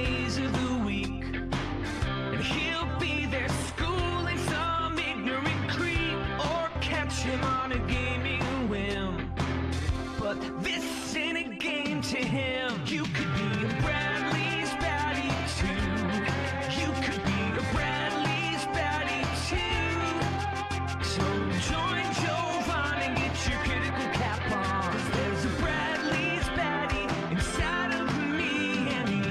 days of the week, and he'll be there schooling some ignorant creep or catch him on a gaming whim. But this ain't a game to him. You could be a Bradley's baddie too. You could be a Bradley's baddie too. So join Jovan and get your critical cap on. 'Cause there's a Bradley's baddie inside of me and you.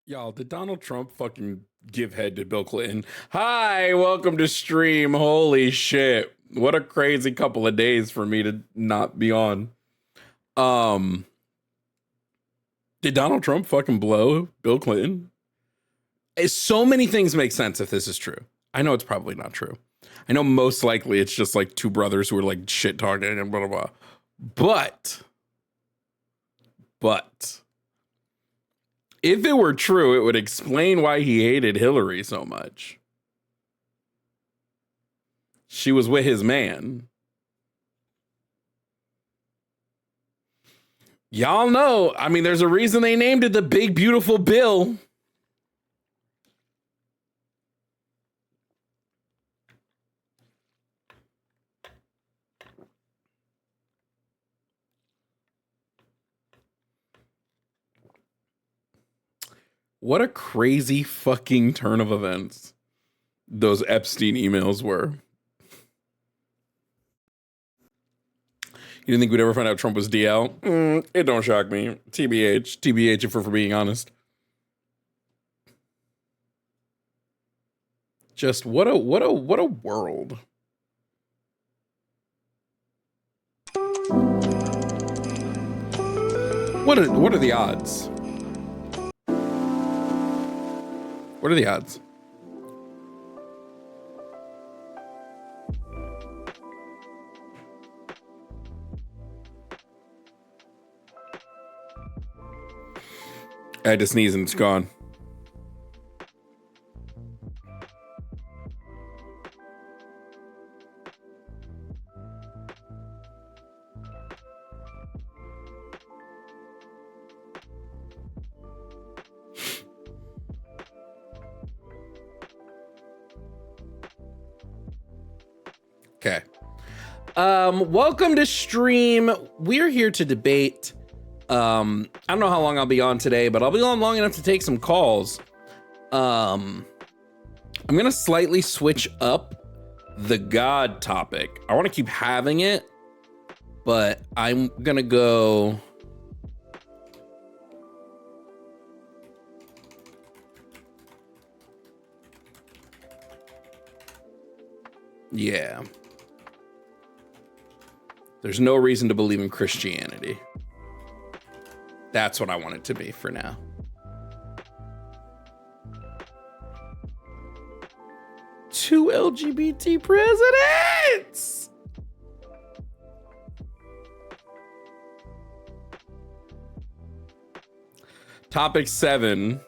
Y'all, did Donald Trump fucking give head to Bill Clinton? Hi, welcome to stream. Holy shit. What a crazy couple of days for me to not be on. Did Donald Trump fucking blow Bill Clinton? So many things make sense if this is true. I know it's probably not true. I know most likely it's just like two brothers who are like shit talking and blah, blah, blah. But if it were true, it would explain why he hated Hillary so much. She was with his man. Y'all know, I mean, there's a reason they named it the Big Beautiful Bill. What a crazy fucking turn of events those Epstein emails were. You didn't think we'd ever find out Trump was DL? It don't shock me. TBH if we're being honest. Just what a world. What are the odds? What are the odds? I had to sneeze and it's gone. Okay. Welcome to stream. We're here to debate. I don't know how long I'll be on today, but I'll be on long enough to take some calls. I'm gonna slightly switch up the God topic. I want to keep having it, but I'm gonna go. Yeah. There's no reason to believe in Christianity. That's what I want it to be for now. Two LGBT presidents! Topic 7.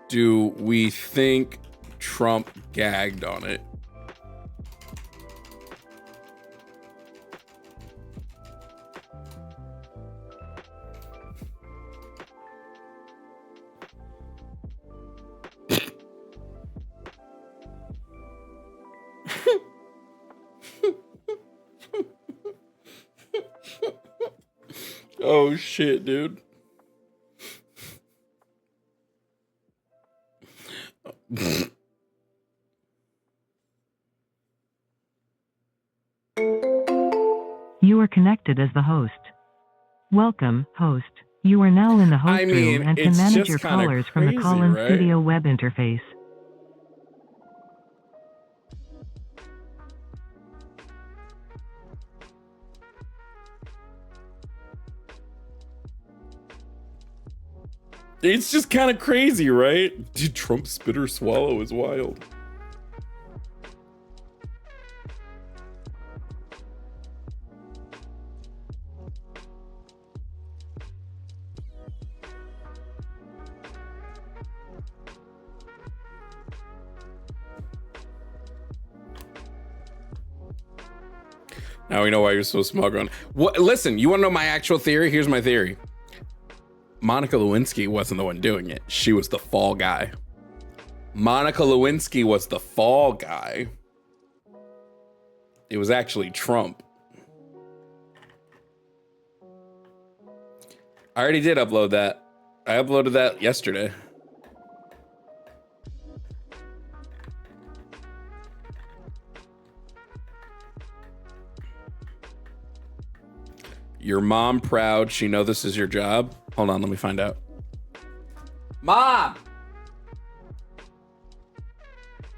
Do we think Trump gagged on it? Oh shit, dude. You are connected as the host. Welcome, host. You are now in the host room and can manage your callers from the call-in studio web interface. It's just kind of crazy, right? Did Trump spit or swallow is wild. Now we know why you're so smug on. What? Listen, you want to know my actual theory? Here's my theory. Monica Lewinsky wasn't the one doing it. She was the fall guy. Monica Lewinsky was the fall guy. It was actually Trump. I already did upload that. I uploaded that yesterday. Your mom proud. She know this is your job. Hold on, let me find out. Mom!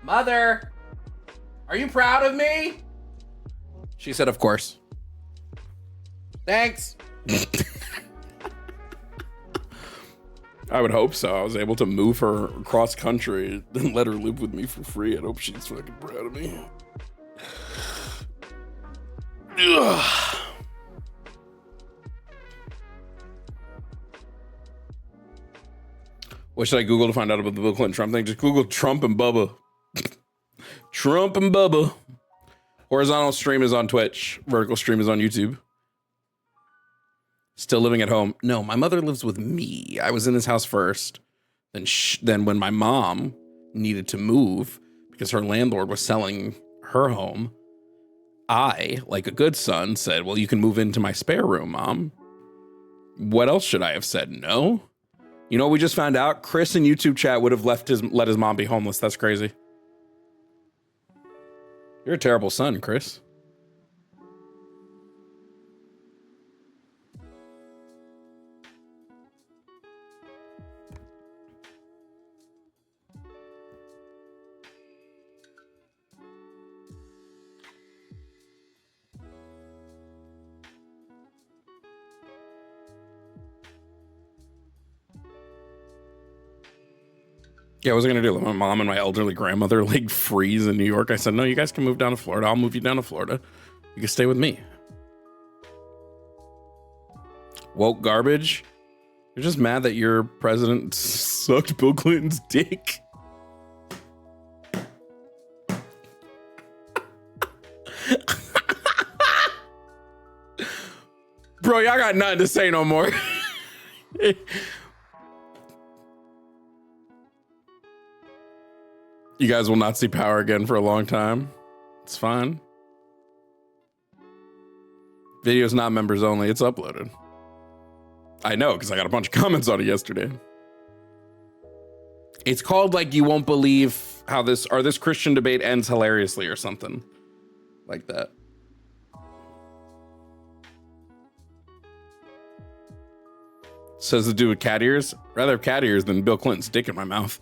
Mother! Are you proud of me? She said, of course. Thanks. I would hope so. I was able to move her across country and let her live with me for free. I hope she's fucking proud of me. Ugh. What should I Google to find out about the Bill Clinton Trump thing? Just Google Trump and Bubba. Trump and Bubba. Horizontal stream is on Twitch. Vertical stream is on YouTube. Still living at home. No, my mother lives with me. I was in this house first. Then when my mom needed to move because her landlord was selling her home, I, like a good son, said, well, you can move into my spare room, Mom. What else should I have said? No. You know what we just found out? Chris in YouTube chat would have let his mom be homeless. That's crazy. You're a terrible son, Chris. Yeah, what was I gonna do? Let my mom and my elderly grandmother like freeze in New York. I said, no, you guys can move down to Florida. I'll move you down to Florida. You can stay with me. Woke garbage. You're just mad that your president sucked Bill Clinton's dick. Bro, y'all got nothing to say no more. You guys will not see power again for a long time. It's fine. Video's not members only. It's uploaded. I know, because I got a bunch of comments on it yesterday. It's called like you won't believe how this Christian debate ends hilariously or something like that. Says the dude with cat ears. Rather have cat ears than Bill Clinton's dick in my mouth.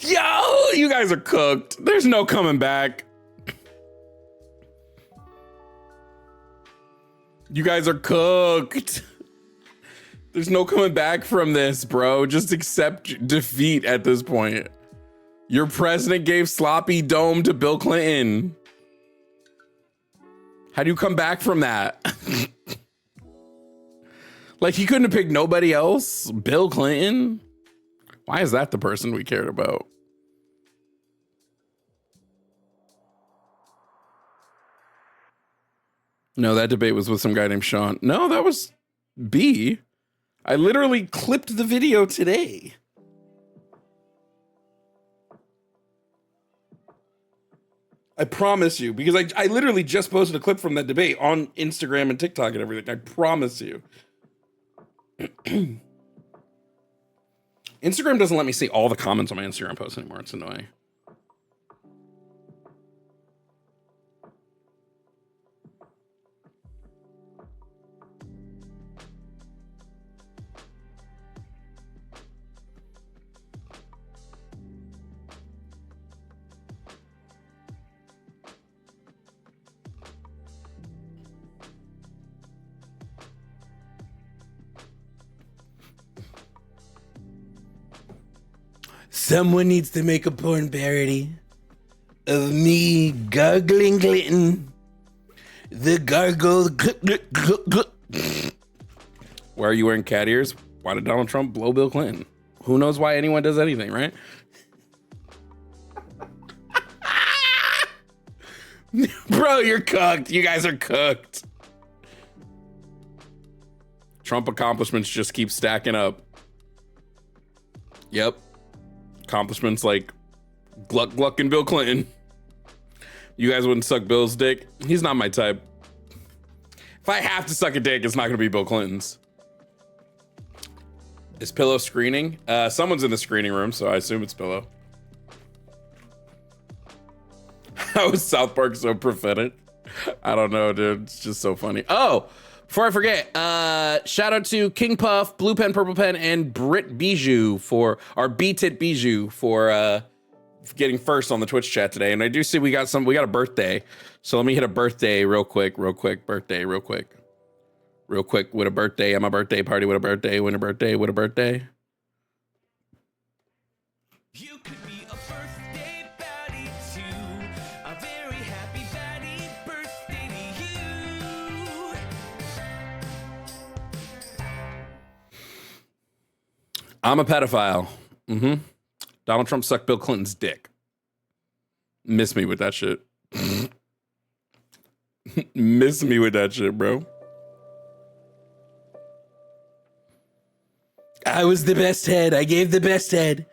Yo, you guys are cooked. There's no coming back. You guys are cooked. There's no coming back from this, bro. Just accept defeat at this point. Your president gave sloppy dome to Bill Clinton. How do you come back from that? Like, he couldn't have picked nobody else? Bill Clinton? Why is that the person we cared about? No, that debate was with some guy named Sean. No, that was B. I literally clipped the video today. I promise you, because I literally just posted a clip from that debate on Instagram and TikTok and everything. I promise you. Instagram doesn't let me see all the comments on my Instagram posts anymore. It's annoying. Someone needs to make a porn parody of me gargling Clinton. The gargle. Why are you wearing cat ears? Why did Donald Trump blow Bill Clinton? Who knows why anyone does anything, right? Bro, you're cooked. You guys are cooked. Trump accomplishments just keep stacking up. Yep. Accomplishments like Gluck Gluck and Bill Clinton. You guys wouldn't suck Bill's dick. He's not my type. If I have to suck a dick, it's not gonna be Bill Clinton's. Is Pillow screening? Someone's in the screening room, so I assume it's Pillow. How is South Park so prophetic? I don't know, dude. It's just so funny. Oh, before I forget, shout out to King Puff, Blue Pen, Purple Pen, and Brit Bijou for our B-Tit Bijou for getting first on the Twitch chat today. And I do see we got a birthday. So let me hit a birthday real quick, birthday real quick with a birthday at my birthday party with a birthday, with a birthday, with a birthday. You could be a birthday baddie too. A very happy baddie birthday to you. I'm a pedophile. Donald Trump sucked Bill Clinton's dick. Miss me with that shit. Miss me with that shit, bro. I was the best head. I gave the best head.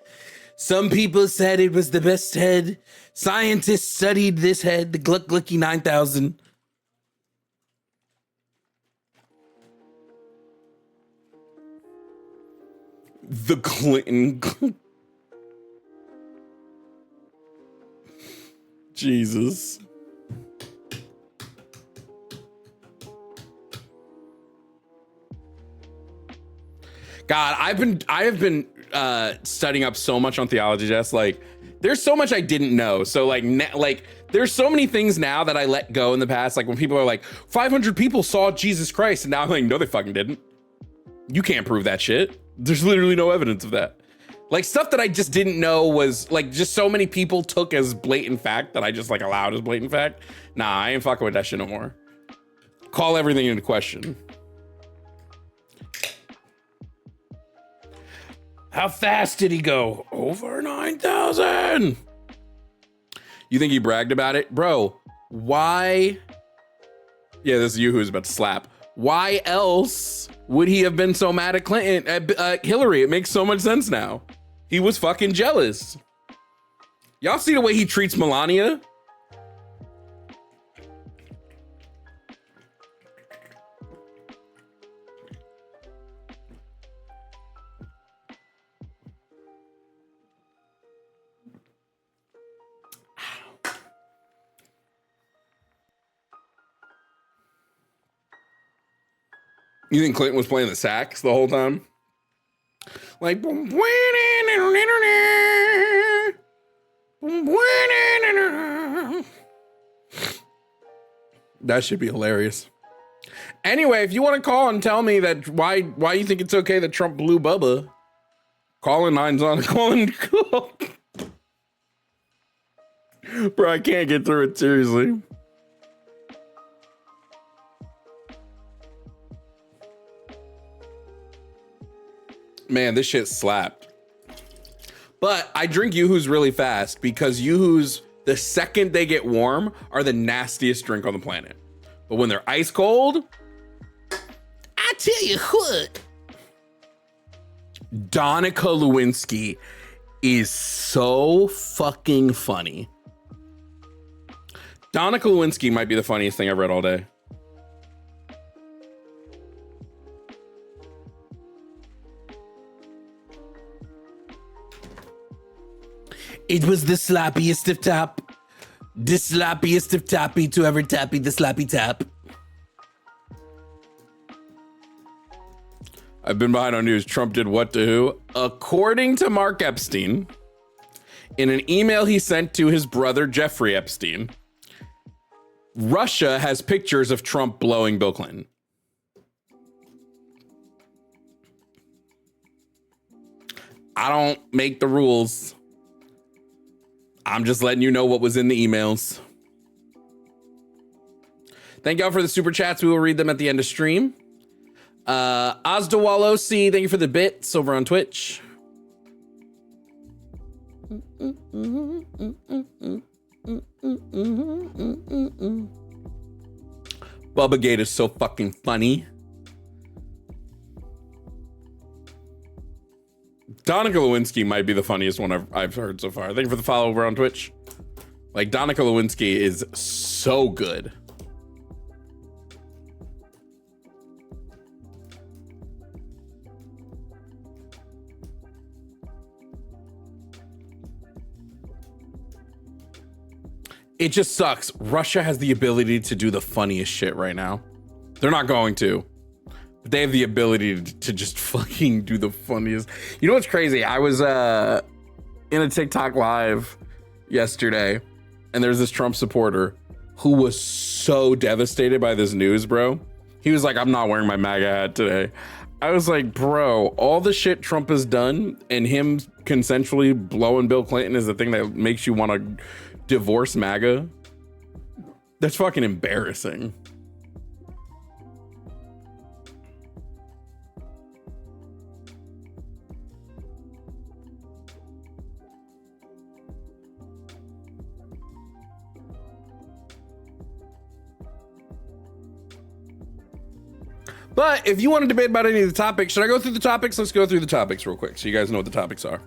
Some people said it was the best head. Scientists studied this head, the Gluck Glucky 9000. The Clinton. Jesus. God, I have been studying up so much on theology, Jess. Like, there's so much I didn't know. So like there's so many things now that I let go in the past. Like when people are like, 500 people saw Jesus Christ, and now I'm like, no, they fucking didn't. You can't prove that shit. There's literally no evidence of that. Like stuff that I just didn't know was like just so many people took as blatant fact that I just like allowed as blatant fact. Nah, I ain't fucking with that shit no more. Call everything into question. How fast did he go? Over 9,000. You think he bragged about it? Bro, why? Yeah, this is you who's about to slap. Why else would he have been so mad at Clinton, at Hillary? It makes so much sense now. He was fucking jealous. Y'all see the way he treats Melania? You think Clinton was playing the sax the whole time? Like, that should be hilarious. Anyway, if you want to call and tell me that why you think it's okay that Trump blew Bubba, calling nine's on. Calling. Bro, I can't get through it, seriously. Man, this shit slapped. But I drink Yoo-Hoos really fast because Yoo-Hoos, the second they get warm, are the nastiest drink on the planet. But when they're ice cold, I tell you what. Donica Lewinsky is so fucking funny. Donica Lewinsky might be the funniest thing I've read all day. It was the slappiest of tap. The slappiest of tappy to ever tappy the slappy tap. I've been behind on news. Trump did what to who? According to Mark Epstein, in an email he sent to his brother Jeffrey Epstein, Russia has pictures of Trump blowing Bill Clinton. I don't make the rules. I'm just letting you know what was in the emails. Thank y'all for the super chats. We will read them at the end of stream. Ozdawal OC, thank you for the bits over on Twitch. Bubba Gate is so fucking funny. Donica Lewinsky might be the funniest one I've heard so far. Thank you for the follow over on Twitch. Like, Donica Lewinsky is so good. It just sucks. Russia has the ability to do the funniest shit right now. They're not going to. But they have the ability to just fucking do the funniest. You know what's crazy? I was in a TikTok live yesterday, and there's this Trump supporter who was so devastated by this news, bro. He was like, I'm not wearing my MAGA hat today. I was like, bro, all the shit Trump has done and him consensually blowing Bill Clinton is the thing that makes you want to divorce MAGA? That's fucking embarrassing. But if you want to debate about any of the topics, should I go through the topics? Let's go through the topics real quick so you guys know what the topics are.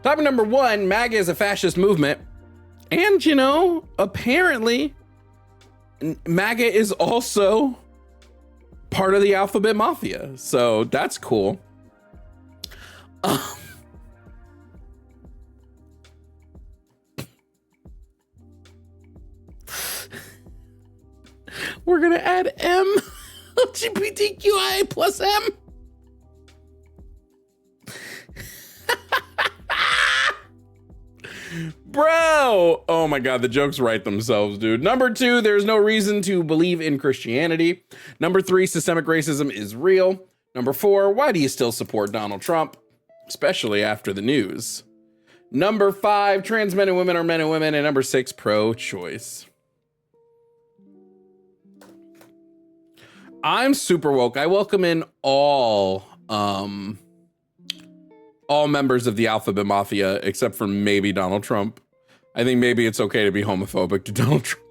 Topic number 1, MAGA is a fascist movement. And, you know, apparently MAGA is also part of the alphabet mafia. So that's cool. We're going to add M. LGBTQIA plus M. Bro, oh my God, the jokes write themselves, dude. Number 2, there's no reason to believe in Christianity. Number 3, systemic racism is real. Number 4, why do you still support Donald Trump, especially after the news? Number 5, trans men and women are men and women. And number 6, pro-choice. I'm super woke. I welcome in all members of the alphabet mafia, except for maybe Donald Trump. I think maybe it's okay to be homophobic to Donald Trump.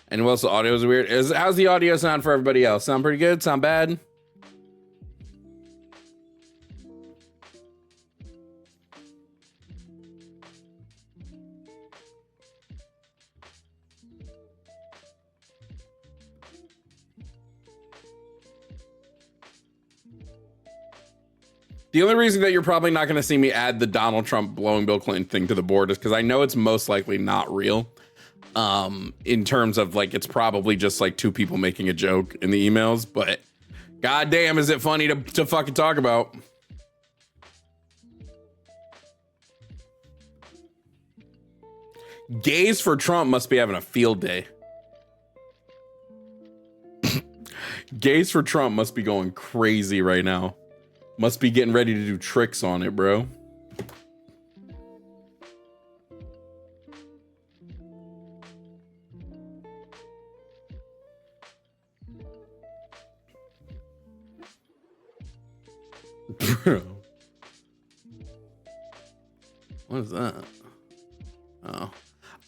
And what else? The audio is weird. How's the audio sound for everybody else? Sound pretty good? Sound bad? The only reason that you're probably not going to see me add the Donald Trump blowing Bill Clinton thing to the board is because I know it's most likely not real. In terms of like, it's probably just like 2 people making a joke in the emails, but goddamn, is it funny to fucking talk about? Gays for Trump must be having a field day. Gays for Trump must be going crazy right now. Must be getting ready to do tricks on it, bro. Bro. What is that? Oh.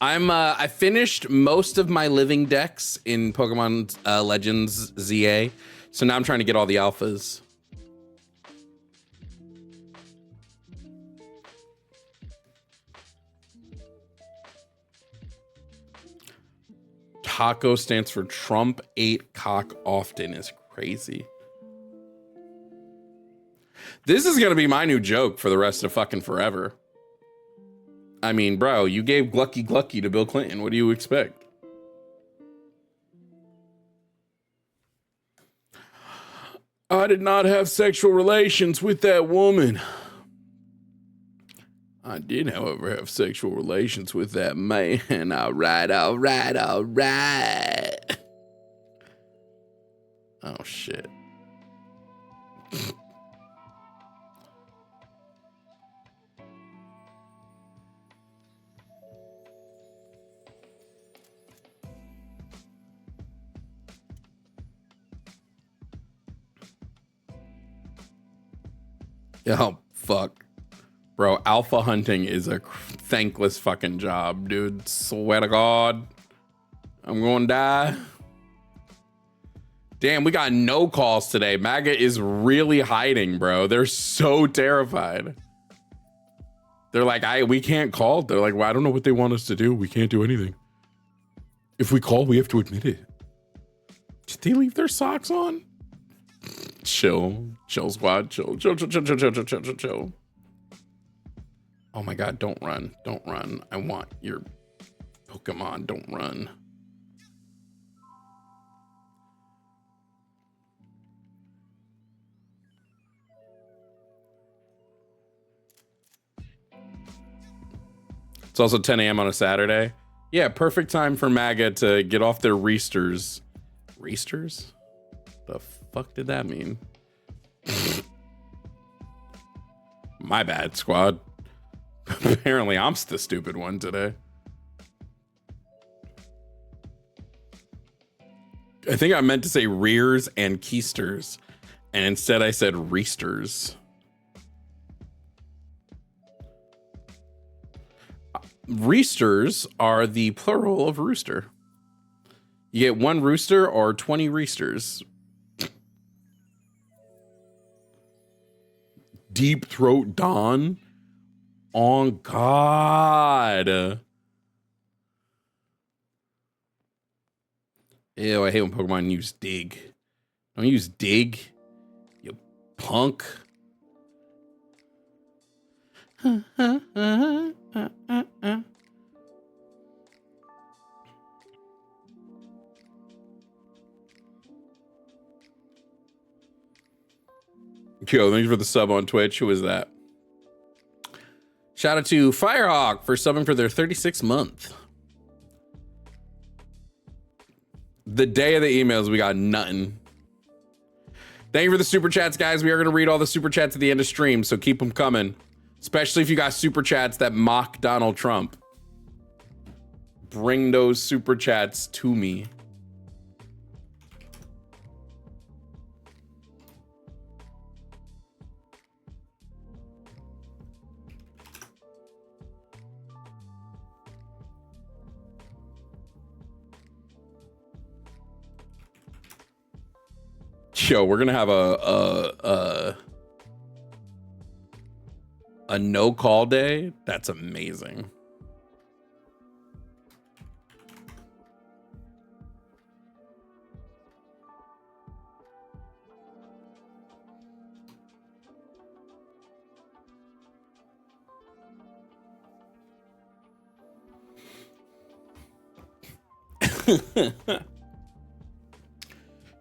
I finished most of my living decks in Pokemon Legends ZA. So now I'm trying to get all the alphas. Taco stands for Trump ate cock often is crazy. This is gonna be my new joke for the rest of fucking forever. I mean, bro, you gave Glucky Glucky to Bill Clinton. What do you expect? I did not have sexual relations with that woman. I did, however, have sexual relations with that man. All right, all right, all right. Oh, shit. Oh, fuck. Bro, alpha hunting is a thankless fucking job, dude. Swear to God. I'm gonna die. Damn, we got no calls today. MAGA is really hiding, bro. They're so terrified. They're like, we can't call. They're like, well, I don't know what they want us to do. We can't do anything. If we call, we have to admit it. Did they leave their socks on? Chill. Chill, squad. Chill. Chill, chill, chill, chill, chill, chill, chill, chill. Oh my God, don't run. Don't run. I want your Pokemon. Don't run. It's also 10 a.m. on a Saturday. Yeah, perfect time for MAGA to get off their reesters. Reesters? The fuck did that mean? My bad, squad. Apparently, I'm the stupid one today. I think I meant to say rears and keisters, and instead I said reesters. Reesters are the plural of rooster. You get one rooster or 20 reesters. Deep Throat Dawn. On God. Ew, I hate when Pokemon use dig. Don't use dig, you punk. Yo, thanks for the sub on Twitch. Who is that? Shout out to Firehawk for subbing for their 36th month. The day of the emails, we got nothing. Thank you for the super chats, guys. We are going to read all the super chats at the end of stream, so keep them coming. Especially if you got super chats that mock Donald Trump. Bring those super chats to me. Yo, we're gonna have a no call day. That's amazing.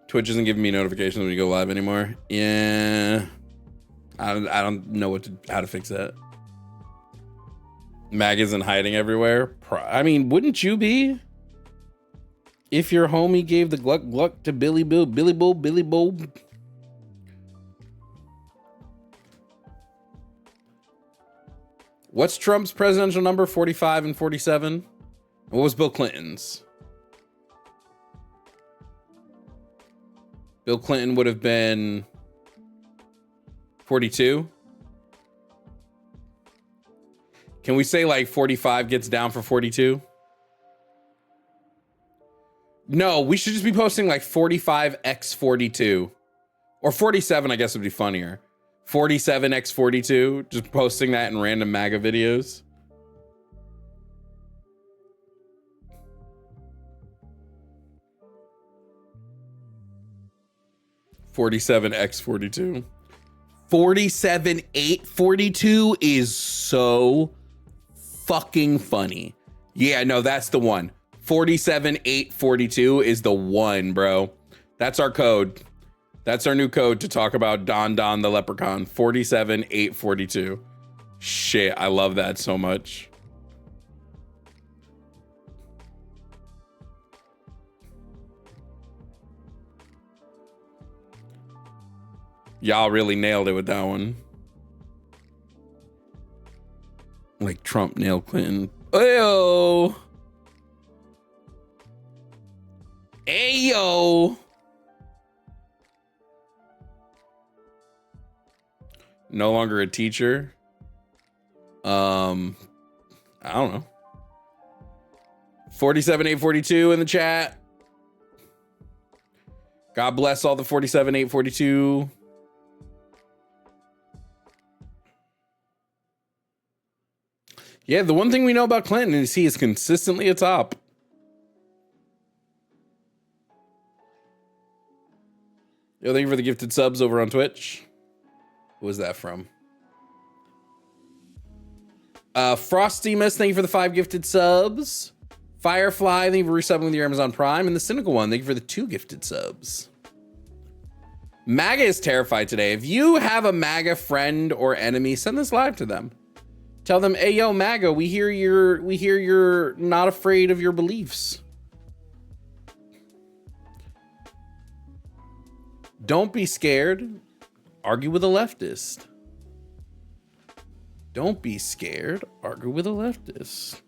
Twitch isn't giving me notifications when you go live anymore. Yeah, I don't know how to fix that. Mag isn't hiding everywhere. I mean, wouldn't you be? If your homie gave the gluck gluck to Billy Bo. What's Trump's presidential number? 45 and 47. What was Bill Clinton's? Bill Clinton would have been 42. Can we say like 45 gets down for 42? No, we should just be posting like 45x42 or 47, I guess would be funnier. 47x42, just posting that in random MAGA videos. (47x42). 47.842 is so fucking funny. Yeah, no, that's the one. 47.842 is the one, bro. That's our code. That's our new code to talk about Don the Leprechaun. 47.842. Shit, I love that so much. Y'all really nailed it with that one. Like Trump nailed Clinton. Ayo. Ayo. No longer a teacher. I don't know. 47842 in the chat. God bless all the 47842. Yeah, the one thing we know about Clinton is he is consistently atop. Yo, thank you for the gifted subs over on Twitch. Who was that from? Frostymus, thank you for the 5 gifted subs. Firefly, thank you for resubbing with your Amazon Prime. And the Cynical One, thank you for the 2 gifted subs. MAGA is terrified today. If you have a MAGA friend or enemy, send this live to them. Tell them, hey, yo, MAGA, we hear you're not afraid of your beliefs. Don't be scared. Argue with a leftist. Don't be scared. Argue with a leftist.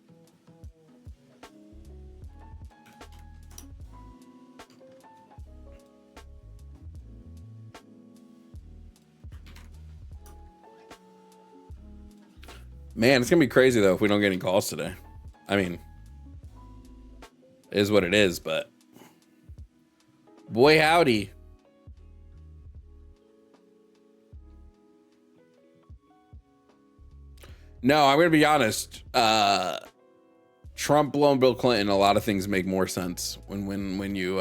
Man, it's gonna be crazy though if we don't get any calls today. I mean, it is what it is, but boy howdy. No, I'm gonna be honest. Trump blowing Bill Clinton, a lot of things make more sense when you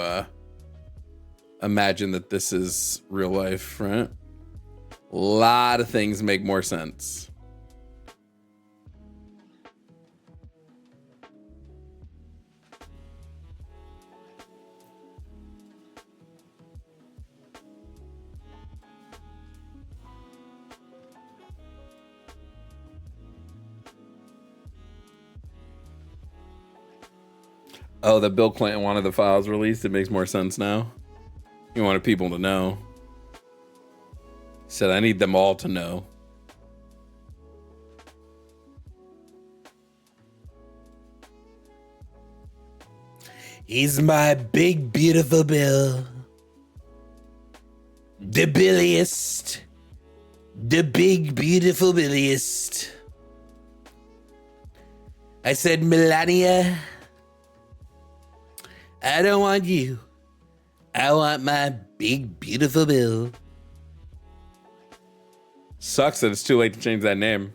imagine that this is real life, right? A lot of things make more sense. Oh, that Bill Clinton wanted the files released. It makes more sense now. He wanted people to know. He said, I need them all to know. He's my big, beautiful Bill. The Billiest. The big, beautiful Billiest. I said, Melania, I don't want you. I want my big, beautiful Bill. Sucks that it's too late to change that name.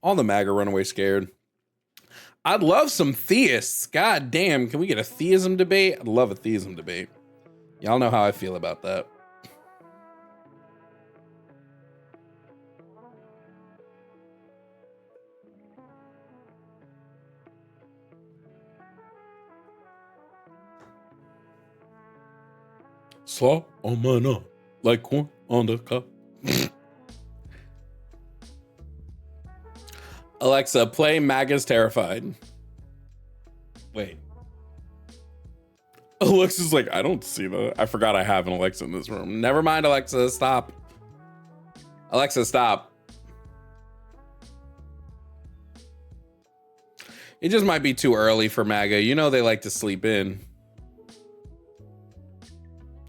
All the MAGA runaway scared. I'd love some theists. God damn, can we get a theism debate? I'd love a theism debate. Y'all know how I feel about that. Slaw on my nut, like corn on the cup. Alexa, play MAGA's Terrified. Wait. Alexa's like, I don't see that. I forgot I have an Alexa in this room. Never mind, Alexa, stop. Alexa, stop. It just might be too early for MAGA. You know they like to sleep in.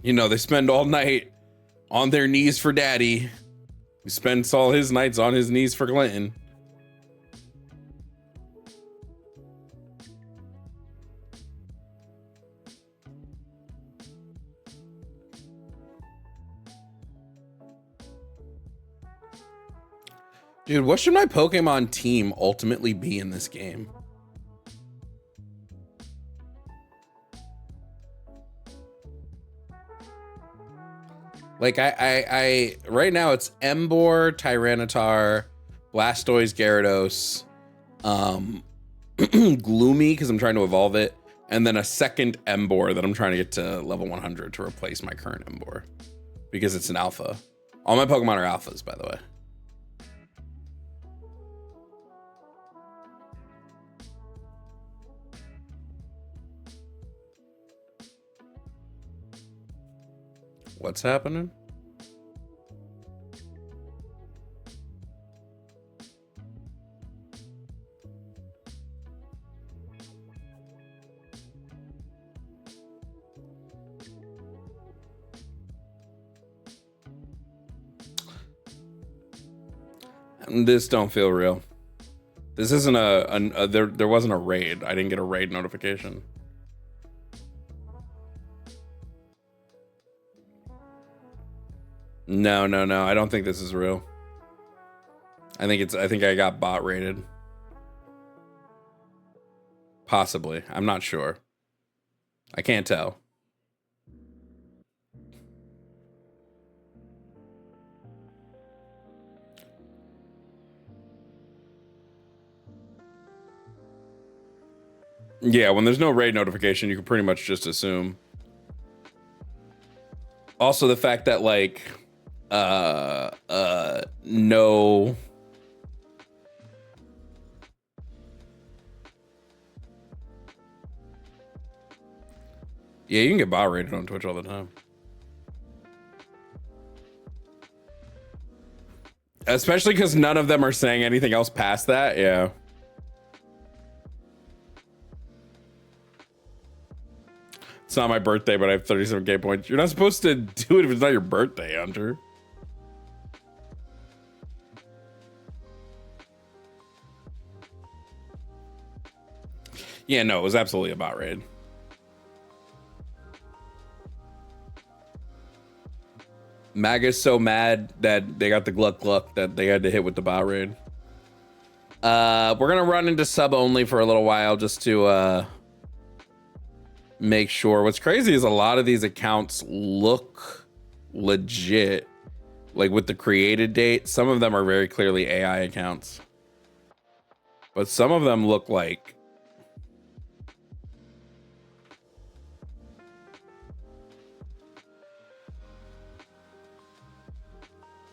You know, they spend all night on their knees for daddy. He spends all his nights on his knees for Clinton. Dude, what should my Pokemon team ultimately be in this game? Like I right now it's Emboar, Tyranitar, Blastoise, Gyarados, Gloomy because I'm trying to evolve it, and then a second Emboar that I'm trying to get to level 100 to replace my current Emboar because it's an alpha. All my Pokemon are alphas, by the way. What's happening? This don't feel real. This isn't there wasn't a raid. I didn't get a raid notification. No. I don't think this is real. I think I got bot raided. Possibly. I'm not sure. I can't tell. Yeah, when there's no raid notification, you can pretty much just assume. Also, the fact that like no. Yeah, you can get bot rated on Twitch all the time. Especially because none of them are saying anything else past that. Yeah. It's not my birthday, but I have 37K points. You're not supposed to do it if it's not your birthday, Hunter. Yeah, no, it was absolutely a bot raid. MAGA's so mad that they got the gluck gluck that they had to hit with the bot raid. We're gonna run into sub only for a little while just to make sure. What's crazy is a lot of these accounts look legit, like with the created date. Some of them are very clearly AI accounts, but some of them look like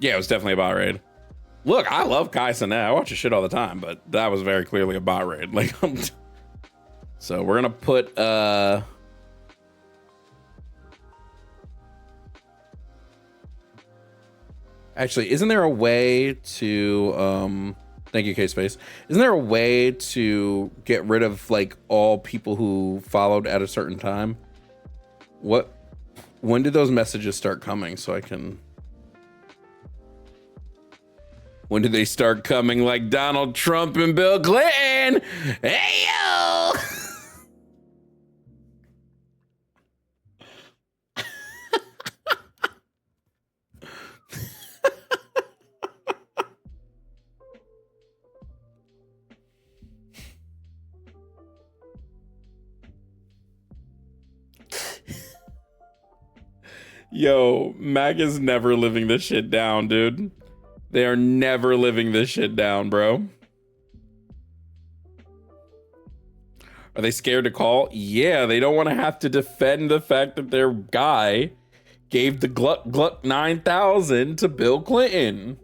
yeah, it was definitely a bot raid. Look, I love Kai Cenat. I watch his shit all the time, but that was very clearly a bot raid. Like, so we're gonna put actually, isn't there a way to thank you, K-Space. Isn't there a way to get rid of like all people who followed at a certain time? When did those messages start coming so I can? When did they start coming like Donald Trump and Bill Clinton? Hey, yo! Yo, MAGA's never living this shit down, dude. They are never living this shit down, bro. Are they scared to call? Yeah, they don't want to have to defend the fact that their guy gave the Gluck Gluck 9000 to Bill Clinton.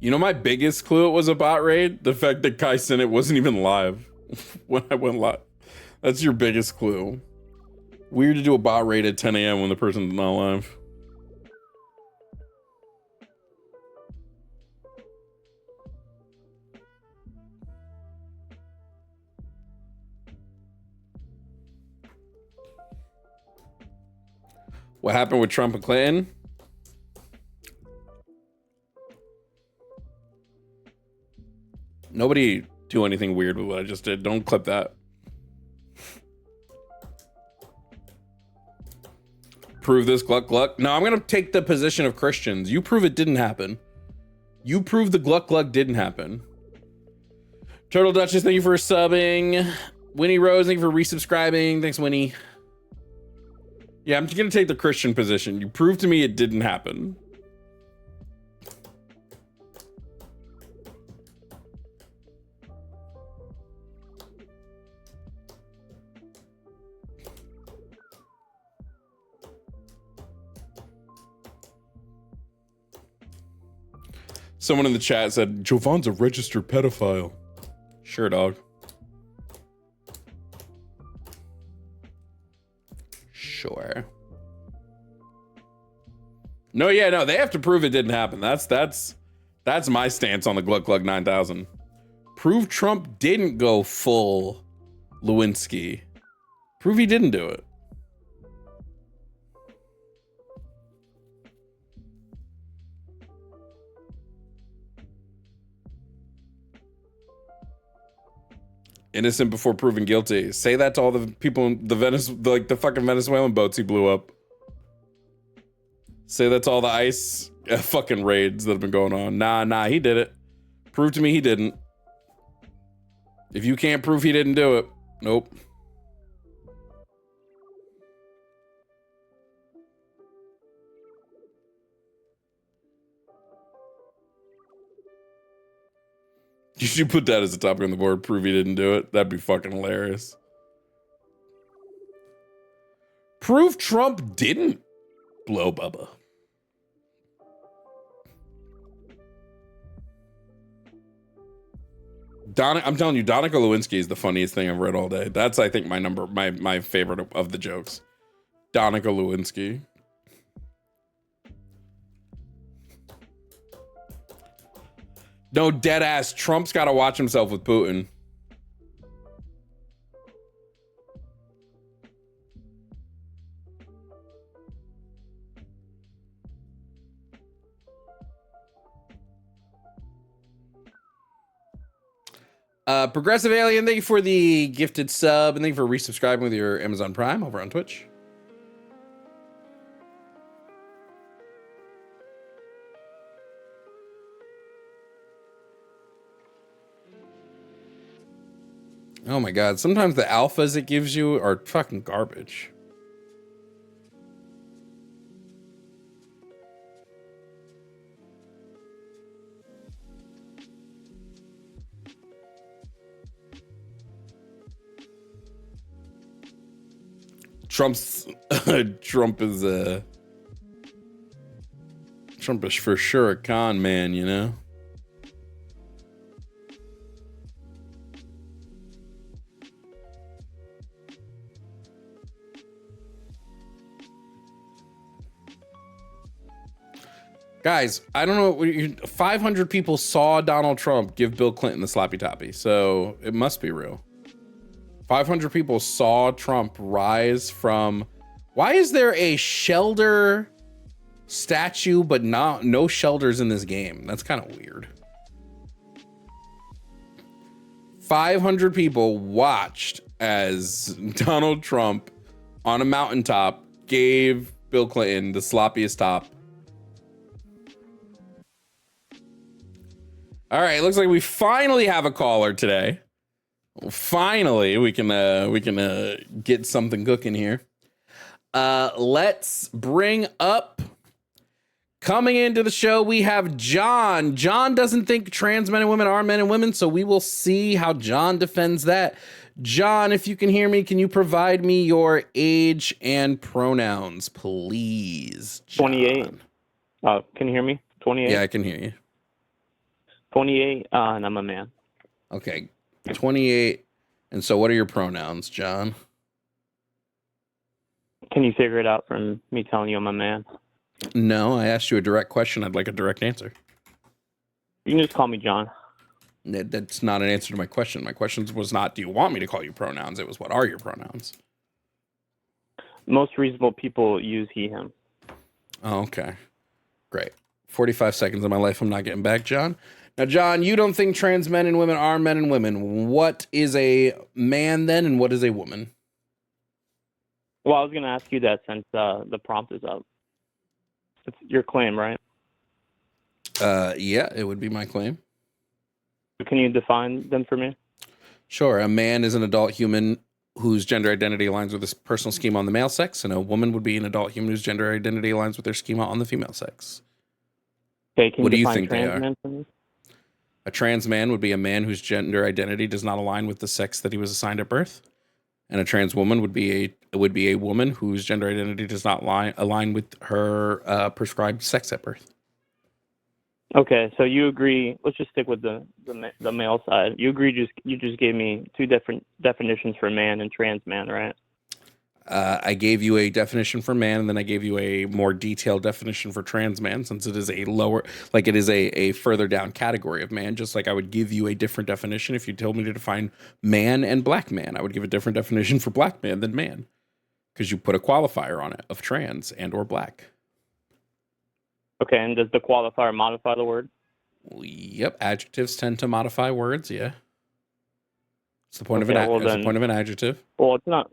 You know my biggest clue it was a bot raid? The fact that Kai Cenat wasn't even live when I went live. That's your biggest clue. Weird to do a bot raid at 10 a.m. when the person's not live. What happened with Trump and Clinton? Nobody do anything weird with what I just did. Don't clip that. Prove this, Gluck Gluck. No, I'm going to take the position of Christians. You prove it didn't happen. You prove the Gluck Gluck didn't happen. Turtle Duchess, thank you for subbing. Winnie Rose, thank you for resubscribing. Thanks, Winnie. Yeah, I'm going to take the Christian position. You prove to me it didn't happen. Someone in the chat said, Jovan's a registered pedophile. Sure, dog. Sure. No, yeah, no, they have to prove it didn't happen. That's my stance on the Gluck Gluck 9000. Prove Trump didn't go full Lewinsky. Prove he didn't do it. Innocent before proven guilty. Say that to all the people in the fucking Venezuelan boats he blew up. Say that to all the ICE fucking raids that have been going on. Nah, he did it. Prove to me he didn't. If you can't prove he didn't do it, nope. You should put that as a topic on the board. Prove he didn't do it. That'd be fucking hilarious. Prove Trump didn't blow Bubba. I'm telling you, Donica Lewinsky is the funniest thing I've read all day. That's, I think, my favorite of the jokes. Donica Lewinsky. No, dead ass. Trump's got to watch himself with Putin. Progressive Alien, thank you for the gifted sub, and thank you for resubscribing with your Amazon Prime over on Twitch. Oh my god, sometimes the alphas it gives you are fucking garbage. Trump is for sure a con man, you know? Guys, I don't know. 500 people saw Donald Trump give Bill Clinton the sloppy toppy, so it must be real. 500 people saw Trump rise from... Why is there a Shelder statue, but no Shelders in this game? That's kind of weird. 500 people watched as Donald Trump on a mountaintop gave Bill Clinton the sloppiest top. All right, looks like we finally have a caller today. Finally, we can get something cooking here. Let's bring up, coming into the show, we have John. John doesn't think trans men and women are men and women, so we will see how John defends that. John, if you can hear me, can you provide me your age and pronouns, please? John. 28. Can you hear me? 28? Yeah, I can hear you. 28, and I'm a man. Okay, 28. And so what are your pronouns, John? Can you figure it out from me telling you I'm a man? No, I asked you a direct question. I'd like a direct answer. You can just call me John. That's not an answer to my question. My question was not, do you want me to call you pronouns? It was, what are your pronouns? Most reasonable people use he, him. Oh, okay. Great. 45 seconds of my life I'm not getting back, John. Now, John, you don't think trans men and women are men and women. What is a man then, and what is a woman? Well, I was going to ask you that since the prompt is up. It's your claim, right? Yeah, it would be my claim. Can you define them for me? Sure. A man is an adult human whose gender identity aligns with his personal schema on the male sex, and a woman would be an adult human whose gender identity aligns with their schema on the female sex. Okay, can what do you define think they trans are? men for me? A trans man would be a man whose gender identity does not align with the sex that he was assigned at birth. And a trans woman would be a woman whose gender identity does not align with her prescribed sex at birth. Okay, so you agree. Let's just stick with the male side. You agree? You just gave me two different definitions for man and trans man, right? I gave you a definition for man, and then I gave you a more detailed definition for trans man, since it is a lower, like it is a further down category of man. Just like I would give you a different definition if you told me to define man and black man, I would give a different definition for black man than man, because you put a qualifier on it of trans and or black. Okay, and does the qualifier modify the word? Yep, adjectives tend to modify words. Yeah, it's the point of the point of an adjective. Well, it's not.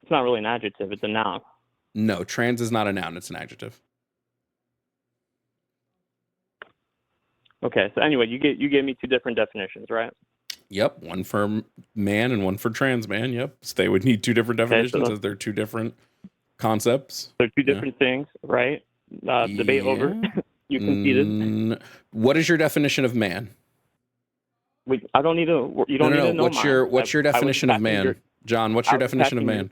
It's not really an adjective. It's a noun. No, trans is not a noun. It's an adjective. Okay. So anyway, you gave me two different definitions, right? Yep. One for man and one for trans man. Yep. So they would need two different definitions as they're two different concepts. They're two different things, right? Debate over. You conceded. What is your definition of man? I don't need to. You don't need to know What's your definition of man? John, what's your definition of man?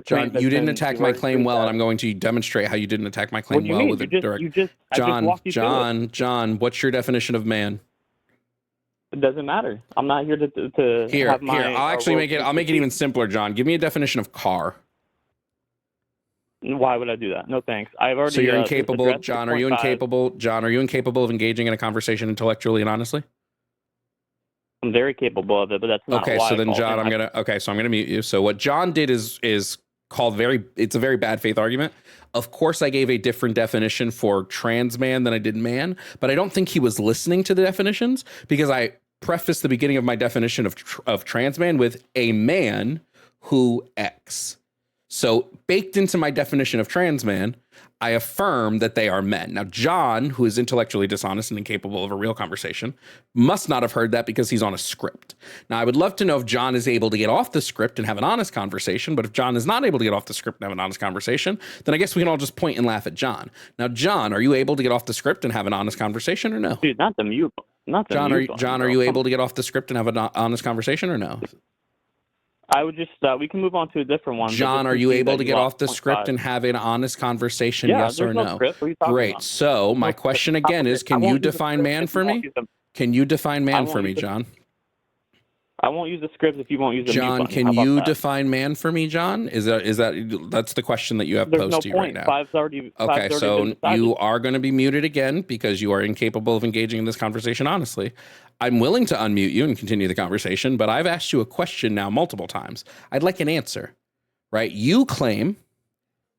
John, you didn't attack my claim well, and I'm going to demonstrate how you didn't attack my claim well with a direct. John, what's your definition of man? It doesn't matter. I'm not here to Here, I'll actually make it even simpler, John. Give me a definition of car. Why would I do that? No, thanks. I've already. So you're incapable, John. Are you incapable, John? Are you incapable of engaging in a conversation intellectually and honestly? I'm very capable of it, but that's not okay. Why So then, John, I'm gonna mute you. So what John did is called it's a very bad faith argument. Of course, I gave a different definition for trans man than I did man, but I don't think he was listening to the definitions, because I prefaced the beginning of my definition of trans man with a man who X. So baked into my definition of trans man, I affirm that they are men. Now, John, who is intellectually dishonest and incapable of a real conversation, must not have heard that because he's on a script. Now, I would love to know if John is able to get off the script and have an honest conversation, but if John is not able to get off the script and have an honest conversation, then I guess we can all just point and laugh at John. Now, John, are you able to get off the script and have an honest conversation or no? Dude, not the mute. Not the John, mute are you able to get off the script and have an honest conversation or no? I would just, we can move on to a different one. John, are you able to get off the script and have an honest conversation, yes or no? Script. What are you talking Great. about? So my question again is, can you define man for me? Can you define man for me, John? I won't use the script if you won't use the John, mute button. can you define man for me, John? That's the question that you have posed to you right now. Okay, so you are going to be muted again because you are incapable of engaging in this conversation honestly. I'm willing to unmute you and continue the conversation, but I've asked you a question now multiple times. I'd like an answer, right? You claim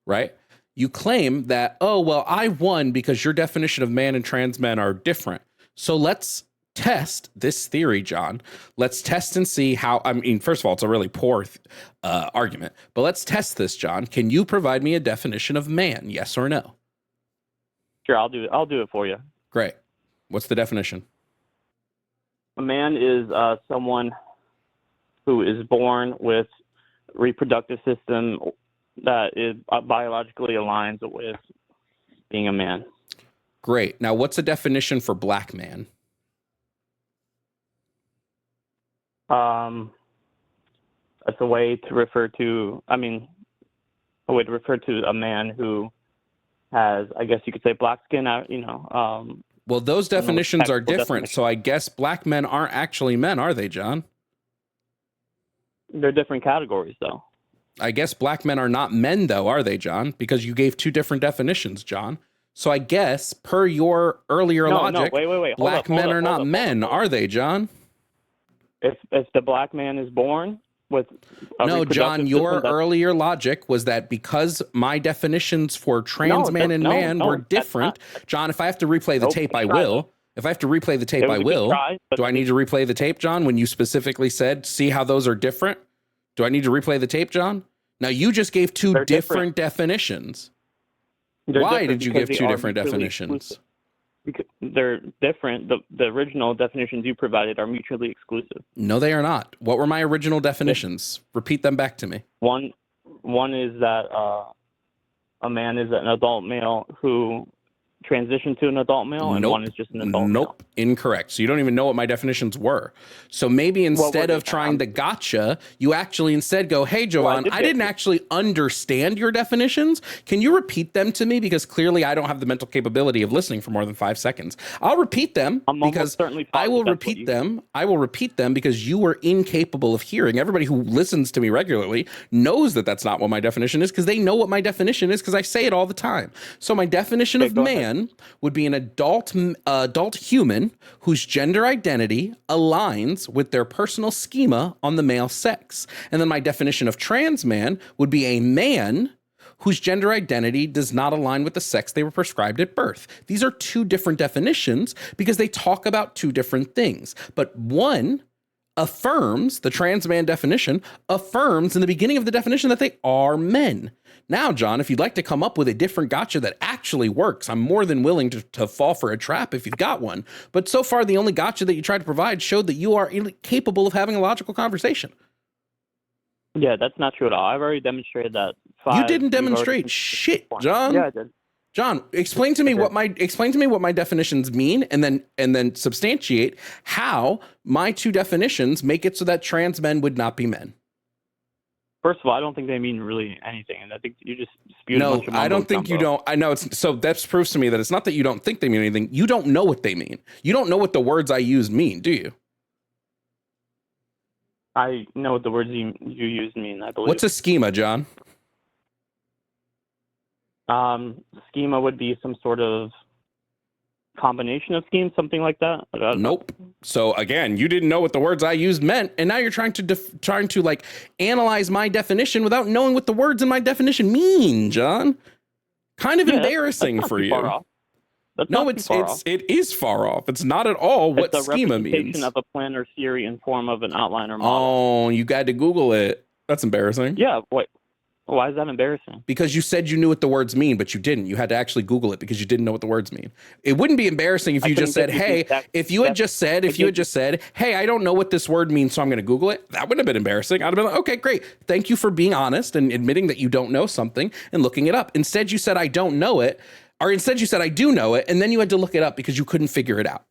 that, oh, well, I won because your definition of man and trans men are different. So let's test this theory, John. Let's test and see how, I mean, first of all, it's a really poor argument, but let's test this, John. Can you provide me a definition of man? Yes or no? Sure, I'll do it. I'll do it for you. Great. What's the definition? A man is someone who is born with reproductive system that is biologically aligns with being a man. Great. Now, what's a definition for black man? That's a way to refer to, a man who has, I guess you could say, black skin, well, those definitions are different, so I guess black men aren't actually men, are they, John? They're different categories, though. I guess black men are not men, though, are they, John? Because you gave two different definitions, John. So I guess, per your earlier logic, wait. Black men are not men, are they, John? If the black man is born with no, John, your earlier logic was that because my definitions for trans man and man were different, John, if I have to replay the tape, I will. If I have to replay the tape, I will. Do I need to replay the tape, John, when you specifically said, see how those are different? Do I need to replay the tape, John? Now, you just gave two different definitions. Why did you give two different definitions? Because they're different. The original definitions you provided are mutually exclusive. No, they are not. What were my original definitions? Repeat them back to me. One is that a man is an adult male who transitioned to an adult male, and one is just an adult male? Incorrect. So you don't even know what my definitions were. So maybe instead of trying to gotcha, you actually instead go, hey, Jovan, I didn't actually understand your definitions. Can you repeat them to me? Because clearly I don't have the mental capability of listening for more than 5 seconds. I'll repeat them because I will repeat them. I will repeat them because you were incapable of hearing. Everybody who listens to me regularly knows that that's not what my definition is, because they know what my definition is because I say it all the time. So my definition of man would be an adult human whose gender identity aligns with their personal schema on the male sex. And then my definition of trans man would be a man whose gender identity does not align with the sex they were prescribed at birth. These are two different definitions because they talk about two different things. But one affirms, the trans man definition affirms in the beginning of the definition that they are men. Now, John, if you'd like to come up with a different gotcha that actually works, I'm more than willing to fall for a trap if you've got one. But so far, the only gotcha that you tried to provide showed that you are incapable of having a logical conversation. Yeah, that's not true at all. I've already demonstrated that. You didn't demonstrate shit, John. Yeah, I did. John, explain to me what my definitions mean, and then substantiate how my two definitions make it so that trans men would not be men. First of all, I don't think they mean really anything, and I think you just spewed a bunch of I don't think you don't. I know it's so. That proves to me that it's not that you don't think they mean anything. You don't know what they mean. You don't know what the words I used mean, do you? I know what the words you used mean, I believe. What's a schema, John? Schema would be some sort of combination of schemes, something like that. Nope. So again, you didn't know what the words I used meant, and now you're trying to like analyze my definition without knowing what the words in my definition mean, John. Kind of embarrassing that's for you. No, it is far off. It's not at all what schema means. It's a representation of a plan or theory in form of an outline or model. Oh, you got to Google it. That's embarrassing. Yeah. Why is that embarrassing? Because you said you knew what the words mean, but you didn't. You had to actually Google it because you didn't know what the words mean. It wouldn't be embarrassing if you just said, hey, if you had just said, hey, I don't know what this word means, so I'm going to Google it. That wouldn't have been embarrassing. I'd have been like, okay, great. Thank you for being honest and admitting that you don't know something and looking it up. Instead, you said, I don't know it. Or instead you said, I do know it. And then you had to look it up because you couldn't figure it out.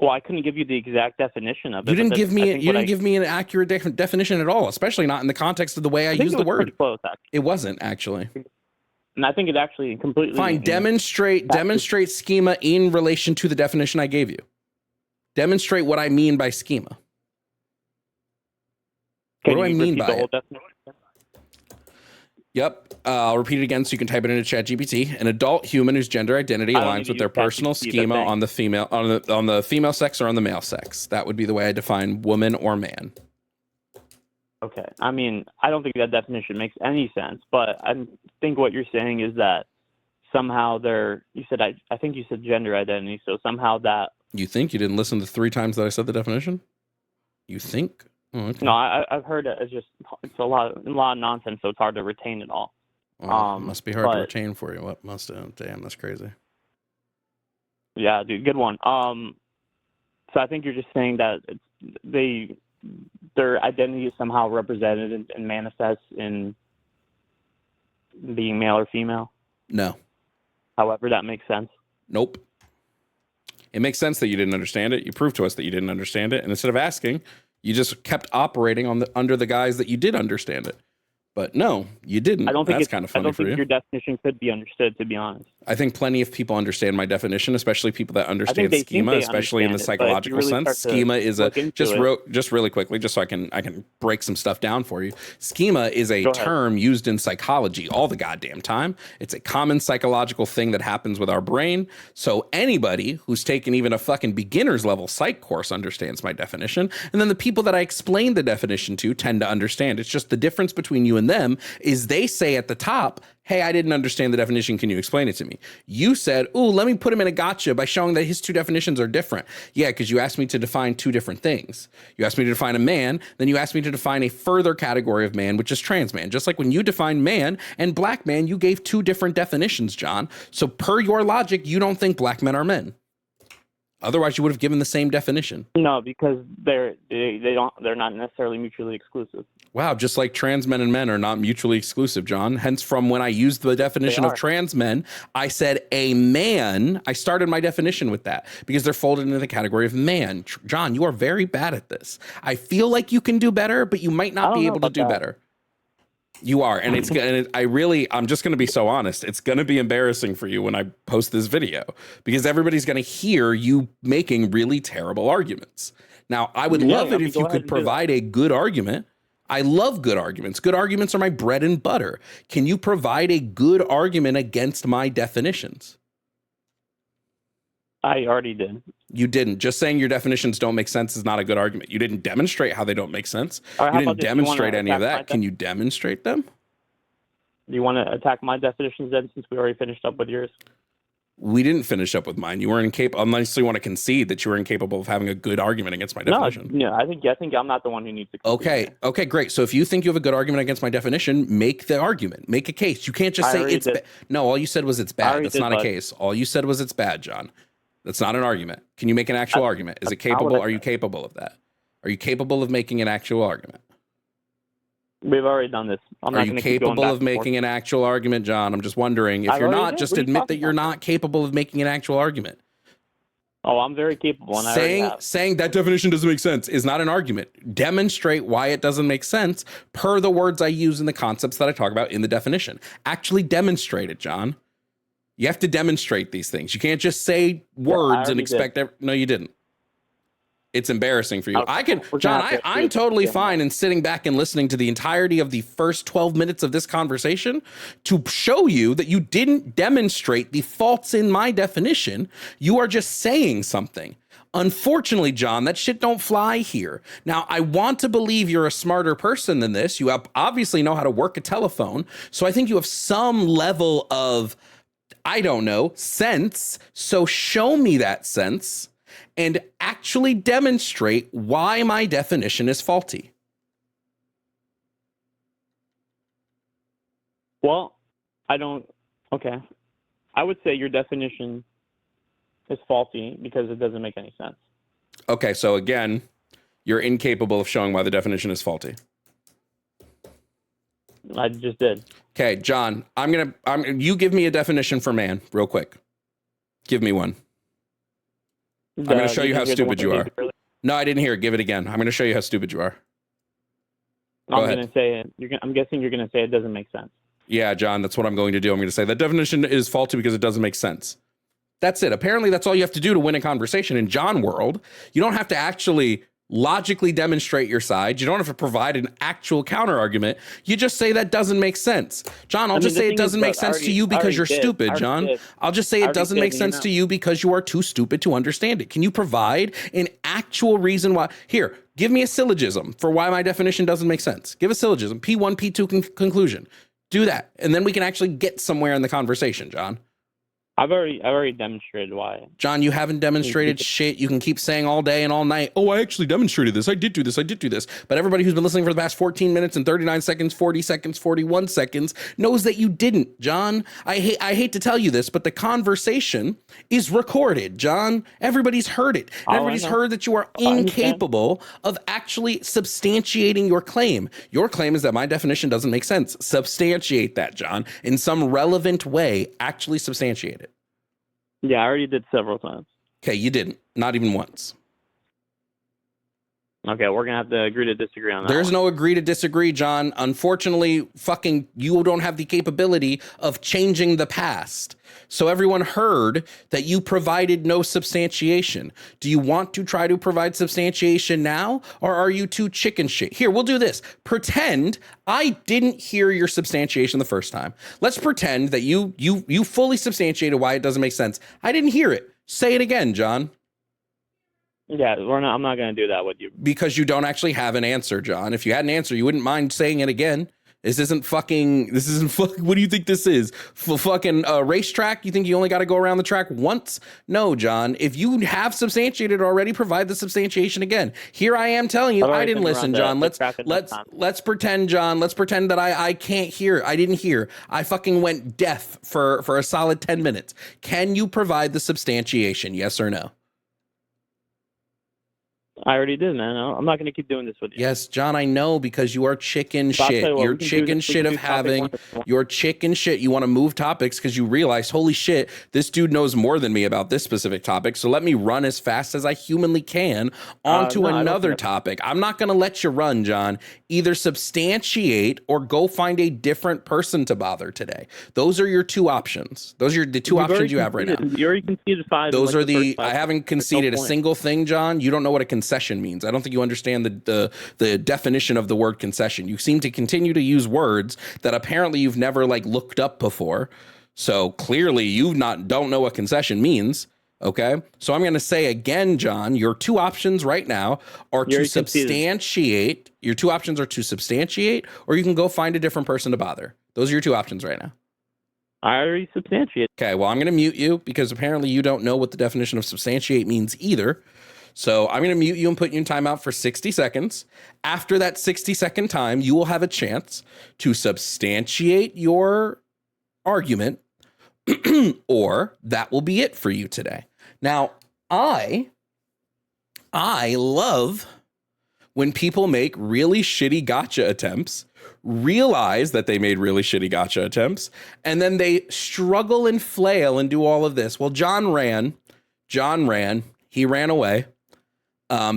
Well, I couldn't give you the exact definition of it. You didn't give me an accurate definition at all, especially not in the context of the way I used the word. Pretty close, actually. It wasn't, actually. And I think it actually completely... Fine, demonstrate schema in relation to the definition I gave you. Demonstrate what I mean by schema. What do I mean by it? Yep. I'll repeat it again so you can type it into ChatGPT. An adult human whose gender identity aligns with their personal schema on the female sex or on the male sex. That would be the way I define woman or man. Okay. I mean, I don't think that definition makes any sense, but I think what you're saying is that somehow I think you said gender identity, so somehow that... You think? You didn't listen to 3 times that I said the definition? You think? Oh, okay. No, I've heard it. It's a lot of nonsense, so it's hard to retain it all. Well, must be hard to retain for you. What must have? Damn, that's crazy. Yeah, dude, good one. So I think you're just saying that their identity is somehow represented and manifests in being male or female. No. However, that makes sense. Nope. It makes sense that you didn't understand it. You proved to us that you didn't understand it, and instead of asking, you just kept operating under the guise that you did understand it. But no, you didn't. That's kind of funny for you. I don't think your definition could be understood, to be honest. I think plenty of people understand my definition, especially people that understand schema, especially in the psychological sense. Schema is just really quickly, just so I can break some stuff down for you. Schema is a term used in psychology all the goddamn time. It's a common psychological thing that happens with our brain. So anybody who's taken even a fucking beginner's level psych course understands my definition. And then the people that I explain the definition to tend to understand. It's just the difference between you and them is they say at the top, hey, I didn't understand the definition. Can you explain it to me? You said, ooh, let me put him in a gotcha by showing that his two definitions are different. Yeah, because you asked me to define two different things. You asked me to define a man, then you asked me to define a further category of man, which is trans man. Just like when you defined man and black man, you gave two different definitions, John. So per your logic, you don't think black men are men. Otherwise, you would have given the same definition. No, because they're not necessarily mutually exclusive. Wow, just like trans men and men are not mutually exclusive, John. Hence, from when I used the definition of trans men, I said a man. I started my definition with that because they're folded into the category of man. John, you are very bad at this. I feel like you can do better, but you might not be able to do better. You are, and it's gonna. I'm just gonna be so honest. It's gonna be embarrassing for you when I post this video because everybody's gonna hear you making really terrible arguments. Now, I would love it if you could provide a good argument. I love good arguments. Good arguments are my bread and butter. Can you provide a good argument against my definitions? I already did. You didn't. Just saying your definitions don't make sense is not a good argument. You didn't demonstrate how they don't make sense. Right, you didn't demonstrate any of that. Can you demonstrate them? Do you want to attack my definitions then, since we already finished up with yours? We didn't finish up with mine. You were incapable, unless you want to concede that you were incapable of having a good argument against my definition. No, I think I'm not the one who needs to concede. Okay, great. So if you think you have a good argument against my definition, make the argument. Make a case. You can't just say it's bad. No, all you said was it's bad. That's not a case. All you said was it's bad, John. That's not an argument. Can you make an actual argument? Is it capable? Are you capable of that? Are you capable of making an actual argument? We've already done this. Are you capable of making an actual argument, John? I'm just wondering. If you're not, just admit that you're not capable of making an actual argument. Oh, I'm very capable. And saying that definition doesn't make sense is not an argument. Demonstrate why it doesn't make sense per the words I use and the concepts that I talk about in the definition. Actually demonstrate it, John. You have to demonstrate these things. You can't just say words and expect no, you didn't. It's embarrassing for you. I'm totally fine in sitting back and listening to the entirety of the first 12 minutes of this conversation to show you that you didn't demonstrate the faults in my definition. You are just saying something. Unfortunately, John, that shit don't fly here. Now, I want to believe you're a smarter person than this. You obviously know how to work a telephone. So I think you have some level of, I don't know, sense. So show me that sense and actually demonstrate why my definition is faulty. Well, okay. I would say your definition is faulty because it doesn't make any sense. Okay, so again, you're incapable of showing why the definition is faulty. I just did. Okay, John, you give me a definition for man real quick. Give me one. I'm going to show you how stupid you are. No, I didn't hear it. Give it again. I'm going to show you how stupid you are. I'm going to say it. I'm guessing you're going to say it doesn't make sense. Yeah, John, that's what I'm going to do. I'm going to say that definition is faulty because it doesn't make sense. That's it. Apparently, that's all you have to do to win a conversation in John world. You don't have to actually logically demonstrate your side. You don't have to provide an actual counter argument. You just say that doesn't make sense. John, I'll just say it doesn't make sense to you because you're stupid, John. I'll just say it doesn't make sense to you because you are too stupid to understand it. Can you provide an actual reason why? Here, give me a syllogism for why my definition doesn't make sense. Give a syllogism, P1, P2 conclusion. Do that, and then we can actually get somewhere in the conversation, John. I've already demonstrated why. John, you haven't demonstrated shit. You can keep saying all day and all night, oh, I actually demonstrated this. I did do this. I did do this. But everybody who's been listening for the past 14 minutes and 39 seconds, 40 seconds, 41 seconds knows that you didn't, John. I hate to tell you this, but the conversation is recorded, John. Everybody's heard it. And everybody's heard that you are incapable of actually substantiating your claim. Your claim is that my definition doesn't make sense. Substantiate that, John. In some relevant way, actually substantiate it. Yeah, I already did several times. Okay, you didn't. Not even once. Okay, we're going to have to agree to disagree on that. There's no agree to disagree, John. Unfortunately, you don't have the capability of changing the past. So everyone heard that you provided no substantiation. Do you want to try to provide substantiation now, or are you too chicken shit? Here, we'll do this. Pretend I didn't hear your substantiation the first time. Let's pretend that you fully substantiated why it doesn't make sense. I didn't hear it. Say it again, John. Yeah, I'm not going to do that with you. Because you don't actually have an answer, John. If you had an answer, you wouldn't mind saying it again. This isn't fucking, what do you think this is? Fucking racetrack? You think you only got to go around the track once? No, John. If you have substantiated already, provide the substantiation again. Here I am telling you, I didn't listen, John. Let's pretend, John. Let's pretend that I can't hear. I didn't hear. I fucking went deaf for a solid 10 minutes. Can you provide the substantiation? Yes or no? I already did, man. I'm not going to keep doing this with you. Yes, John, I know, because you are chicken So I'll tell shit. you what, You're we can chicken we shit can of do topic having, one. you're chicken shit. You want to move topics because you realize, holy shit, this dude knows more than me about this specific topic. So let me run as fast as I humanly can onto No, I don't another think topic. I'm not going to let you run, John. Either substantiate or go find a different person to bother today. Those are your two options. Those are the two options you have right now. You already conceded 5. Those in, are like, the the, first 5 I haven't points. conceded No a point. single thing, John. You don't know what a concession means. I don't think you understand the definition of the word concession. You seem to continue to use words that apparently you've never like looked up before. So clearly you don't know what concession means. Okay. So I'm going to say again, John, your two options right now are to substantiate. Your two options are to substantiate, or you can go find a different person to bother. Those are your two options right now. I already substantiated. Okay, well, I'm going to mute you because apparently you don't know what the definition of substantiate means either. So I'm going to mute you and put you in timeout for 60 seconds. After that 60-second time, you will have a chance to substantiate your argument, or that will be it for you today. Now, I love when people make really shitty gotcha attempts, realize that they made really shitty gotcha attempts, and then they struggle and flail and do all of this. Well, John ran, he ran away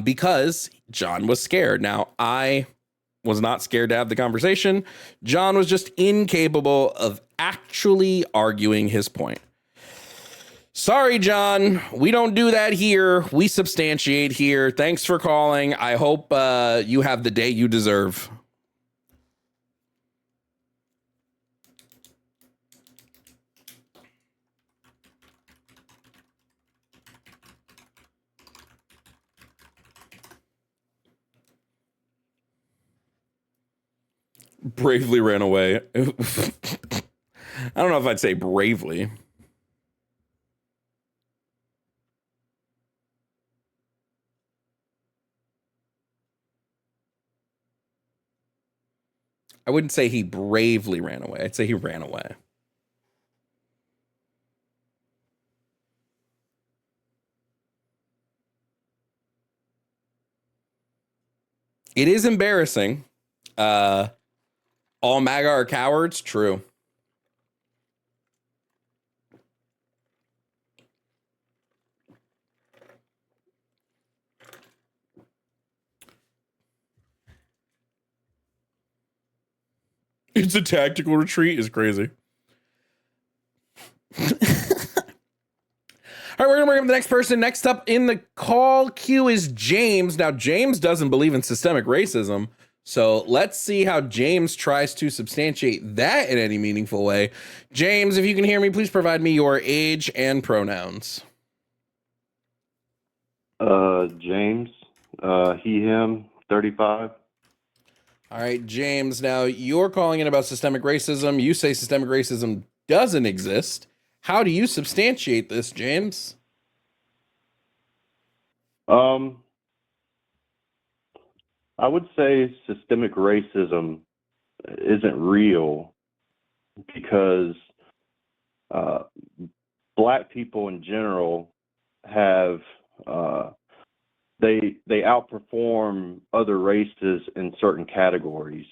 because John was scared. Now, I was not scared to have the conversation. John was just incapable of actually arguing his point. Sorry, John, we don't do that here. We substantiate here. Thanks for calling. I hope you have the day you deserve. Bravely ran away. I don't know if I'd say bravely. I wouldn't say he bravely ran away. I'd say he ran away. It is embarrassing. All MAGA are cowards. True. It's a tactical retreat is crazy. All right, we're going to bring up the next person. Next up in the call queue is James. Now, James doesn't believe in systemic racism, so let's see how James tries to substantiate that in any meaningful way. James, if you can hear me, please provide me your age and pronouns. James, he, him, 35. All right, James, now you're calling in about systemic racism. You say systemic racism doesn't exist. How do you substantiate this, James? I would say systemic racism isn't real because Black people in general have they outperform other races in certain categories.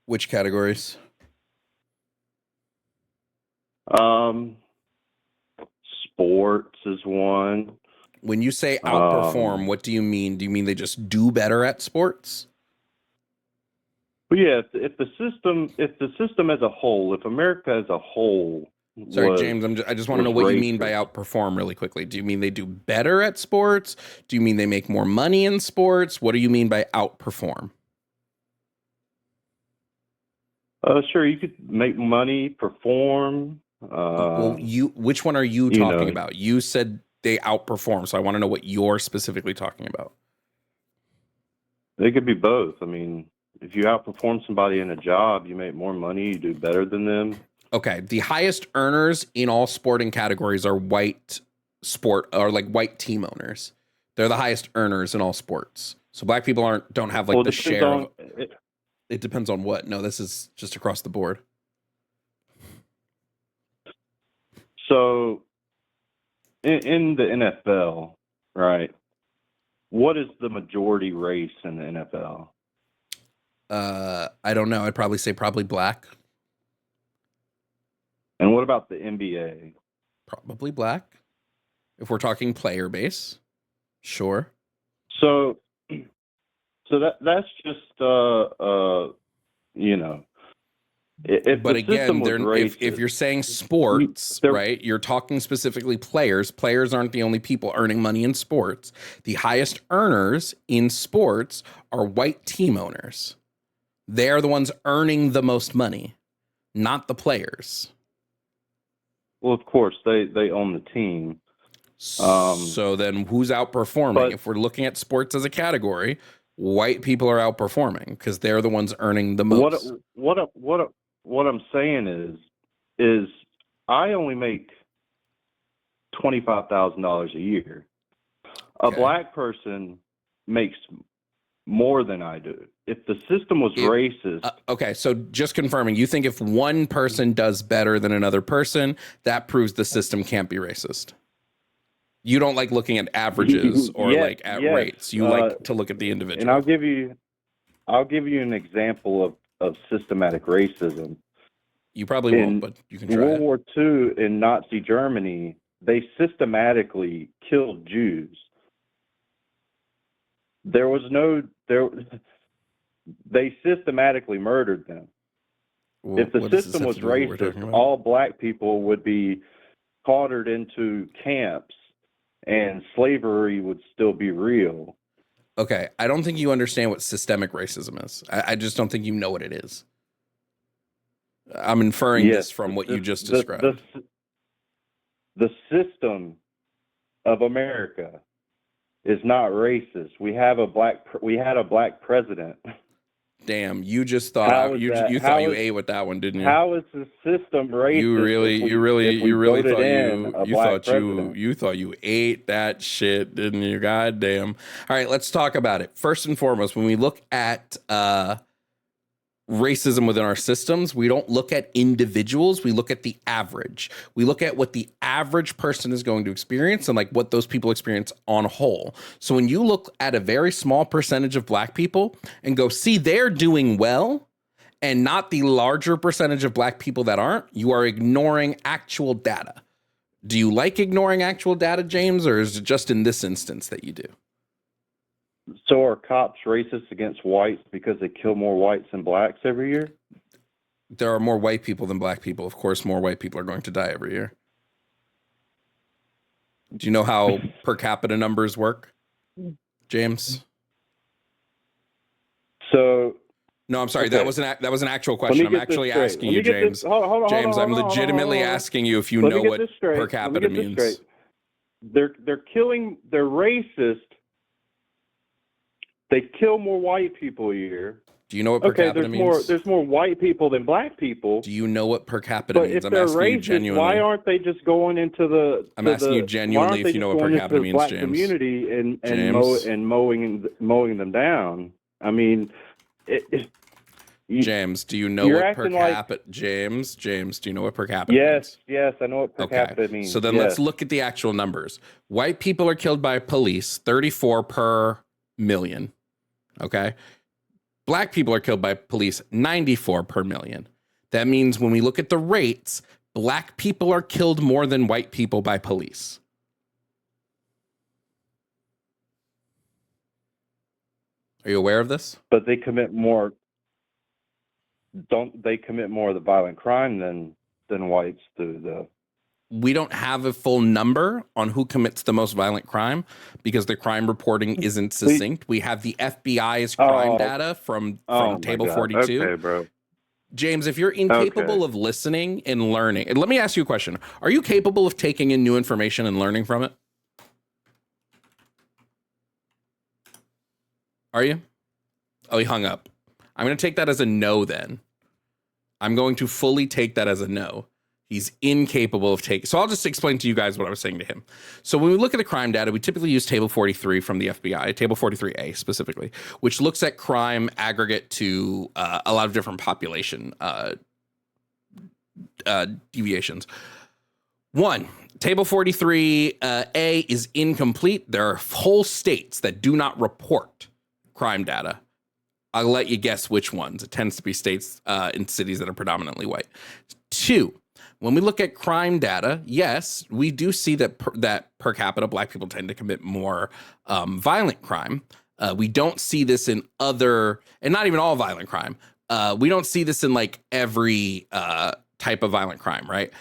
Which categories? Sports is one. When you say outperform, what do you mean? Do you mean they just do better at sports? But yeah, if the system as a whole, if America as a whole. Sorry, James, I just want to know what you mean by outperform really quickly. Do you mean they do better at sports? Do you mean they make more money in sports? What do you mean by outperform? Sure, you could make money, perform. Well, which one are you talking about? You said they outperform, so I want to know what you're specifically talking about. They could be both. I mean, if you outperform somebody in a job, you make more money, you do better than them. Okay, the highest earners in all sporting categories are white team owners. They're the highest earners in all sports. So Black people don't have the share. It depends on what. No, this is just across the board. So in the NFL, right? what is the majority race in the NFL? I don't know. I'd probably say black. And what about the NBA? Probably black. If we're talking player base, sure. So that's just you know, but again, if you're saying sports, right, you're talking specifically players. Players aren't the only people earning money in sports. The highest earners in sports are white team owners. They're the ones earning the most money, not the players. Well, of course, they own the team. So then who's outperforming? If we're looking at sports as a category, white people are outperforming because they're the ones earning the most. What I'm saying is I only make $25,000 a year. A black person makes more than I do. If the system was racist. Okay, so just confirming, you think if one person does better than another person, that proves the system can't be racist? You don't like looking at averages or rates. You like to look at the individual. And I'll give you an example of systematic racism. You probably won't, but you can try. World War II in Nazi Germany, they systematically killed Jews. They systematically murdered them. Well, if the system was racist, all black people would be quartered into camps and slavery would still be real. Okay, I don't think you understand what systemic racism is. I just don't think you know what it is. I'm inferring this from what you just described. The system of America is not racist. We had a black president. Damn, you just thought you thought you ate with that one, didn't you? How is the system racist? You thought you ate that shit, didn't you? God damn. All right, let's talk about it. First and foremost, when we look at racism within our systems, we don't look at individuals, we look at the average. We look at what the average person is going to experience and like what those people experience on a whole. So when you look at a very small percentage of black people and go, see, they're doing well, and not the larger percentage of black people that aren't, you are ignoring actual data. Do you like ignoring actual data, James, or is it just in this instance that you do? So are cops racist against whites because they kill more whites than blacks every year? There are more white people than black people. Of course, more white people are going to die every year. Do you know how per capita numbers work, James? So no, I'm sorry. Okay. That was an actual question. I'm actually asking you, James. James, I'm legitimately asking you if you know what per capita means. They're racist. They kill more white people a year. Do you know what per capita means? There's more white people than black people. Do you know what per capita means? I'm asking you genuinely. Why aren't they just going into the? I'm asking you genuinely if you know what per capita means, James. Community and mowing them down. I mean, James, do you know what per capita? James, do you know what per capita means? Yes, I know what per capita means. So then let's look at the actual numbers. White people are killed by police, 34 per million. Okay. Black people are killed by police, 94 per million. That means when we look at the rates, black people are killed more than white people by police. Are you aware of this? But they commit more. Don't they commit more of the violent crime than whites do? We don't have a full number on who commits the most violent crime because the crime reporting isn't succinct. We have the FBI's crime data from Table 42. Okay, bro. James, if you're incapable of listening and learning, and let me ask you a question. Are you capable of taking in new information and learning from it? Are you? Oh, he hung up. I'm going to take that as a no then. I'm going to fully take that as a no. He's incapable of taking. So I'll just explain to you guys what I was saying to him. So when we look at the crime data, we typically use Table 43 from the FBI, Table 43A specifically, which looks at crime aggregate to a lot of different population deviations. One, Table 43A is incomplete. There are whole states that do not report crime data. I'll let you guess which ones. It tends to be states in cities that are predominantly white. 2, when we look at crime data, yes, we do see that per capita, Black people tend to commit more violent crime. We don't see this in other, and not even all violent crime. We don't see this in like every type of violent crime, right?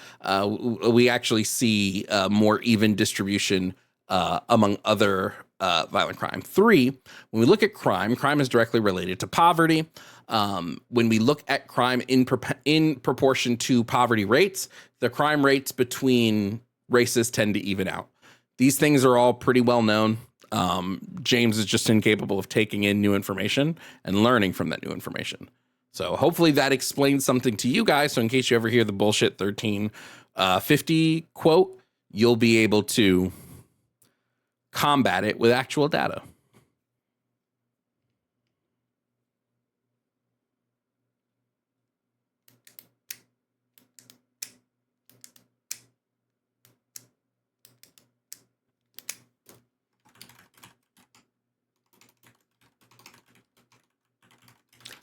We actually see more even distribution among other violent crime. 3, when we look at crime is directly related to poverty. When we look at crime in proportion to poverty rates, the crime rates between races tend to even out. These things are all pretty well known. James is just incapable of taking in new information and learning from that new information. So hopefully that explains something to you guys. So in case you ever hear the bullshit 1350 quote, you'll be able to combat it with actual data.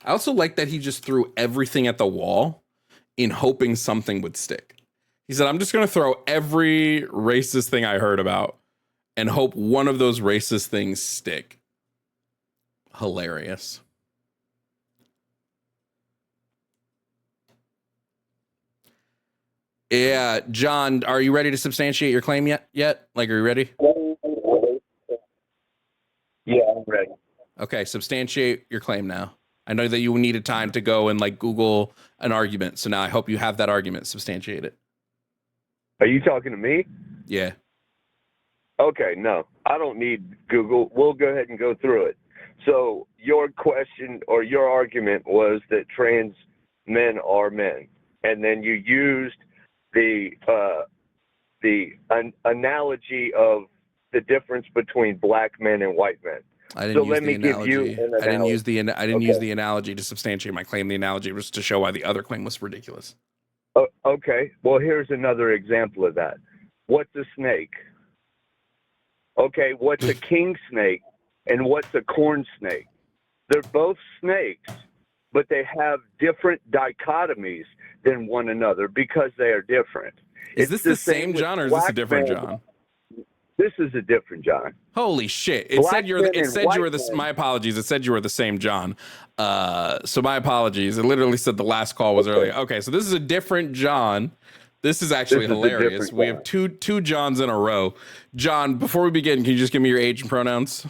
I also like that he just threw everything at the wall in hoping something would stick. He said, I'm just going to throw every racist thing I heard about and hope one of those racist things stick. Hilarious. Yeah, John, are you ready to substantiate your claim yet? Like, are you ready? Yeah, I'm ready. Okay, substantiate your claim now. I know that you needed time to go and like Google an argument. So now I hope you have that argument. Substantiate it. Are you talking to me? Yeah. Okay, no, I don't need Google. We'll go ahead and go through it. So your question or your argument was that trans men are men. And then you used the analogy of the difference between black men and white men. I didn't use the analogy. I didn't use the analogy to substantiate my claim. The analogy was to show why the other claim was ridiculous. Okay. Well, here's another example of that. What's a snake? Okay, what's a king snake and what's a corn snake? They're both snakes, but they have different dichotomies than one another because they are different. Is this the same John or is this a different John? This is a different John. Holy shit. It said you were my apologies. It said you were the same John. So my apologies. It literally said the last call was earlier. Okay, so this is a different John. This is actually hilarious. We have two Johns in a row. John, before we begin, can you just give me your age and pronouns?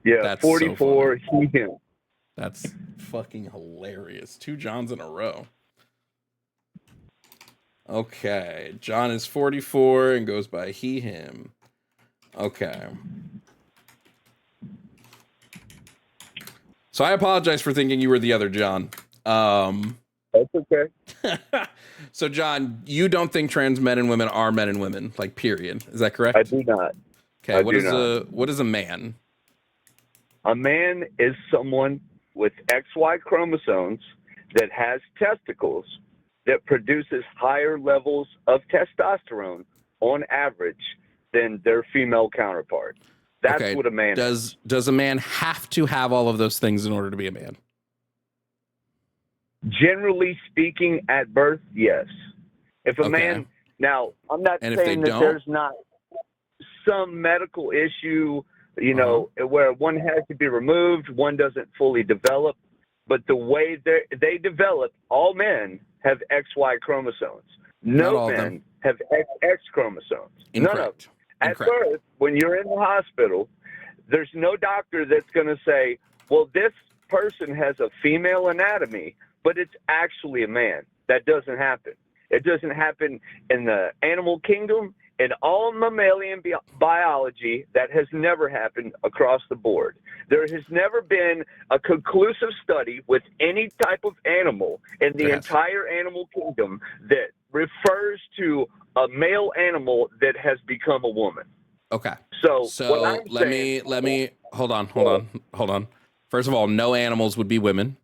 Yeah, that's 44, so he, him. That's fucking hilarious. 2 Johns in a row. Okay, John is 44 and goes by he, him. Okay. So I apologize for thinking you were the other John. That's okay. So John, you don't think trans men and women are men and women, like period. Is that correct? I do not. Okay, what is a man? A man is someone with XY chromosomes that has testicles that produces higher levels of testosterone on average than their female counterpart. That's what a man is. Does a man have to have all of those things in order to be a man? Generally speaking, at birth, yes. If a man, now I'm not saying that there's not some medical issue, you know, where one has to be removed, one doesn't fully develop, but the way they develop, all men have XY chromosomes. No men have XX chromosomes. Incorrect. None of them. At birth, when you're in the hospital, there's no doctor that's going to say, well, this person has a female anatomy, but it's actually a man. That doesn't happen. It doesn't happen in the animal kingdom. In all mammalian biology, that has never happened across the board. There has never been a conclusive study with any type of animal in the entire animal kingdom that refers to a male animal that has become a woman. Okay. So let me hold on. First of all, no animals would be women.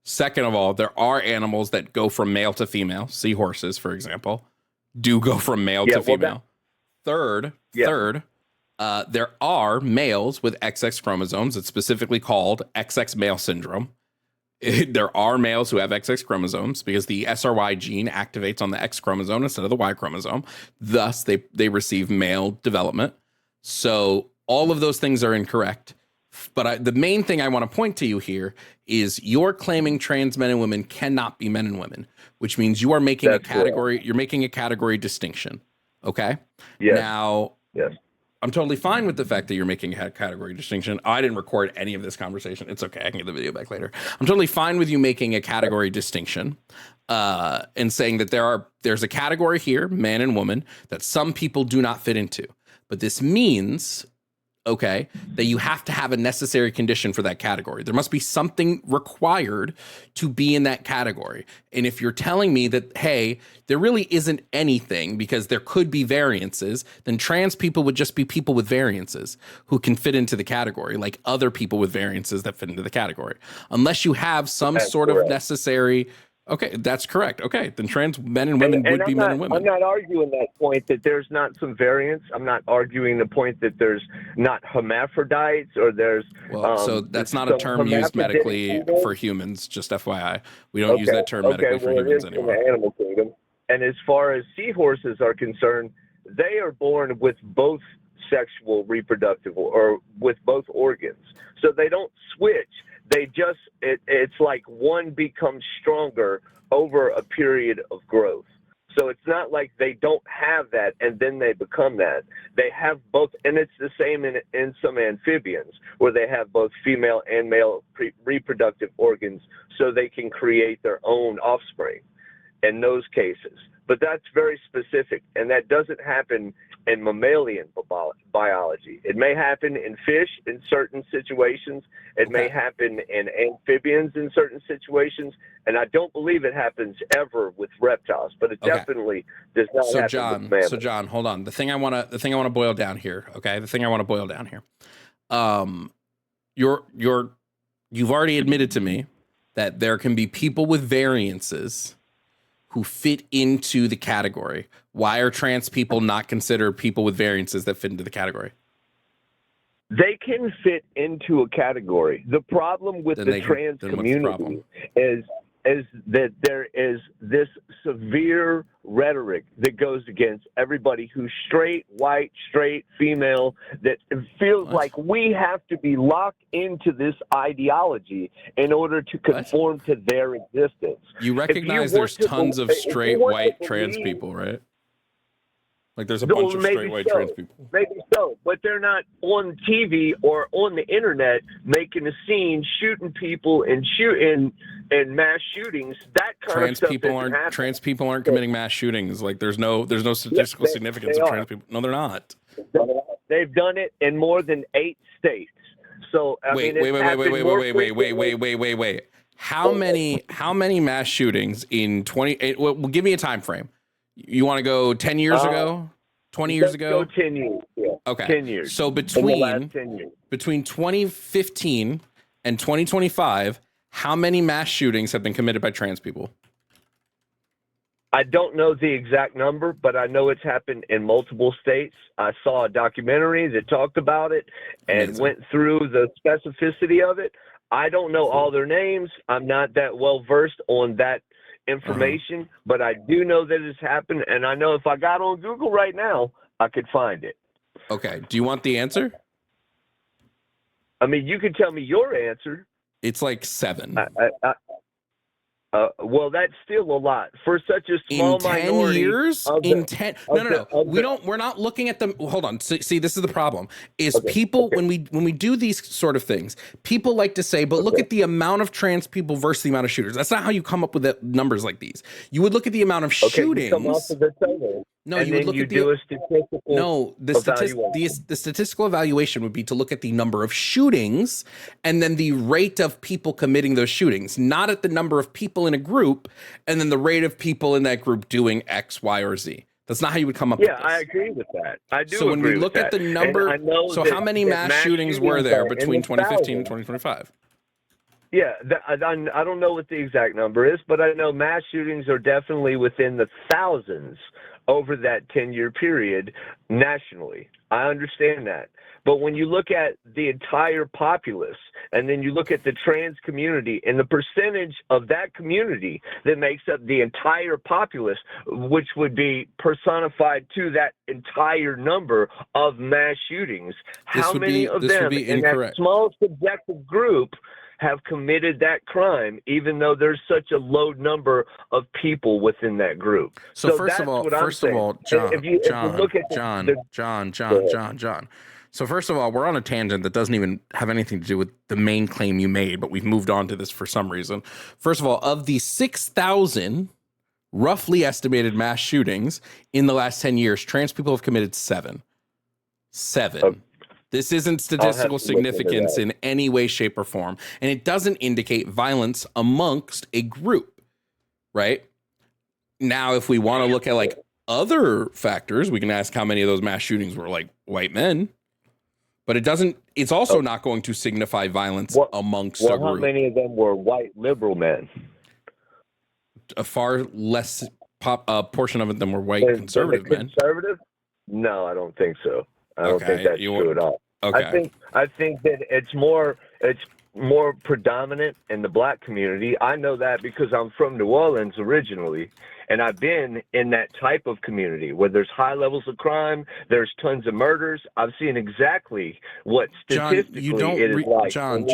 Second of all, there are animals that go from male to female. Seahorses, for example. do go from male to female. Third, there are males with XX chromosomes. It's specifically called XX male syndrome. There are males who have XX chromosomes because the SRY gene activates on the X chromosome instead of the Y chromosome. Thus, they receive male development. So all of those things are incorrect. But the main thing I want to point to you here is you're claiming trans men and women cannot be men and women, which means you are making a category. Correct. You're making a category distinction. Okay. Yes. Now, yes. I'm totally fine with the fact that you're making a category distinction. I didn't record any of this conversation. It's okay. I can get the video back later. I'm totally fine with you making a category distinction and saying that there's a category here, man and woman, that some people do not fit into. But this means, okay, that you have to have a necessary condition for that category. There must be something required to be in that category. And if you're telling me that, hey, there really isn't anything because there could be variances, then trans people would just be people with variances who can fit into the category, like other people with variances that fit into the category. Unless you have some sort of necessary. Okay, that's correct. Okay, then trans men and women would be men and women. I'm not arguing that point that there's not some variance. I'm not arguing the point that there's not hermaphrodites or there's. Well, so that's not a term used medically for humans, just FYI. We don't use that term medically for humans anymore. In the animal kingdom. And as far as seahorses are concerned, they are born with both sexual reproductive or with both organs. So they don't switch. They just, it's like one becomes stronger over a period of growth. So it's not like they don't have that and then they become that. They have both, and it's the same in some amphibians where they have both female and male reproductive organs so they can create their own offspring in those cases. But that's very specific, and that doesn't happen in mammalian biology. It may happen in fish in certain situations. It may happen in amphibians in certain situations, and I don't believe it happens ever with reptiles. But it definitely does not happen with mammals. So John, hold on. The thing I want to boil down here. Okay, the thing I want to boil down here. You've already admitted to me that there can be people with variances who fit into the category. Why are trans people not considered people with variances that fit into the category? They can fit into a category. The problem with the trans community is that there is this severe rhetoric that goes against everybody who's straight, white, straight, female, that feels like we have to be locked into this ideology in order to conform to their existence. You recognize there's tons of straight, white, trans people, right? Like there's a bunch of straight white trans people. Maybe so, but they're not on TV or on the internet making a scene, shooting people and mass shootings. That kind of stuff doesn't happen. Trans people aren't committing mass shootings. Like there's no statistical significance of trans people. No, they're not. They've done it in more than 8 states. So wait. How many mass shootings in 20? Well, give me a time frame. You want to go 10 years ago? 20 years ago? Go 10 years. Yeah. Okay. 10 years. So between 2015 and 2025, how many mass shootings have been committed by trans people? I don't know the exact number, but I know it's happened in multiple states. I saw a documentary that talked about it and went through the specificity of it. I don't know all their names. I'm not that well versed on that information, but I do know that it's happened, and I know if I got on Google right now, I could find it. Okay. Do you want the answer? I mean, you can tell me your answer. It's like 7. Well, that's still a lot for such a small minority. In 10 years? No. We're not looking at them. Hold on. See, this is the problem. People when we do these sort of things, people like to say, but look at the amount of trans people versus the amount of shooters. That's not how you come up with numbers like these. You would look at the amount of shootings. You come off of the total. No, you would look at do a statistical. No, the statistical evaluation would be to look at the number of shootings and then the rate of people committing those shootings, not at the number of people in a group and then the rate of people in that group doing X, Y, or Z. That's not how you would come up with this. Yeah, I agree with that. I do. So when we look at the number, so how many mass shootings were there between 2015 and 2025? Yeah, I don't know what the exact number is, but I know mass shootings are definitely within the thousands over that 10-year period nationally. I understand that. But when you look at the entire populace, and then you look at the trans community and the percentage of that community that makes up the entire populace, which would be personified to that entire number of mass shootings, how many of them in that small subjective group have committed that crime, even though there's such a low number of people within that group? So first of all, John. So first of all, we're on a tangent that doesn't even have anything to do with the main claim you made, but we've moved on to this for some reason. First of all, of the 6,000 roughly estimated mass shootings in the last 10 years, trans people have committed 7. This isn't statistical significance in any way, shape, or form. And it doesn't indicate violence amongst a group, right? Now, if we want to look at like other factors, we can ask how many of those mass shootings were like white men. But it doesn't, it's also not going to signify violence amongst a group. How many of them were white liberal men? A far less portion of it than were white conservative men. Conservative? No, I don't think so. I don't think that's true at all. Okay. I think that it's more predominant in the black community. I know that because I'm from New Orleans originally, and I've been in that type of community where there's high levels of crime, there's tons of murders. I've seen exactly what statistically it is like. John.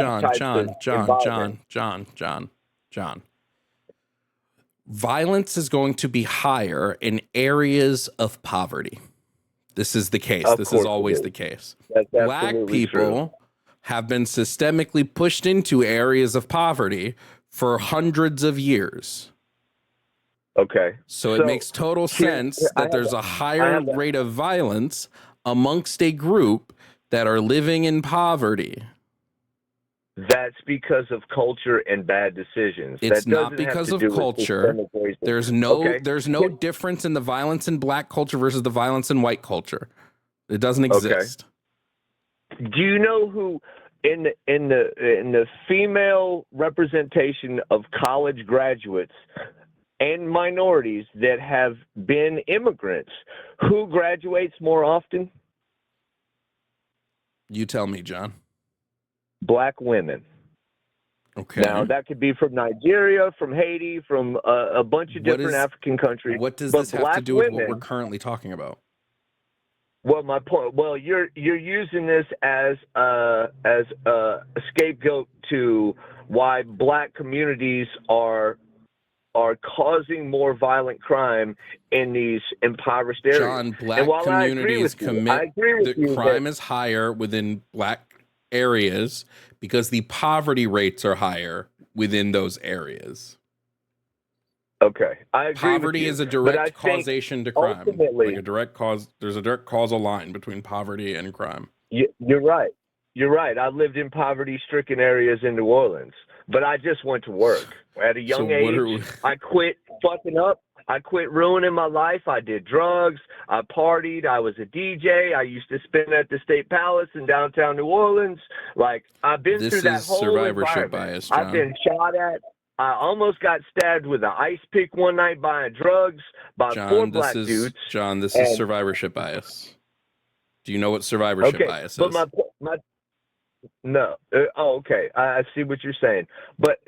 Violence is going to be higher in areas of poverty. This is the case. This is always the case. Black people have been systemically pushed into areas of poverty for hundreds of years. Okay. So it makes total sense that there's a higher rate of violence amongst a group that are living in poverty. That's because of culture and bad decisions. It's not because of culture. There's no difference in the violence in black culture versus the violence in white culture. It doesn't exist. Okay. Do you know who in the female representation of college graduates and minorities that have been immigrants, who graduates more often? You tell me, John. Black women. Okay. Now, that could be from Nigeria, from Haiti, from a bunch of different African countries. What does this have to do with what we're currently talking about? Well, my point. Well, you're using this as a scapegoat to why black communities are causing more violent crime in these impoverished areas. John, black communities crime is higher within black areas because the poverty rates are higher within those areas. Okay, I agree. Poverty is a direct causation to crime. Like a direct cause. There's a direct causal line between poverty and crime. You're right. You're right. I lived in poverty-stricken areas in New Orleans, but I just went to work at a young age. I quit fucking up. I quit ruining my life. I did drugs. I partied. I was a DJ. I used to spin at the State Palace in downtown New Orleans. Like, I've been through that whole survivorship environment. Bias, John. I've been shot at. I almost got stabbed with an ice pick one night buying drugs by 4 black dudes. John, this is survivorship bias. Do you know what survivorship bias is? But no. Okay. I see what you're saying. But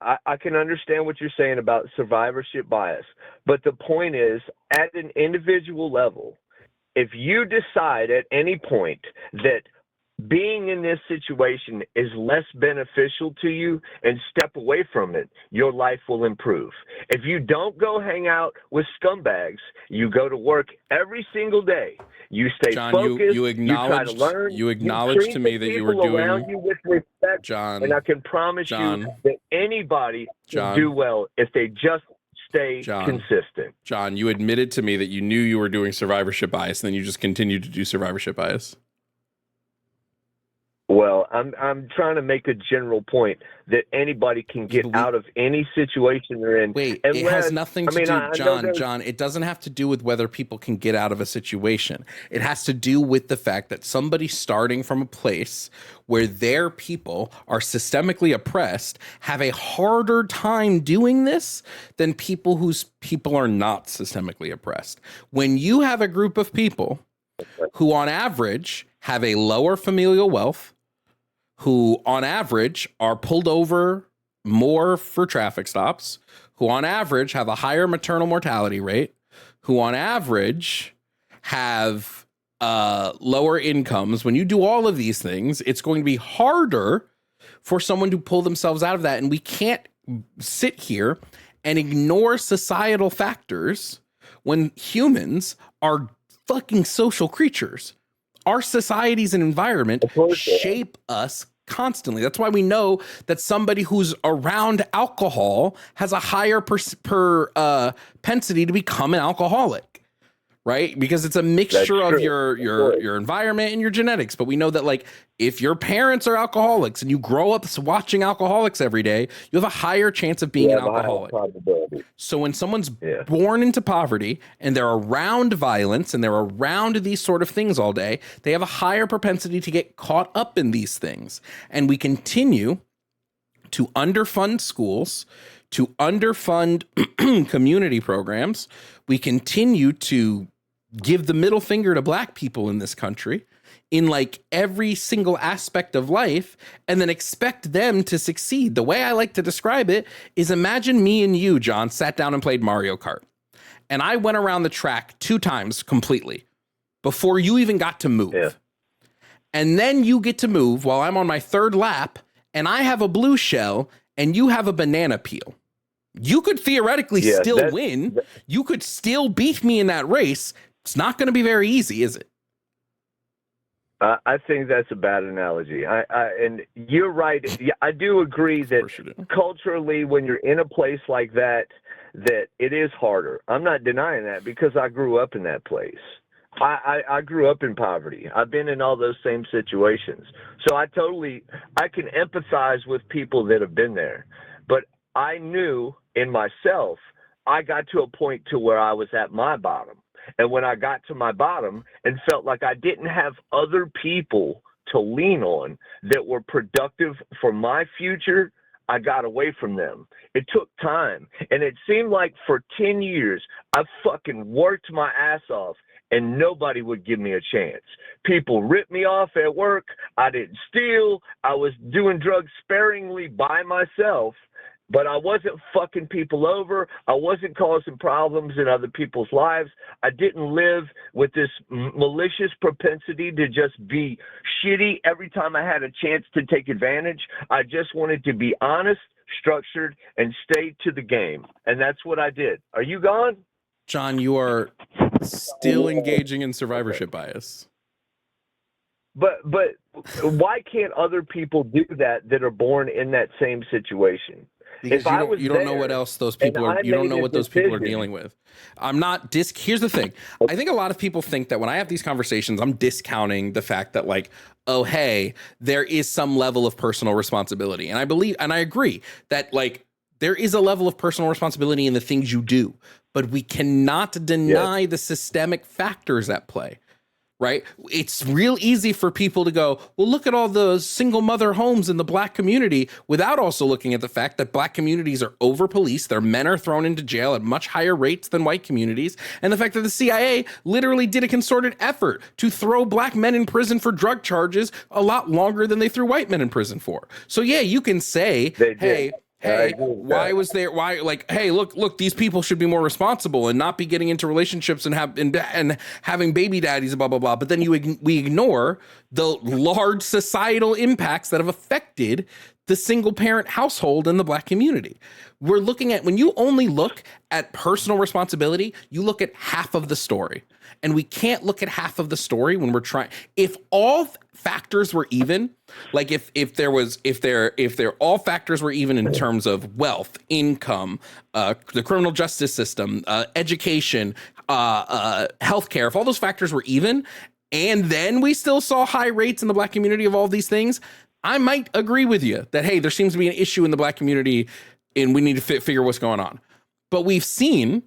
I can understand what you're saying about survivorship bias. But the point is, at an individual level, if you decide at any point that being in this situation is less beneficial to you and step away from it, your life will improve. If you don't go hang out with scumbags, you go to work every single day. You stay focused. You try to learn. You acknowledge to me that you were doing around you with respect, John. And I can promise you that anybody can do well if they just stay consistent. John, you admitted to me that you knew you were doing survivorship bias, and then you just continued to do survivorship bias. Well, I'm trying to make a general point that anybody can get out of any situation they're in. Wait, it has nothing to do, John, it doesn't have to do with whether people can get out of a situation. It has to do with the fact that somebody starting from a place where their people are systemically oppressed have a harder time doing this than people whose people are not systemically oppressed. When you have a group of people who on average have a lower familial wealth, who on average are pulled over more for traffic stops, who on average have a higher maternal mortality rate, who on average have lower incomes. When you do all of these things, it's going to be harder for someone to pull themselves out of that. And we can't sit here and ignore societal factors when humans are fucking social creatures. Our societies and environment shape us constantly. That's why we know that somebody who's around alcohol has a higher propensity to become an alcoholic, right? Because it's a mixture of your environment and your genetics. But we know that, like, if your parents are alcoholics and you grow up watching alcoholics every day, you have a higher chance of being an alcoholic. So when someone's born into poverty and they're around violence and they're around these sort of things all day, they have a higher propensity to get caught up in these things. And we continue to underfund schools, to underfund community programs. We continue to give the middle finger to black people in this country in like every single aspect of life, and then expect them to succeed. The way I like to describe it is, imagine me and you, John, sat down and played Mario Kart, and I went around the track 2 times completely before you even got to move. Yeah. And then you get to move while I'm on my 3rd lap, and I have a blue shell and you have a banana peel. You could theoretically still win. You could still beat me in that race. It's not going to be very easy, is it? I think that's a bad analogy. And you're right. I do agree that culturally, when you're in a place like that, that it is harder. I'm not denying that, because I grew up in that place. I grew up in poverty. I've been in all those same situations. So I can empathize with people that have been there. But I knew in myself, I got to a point to where I was at my bottom. And when I got to my bottom and felt like I didn't have other people to lean on that were productive for my future, I got away from them. It took time. And it seemed like for 10 years, I fucking worked my ass off and nobody would give me a chance. People ripped me off at work. I didn't steal. I was doing drugs sparingly by myself. But I wasn't fucking people over. I wasn't causing problems in other people's lives. I didn't live with this malicious propensity to just be shitty every time I had a chance to take advantage. I just wanted to be honest, structured, and stay to the game. And that's what I did. Are you gone? John, you are still engaging in survivorship bias. But why can't other people do that are born in that same situation? Because you don't know what else those people are. You don't know what those people are dealing with. I'm not Here's the thing. I think a lot of people think that when I have these conversations, I'm discounting the fact that, like, oh, hey, there is some level of personal responsibility. And I believe, and I agree that, like, there is a level of personal responsibility in the things you do, but we cannot deny the systemic factors at play. Right? It's real easy for people to go, well, look at all the single mother homes in the black community, without also looking at the fact that black communities are over-policed. Their men are thrown into jail at much higher rates than white communities. And the fact that the CIA literally did a concerted effort to throw black men in prison for drug charges a lot longer than they threw white men in prison for. So yeah, you can say, hey, hey, look, these people should be more responsible and not be getting into relationships and having baby daddies, blah, blah, blah. But then we ignore the large societal impacts that have affected the single parent household in the black community. We're looking at, when you only look at personal responsibility, you look at half of the story. And we can't look at half of the story when we're trying. If all factors were even, like if all factors were even in terms of wealth, income, the criminal justice system, education, healthcare, if all those factors were even, and then we still saw high rates in the black community of all these things, I might agree with you that, hey, there seems to be an issue in the black community and we need to figure what's going on. But we've seen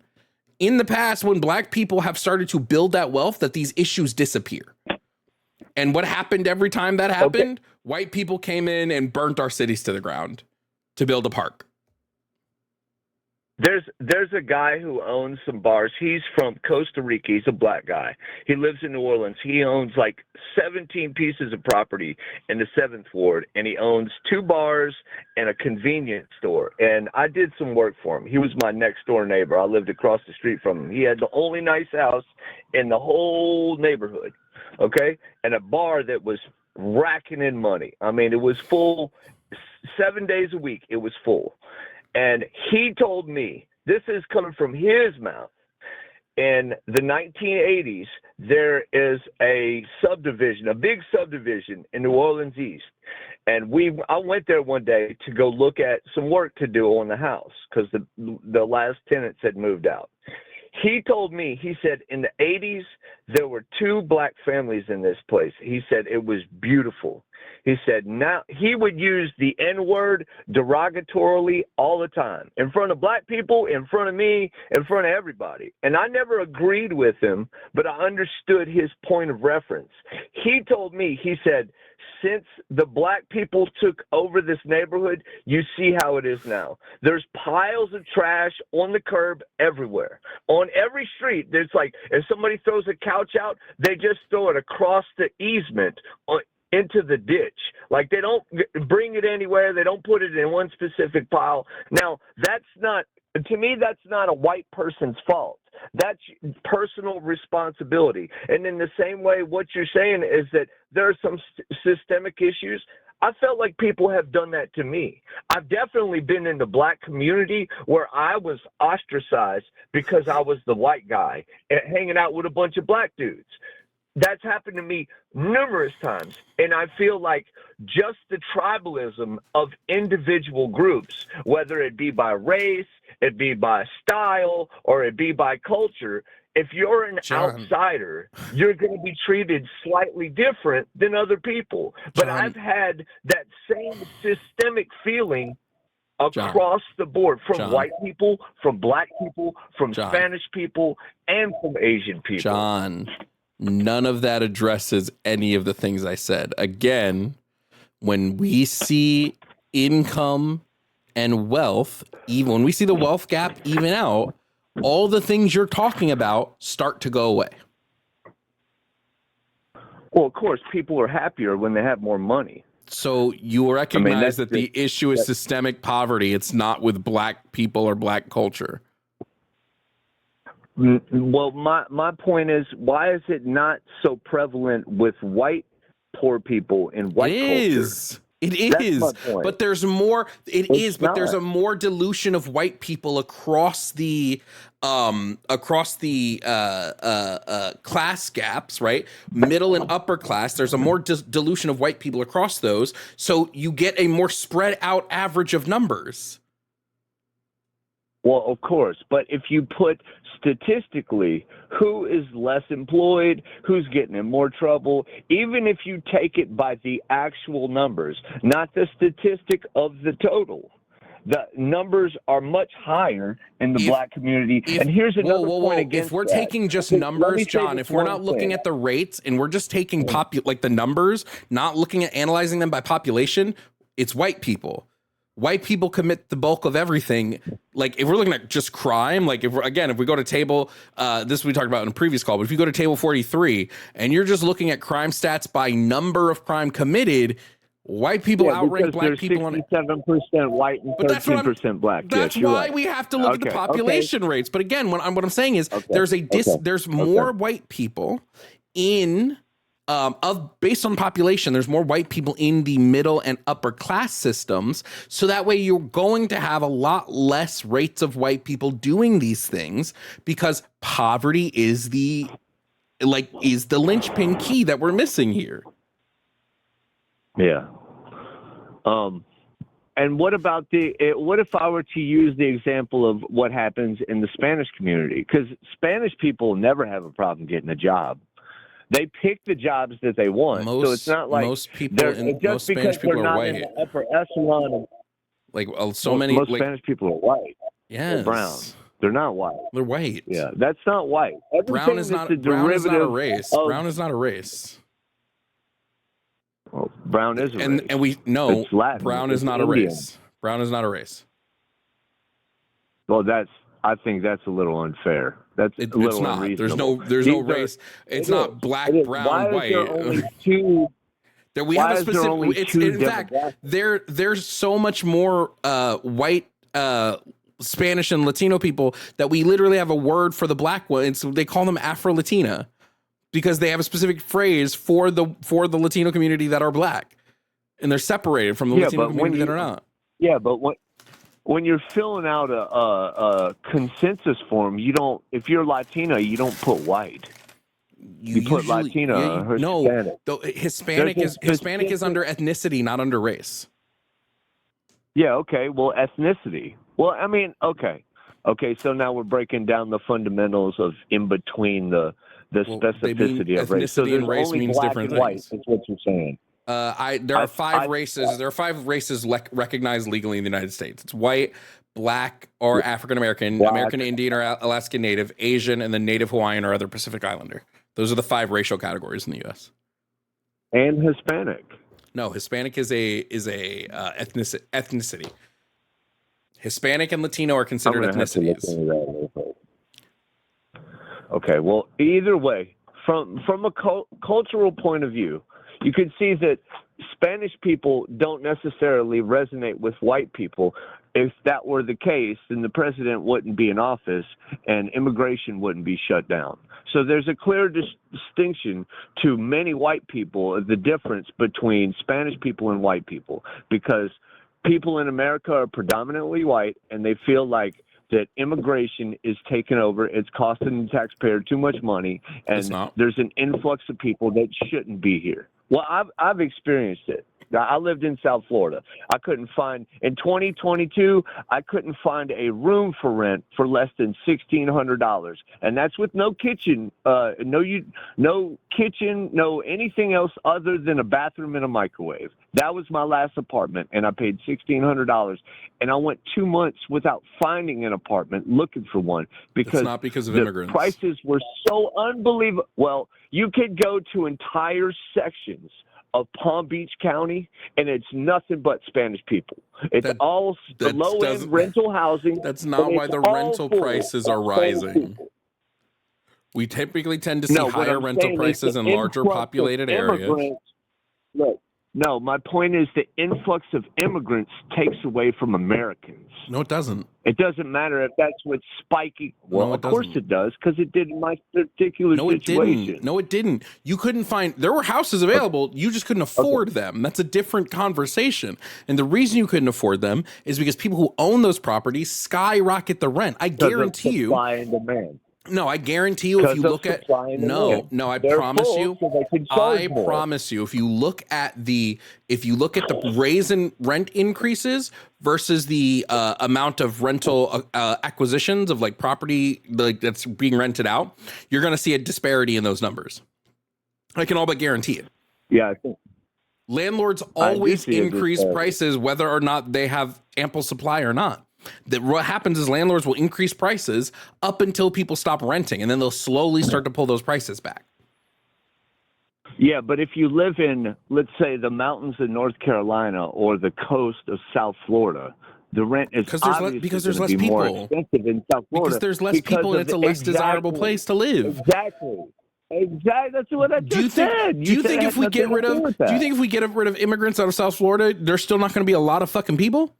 in the past when black people have started to build that wealth that these issues disappear. And what happened every time that happened? Okay. White people came in and burnt our cities to the ground to build a park. There's a guy who owns some bars. He's from Costa Rica. He's a black guy. He lives in New Orleans. He owns like 17 pieces of property in the 7th Ward, and he owns 2 bars and a convenience store. And I did some work for him. He was my next door neighbor. I lived across the street from him. He had the only nice house in the whole neighborhood, okay? And a bar that was racking in money. I mean, it was full 7 days a week. It was full. And he told me, this is coming from his mouth, in the 1980s, there is a subdivision, a big subdivision in New Orleans East. And I went there one day to go look at some work to do on the house because the last tenants had moved out. He told me, he said, in the 80s, there were 2 black families in this place. He said it was beautiful. He said now he would use the N-word derogatorily all the time, in front of black people, in front of me, in front of everybody. And I never agreed with him, but I understood his point of reference. He told me, he said, since the black people took over this neighborhood, you see how it is now. There's piles of trash on the curb everywhere. On every street, there's like, if somebody throws a couch out, they just throw it across the easement into the ditch. Like, they don't bring it anywhere. They don't put it in one specific pile. Now, that's not, to me, that's not a white person's fault. That's personal responsibility. And in the same way, what you're saying is that there are some systemic issues. I felt like people have done that to me. I've definitely been in the black community where I was ostracized because I was the white guy hanging out with a bunch of black dudes. That's happened to me numerous times. And I feel like just the tribalism of individual groups, whether it be by race, it be by style, or it be by culture, if you're an outsider, you're going to be treated slightly different than other people. But I've had that same systemic feeling across the board, from white people, from black people, from Spanish people, and from Asian people. John, none of that addresses any of the things I said. Again, when we see income and wealth, even when we see the wealth gap even out, all the things you're talking about start to go away. Well, of course, people are happier when they have more money. So you recognize that the issue is systemic poverty. It's not with black people or black culture. Well, my point is, why is it not so prevalent with white poor people in white culture? It is, but there's more. But there's a more dilution of white people across the class gaps, right? Middle and upper class. There's a more dilution of white people across those, so you get a more spread out average of numbers. Well, of course, but if you put statistically who is less employed, who's getting in more trouble, even if you take it by the actual numbers, not the statistic of the total, the numbers are much higher in the black community. And here's another point against if we're taking just numbers, John, if we're not looking at the rates and we're just taking like the numbers, not looking at analyzing them by population, it's white people. White people commit the bulk of everything. Like, if we're looking at just crime, like if we go to table, this we talked about in a previous call, but if you go to table 43 and you're just looking at crime stats by number of crime committed, white people outrank black people on 67% white and 13% black. That's why we have to look at the population rates. But again, what I'm saying is there's more white people in based on population, there's more white people in the middle and upper class systems. So that way you're going to have a lot less rates of white people doing these things, because poverty is the linchpin key that we're missing here. Yeah. And what about what if I were to use the example of what happens in the Spanish community? Because Spanish people never have a problem getting a job. They pick the jobs that they want. So it's not like most people most Spanish people are white. In the upper echelon of, Like most Spanish people are white. Yes. They're brown. They're not white. They're white. Yeah, that's not white. Brown is not a race. Brown is not a race. Well, brown is a race. And we know brown is not a Indian. race. Brown is not a race. Well, I think that's a little unfair. It's not. Unreasonable. There's no race. It's not black, brown, white. There only two? That we have a specific. In fact, there's so much more white Spanish and Latino people that we literally have a word for the black one. So they call them Afro-Latina because they have a specific phrase for the Latino community that are black, and they're separated from the Latino community that are not. Yeah, but when you're filling out a consensus form, you don't. If you're Latina, you don't put white. You put Latina or Hispanic. No, Hispanic is under ethnicity, not under race. Yeah. Okay. Well, ethnicity. Well, I mean, okay. So now we're breaking down the fundamentals of in between the specificity of race. So and race means different things. That's what you're saying. There are five races. There are 5 races recognized legally in the United States. It's white, black, or African American, American Indian or Alaskan Native, Asian, and then Native Hawaiian or other Pacific Islander. Those are the 5 racial categories in the U.S. And Hispanic. No, Hispanic is a ethnicity. Hispanic and Latino are considered ethnicities. Okay, well, either way, from a cultural point of view, you can see that Spanish people don't necessarily resonate with white people. If that were the case, then the president wouldn't be in office and immigration wouldn't be shut down. So there's a clear distinction to many white people, the difference between Spanish people and white people, because people in America are predominantly white and they feel like that immigration is taking over. It's costing the taxpayer too much money, and there's an influx of people that shouldn't be here. Well, I've experienced it. I lived in South Florida. I couldn't find, in 2022, I couldn't find a room for rent for less than $1,600. And that's with no kitchen, no kitchen, no anything else other than a bathroom and a microwave. That was my last apartment, and I paid $1,600. And I went 2 months without finding an apartment, looking for one, because it's not because of immigrants. Prices were so unbelievable. Well, you could go to entire sections of Palm Beach County, and it's nothing but Spanish people. It's all low-end rental housing. That's not why the rental prices are rising. We typically tend to see higher rental prices in larger populated areas. Look, no, my point is the influx of immigrants takes away from Americans. No, it doesn't. It doesn't matter if that's what's spiking. Well, no, of course it does, because it did in my particular situation. No, it didn't. You couldn't find, there were houses available, you just couldn't afford them. That's a different conversation. And the reason you couldn't afford them is because people who own those properties skyrocket the rent. I guarantee you. Supply and demand. No, I guarantee you if you look at I promise you. I promise you if you look at the raise in rent increases versus the amount of rental acquisitions of like property that's being rented out, you're going to see a disparity in those numbers. I can all but guarantee it. Yeah, I think landlords always increase prices whether or not they have ample supply or not. That what happens is landlords will increase prices up until people stop renting, and then they'll slowly start to pull those prices back. Yeah, but if you live in, let's say, the mountains of North Carolina or the coast of South Florida, the rent is because there's less people. More expensive in South Florida. Because there's less people, and it's a less desirable place to live. Exactly. That's what I just said. Do you think if we get rid of immigrants out of South Florida, there's still not going to be a lot of fucking people?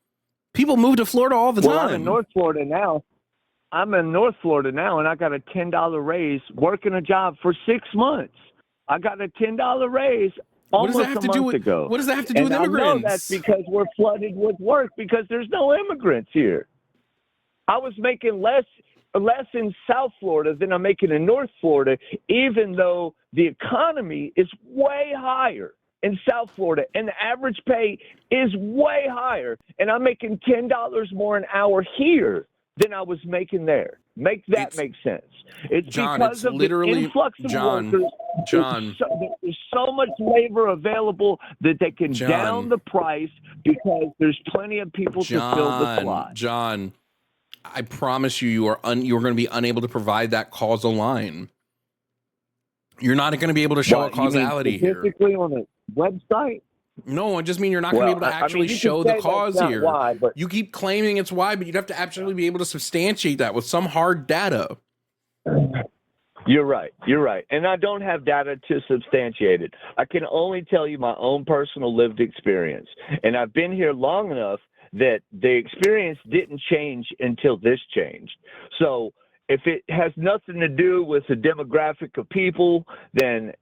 People move to Florida all the time. I'm in North Florida now. And I got a $10 raise working a job for 6 months. I got a $10 raise almost a month ago. What does that have to do with immigrants? I know that's because we're flooded with work because there's no immigrants here. I was making less in South Florida than I'm making in North Florida, even though the economy is way higher in South Florida, and the average pay is way higher, and I'm making $10 more an hour here than I was making there. Make sense. It's John, because it's of literally the influx of workers. John. There's so much labor available that they can down the price because there's plenty of people to fill the slot. John, I promise you are going to be unable to provide that causal line. You're not going to be able to show a causality here. Specifically on a website? No, I just mean you're not going to be able to actually show the cause here. Why, but you keep claiming it's why, but you'd have to actually be able to substantiate that with some hard data. You're right. And I don't have data to substantiate it. I can only tell you my own personal lived experience. And I've been here long enough that the experience didn't change until this changed. So if it has nothing to do with the demographic of people, then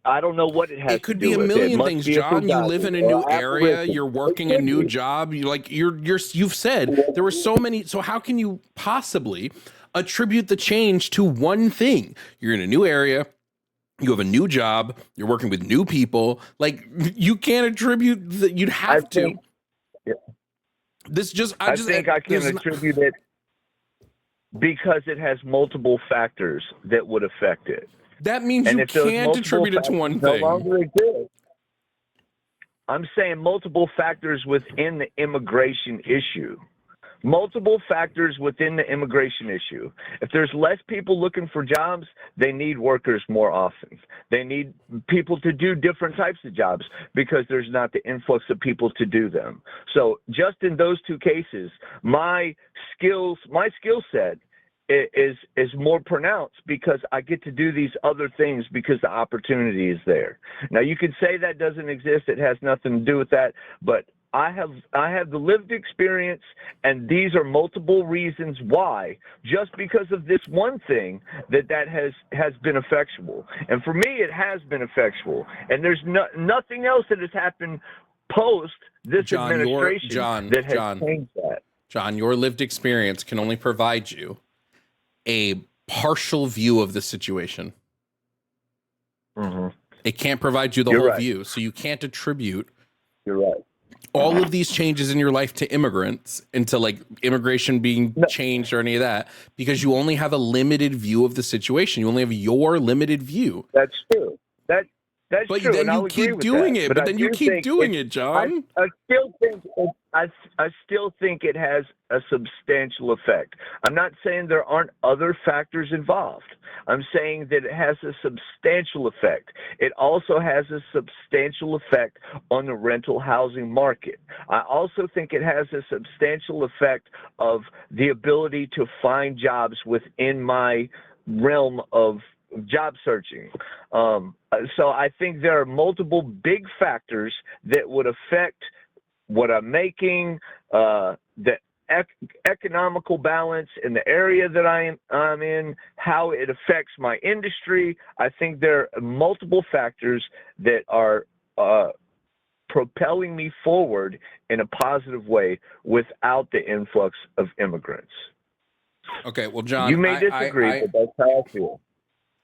I don't know what it has to do with. It could be a million things, John. You live in a new area. You're working a new job. You've said there were so many. So how can you possibly attribute the change to one thing? You're in a new area. You have a new job. You're working with new people. Like, you can't attribute that. You'd have to. I think I can attribute it because it has multiple factors that would affect it. That means you can't attribute it to one thing. I'm saying multiple factors within the immigration issue. Multiple factors within the immigration issue. If there's less people looking for jobs, they need workers more often. They need people to do different types of jobs because there's not the influx of people to do them. So just in those two cases, my skill set is more pronounced because I get to do these other things because the opportunity is there. Now, you could say that doesn't exist. It has nothing to do with that, but I have the lived experience, and these are multiple reasons why, just because of this one thing that has been effectual. And for me, it has been effectual. And there's nothing else that has happened post this administration that has changed that. John, your lived experience can only provide you a partial view of the situation. Mm-hmm. It can't provide you the whole view. So you can't attribute all of these changes in your life to immigrants, into like immigration being changed or any of that, because you only have a limited view of the situation. You only have your limited view. That's true. That's but true. Then you keep doing it. But then you keep doing it, John. I still think it has a substantial effect. I'm not saying there aren't other factors involved. I'm saying that it has a substantial effect. It also has a substantial effect on the rental housing market. I also think it has a substantial effect of the ability to find jobs within my realm of job searching. So I think there are multiple big factors that would affect what I'm making, the economical balance in the area that I'm in, how it affects my industry. I think there are multiple factors that are propelling me forward in a positive way without the influx of immigrants. Okay, well, John, you may disagree, but that's how I feel.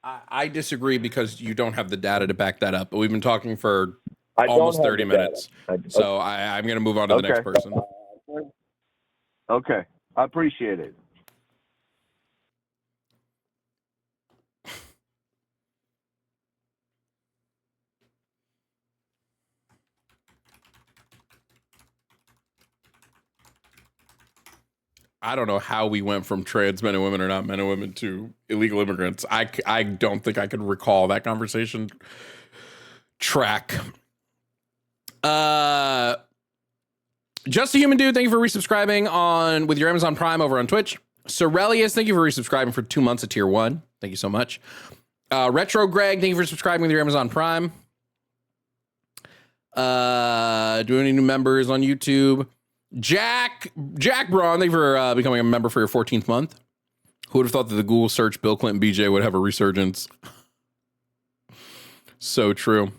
I disagree because you don't have the data to back that up. But we've been talking for almost 30 minutes. So I'm going to move on to the next person. Okay. I appreciate it. I don't know how we went from trans men and women or not men and women to illegal immigrants. I don't think I could recall that conversation track. Just a Human Dude, thank you for resubscribing with your Amazon Prime over on Twitch. Cerelius, thank you for resubscribing for 2 months of tier 1. Thank you so much. Retro Greg, thank you for subscribing with your Amazon Prime. Do any new members on YouTube? Jack Braun, thank you for becoming a member for your 14th month. Who would have thought that the Google search Bill Clinton BJ would have a resurgence? So true.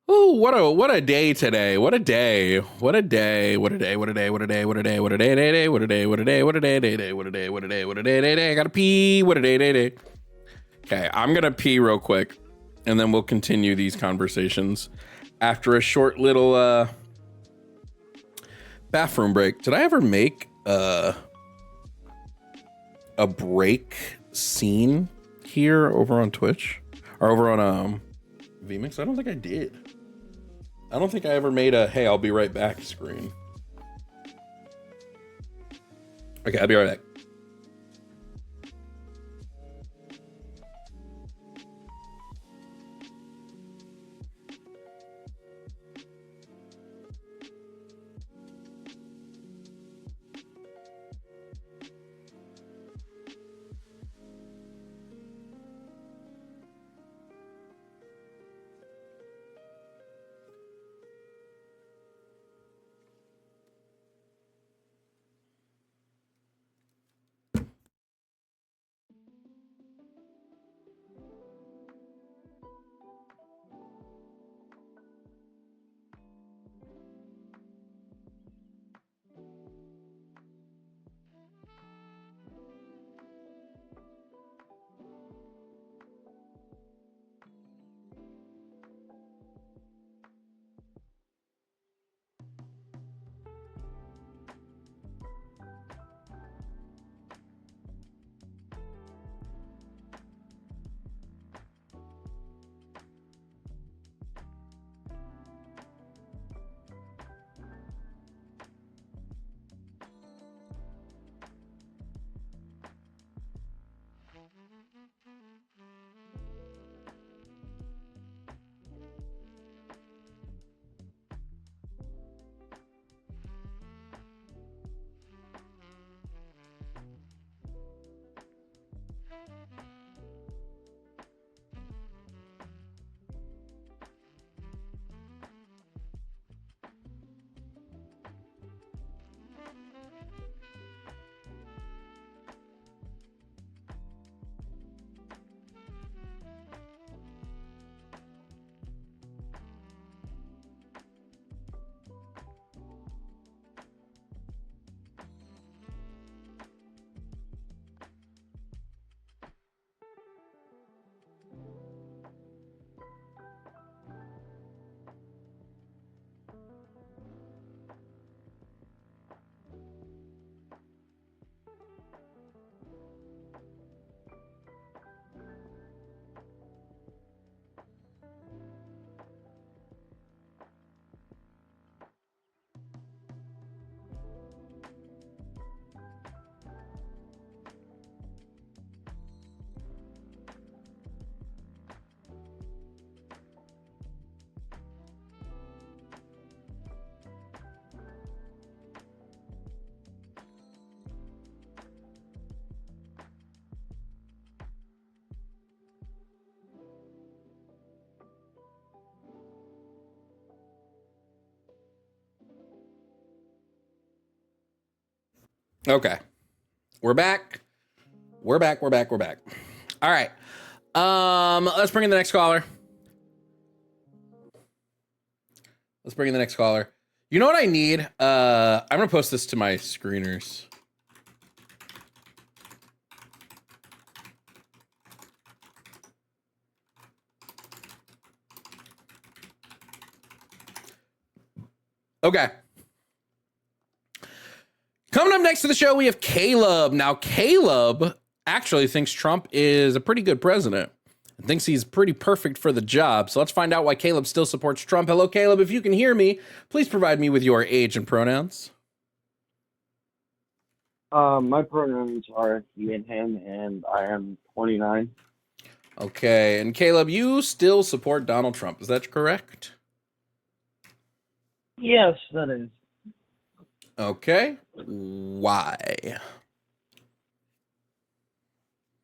Oh, what a day today. What a day. What a day. What a day. What a day. What a day. What a day. What a day. Day. What a day. What a day. What a day. Day. What a day. What a day. What a day. Day. I gotta pee. What a day. Day. Okay, I'm gonna pee real quick, and then we'll continue these conversations after a short little bathroom break. Did I ever make a break scene here over on Twitch or over on vMix? I don't think I did. I don't think I ever made a "Hey, I'll be right back" screen. Okay, I'll be right back. Okay. We're back. We're back. All right. Let's bring in the next caller. You know what I need? I'm gonna post this to my screeners. Okay. Coming up next to the show, we have Caleb. Now, Caleb actually thinks Trump is a pretty good president and thinks he's pretty perfect for the job. So let's find out why Caleb still supports Trump. Hello, Caleb. If you can hear me, please provide me with your age and pronouns. My pronouns are he and him, and I am 29. Okay. And Caleb, you still support Donald Trump. Is that correct? Yes, that is. Okay. Why?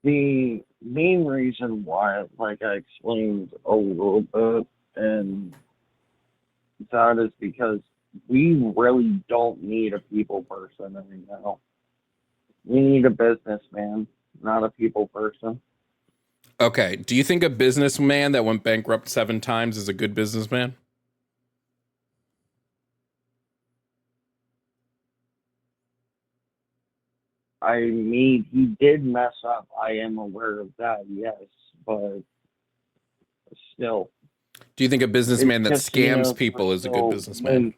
The main reason why, like I explained a little bit, and that is because we really don't need a people person right now. We need a businessman, not a people person. Okay. Do you think a businessman that went bankrupt 7 times is a good businessman? I mean, he did mess up. I am aware of that, yes, but still. Do you think a businessman that just, scams people is a good businessman?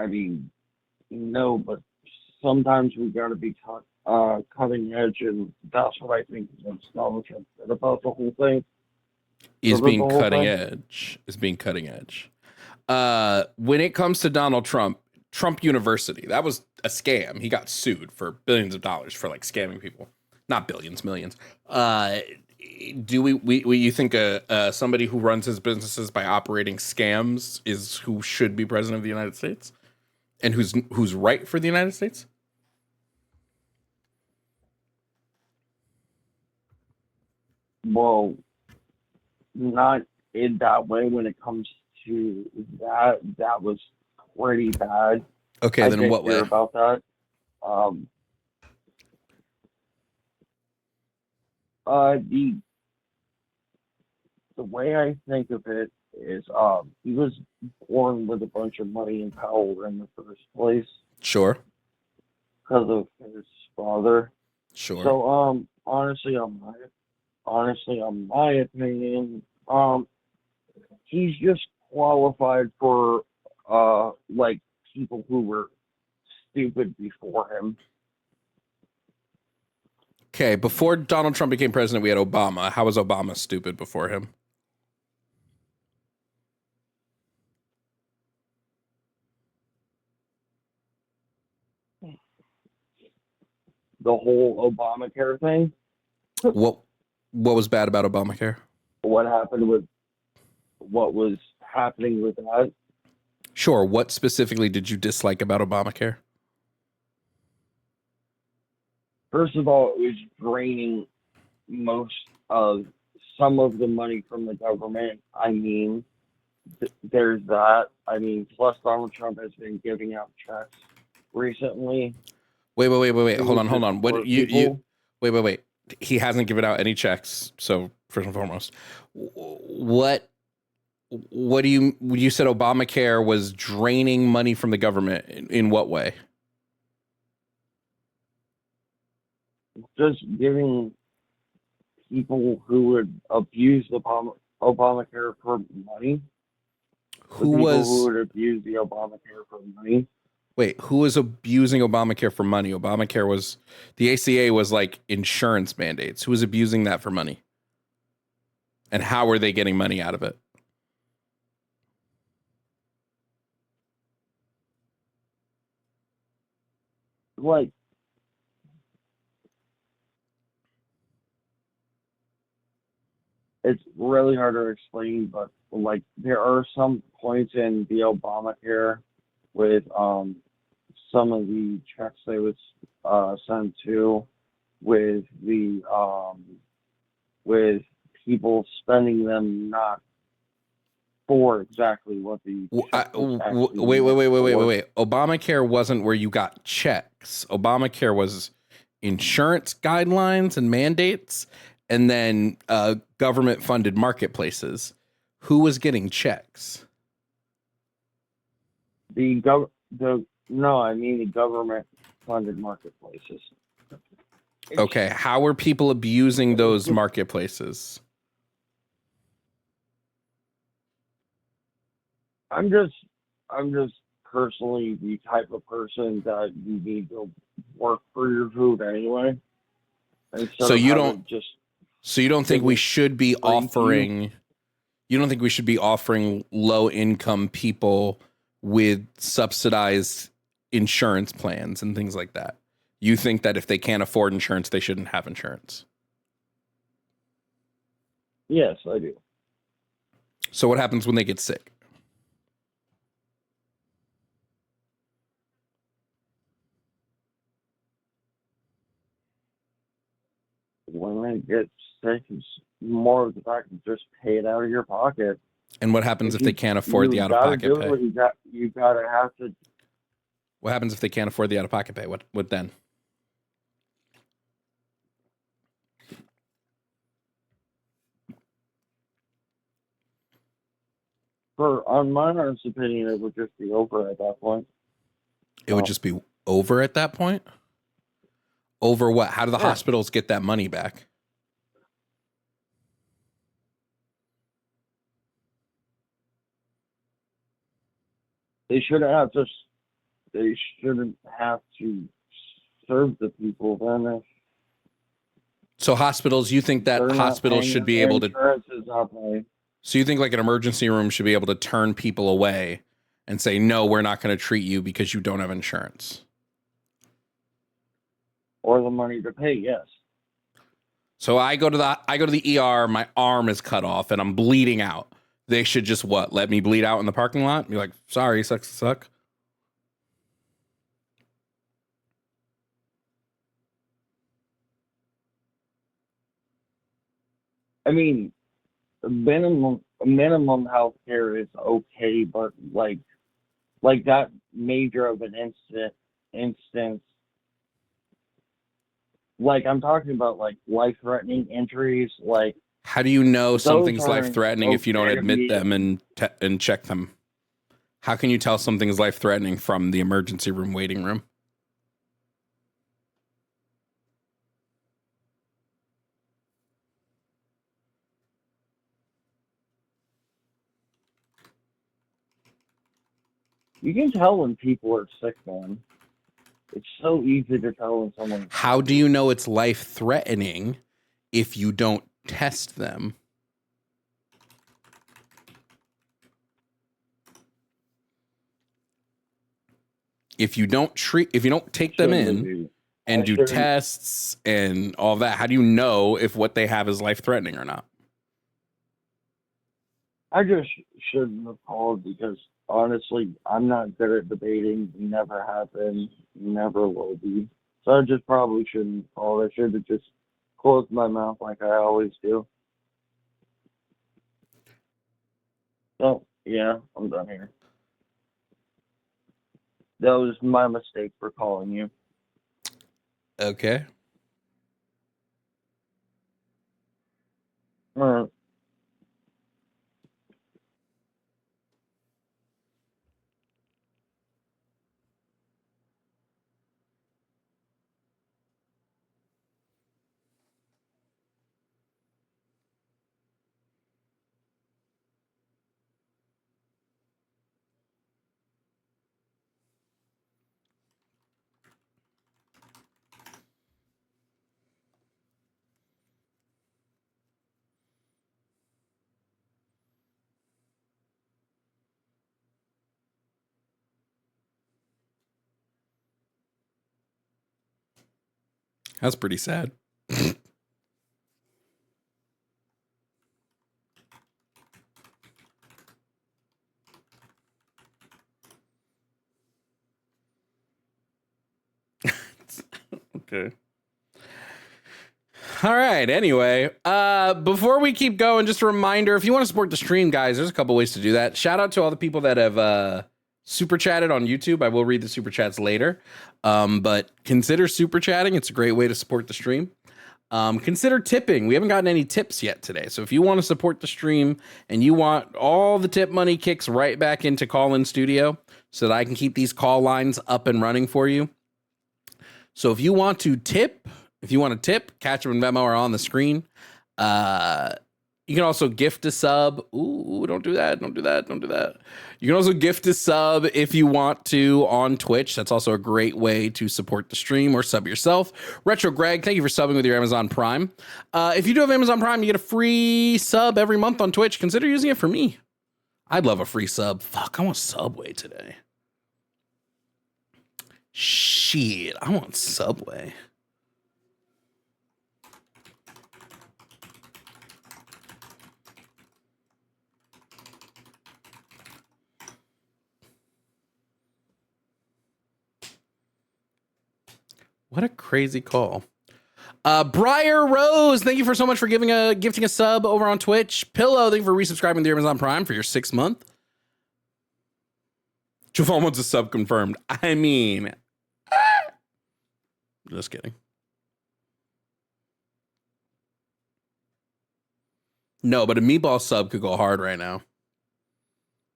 mean, no, but sometimes we got to be cutting edge, and that's what I think that's Donald Trump said about the whole thing. Is being cutting edge. Is being cutting edge. When it comes to Donald Trump, Trump University, that was a scam. He got sued for billions of dollars for like scamming people. Not billions, millions. Do you think somebody who runs his businesses by operating scams is who should be president of the United States, and who's right for the United States? Well, not in that way. When it comes to that was pretty bad. Okay, I then in what way? About that. The way I think of it is, he was born with a bunch of money and power in the first place. Sure. Because of his father. Sure. So, honestly, on my opinion, he's just qualified for, like, people who were stupid before him. Okay, before Donald Trump became president, we had Obama. How was Obama stupid before him? The whole Obamacare thing. What was bad about Obamacare? What was happening with that? Sure. What specifically did you dislike about Obamacare? First of all, it was draining some of the money from the government. I mean, there's that. I mean, plus Donald Trump has been giving out checks recently. Wait. Hold on. What you wait. He hasn't given out any checks. So first and foremost, what do you said Obamacare was draining money from the government in what way? Just giving people who would abuse Obamacare for money. Who would abuse the Obamacare for money? Wait, who was abusing Obamacare for money? The ACA was like insurance mandates. Who was abusing that for money? And how were they getting money out of it? Like, it's really hard to explain, but like there are some points in the Obamacare with some of the checks they would send to with people spending them not for exactly what the wait. Obamacare wasn't where you got checks. Obamacare was insurance guidelines and mandates, and then government funded marketplaces. Who was getting checks? The government funded marketplaces. Okay, how are people abusing those marketplaces? I'm just personally the type of person that you need to work for your food anyway. So you don't think we should be offering? You don't think we should be offering low income people with subsidized insurance plans and things like that? You think that if they can't afford insurance, they shouldn't have insurance? Yes, I do. So what happens when they get sick? When they get sick, it's more of the fact that just pay it out of your pocket. And what happens if they can't afford the out-of-pocket pay? You gotta have to. What happens if they can't afford the out-of-pocket pay? What then? On my honest opinion, it would just be over at that point. It would just be over at that point? Over what? How do the hospitals get that money back? They should have just they shouldn't have to serve the people then. So hospitals, you think that hospitals should be able to... So you think like an emergency room should be able to turn people away and say, no, we're not going to treat you because you don't have insurance? Or the money to pay, yes. So I go to the ER, my arm is cut off and I'm bleeding out. They should just what? Let me bleed out in the parking lot? Be like, sorry, sucks to suck. I mean, minimum health care is okay, but like that major of an instance, like I'm talking about like life-threatening injuries, like. How do you know something's life-threatening if you don't admit them and check them? How can you tell something is life-threatening from the emergency room waiting room? You can tell when people are sick, man. It's so easy to tell when someone... How do you know it's life-threatening if you don't test them? If you don't take them in and do tests and all that, how do you know if what they have is life-threatening or not? I just shouldn't have called because honestly, I'm not good at debating. Never have been, never will be. So I just probably shouldn't have called. I should have just closed my mouth like I always do. So, yeah, I'm done here. That was my mistake for calling you. Okay. All right. That's pretty sad. Okay. All right. Anyway, before we keep going, just a reminder, if you want to support the stream, guys, there's a couple ways to do that. Shout out to all the people that have super chatted on YouTube. I will read the super chats later. But consider super chatting. It's a great way to support the stream. Consider tipping. We haven't gotten any tips yet today. So if you want to support the stream and you want all the tip money kicks right back into Call-In Studio so that I can keep these call lines up and running for you. So if you want to tip, Catch Up and Venmo are on the screen. You can also gift a sub. Ooh, don't do that. You can also gift a sub if you want to on Twitch. That's also a great way to support the stream or sub yourself. Retro Greg, thank you for subbing with your Amazon Prime. If you do have Amazon Prime, you get a free sub every month on Twitch. Consider using it for me. I'd love a free sub. Fuck, I want Subway today. Shit, I want Subway. What a crazy call. Briar Rose, thank you for so much for gifting a sub over on Twitch. Pillow, thank you for resubscribing to Amazon Prime for your 6th month. Jovan wants a sub confirmed. I mean, just kidding. No, but a meatball sub could go hard right now.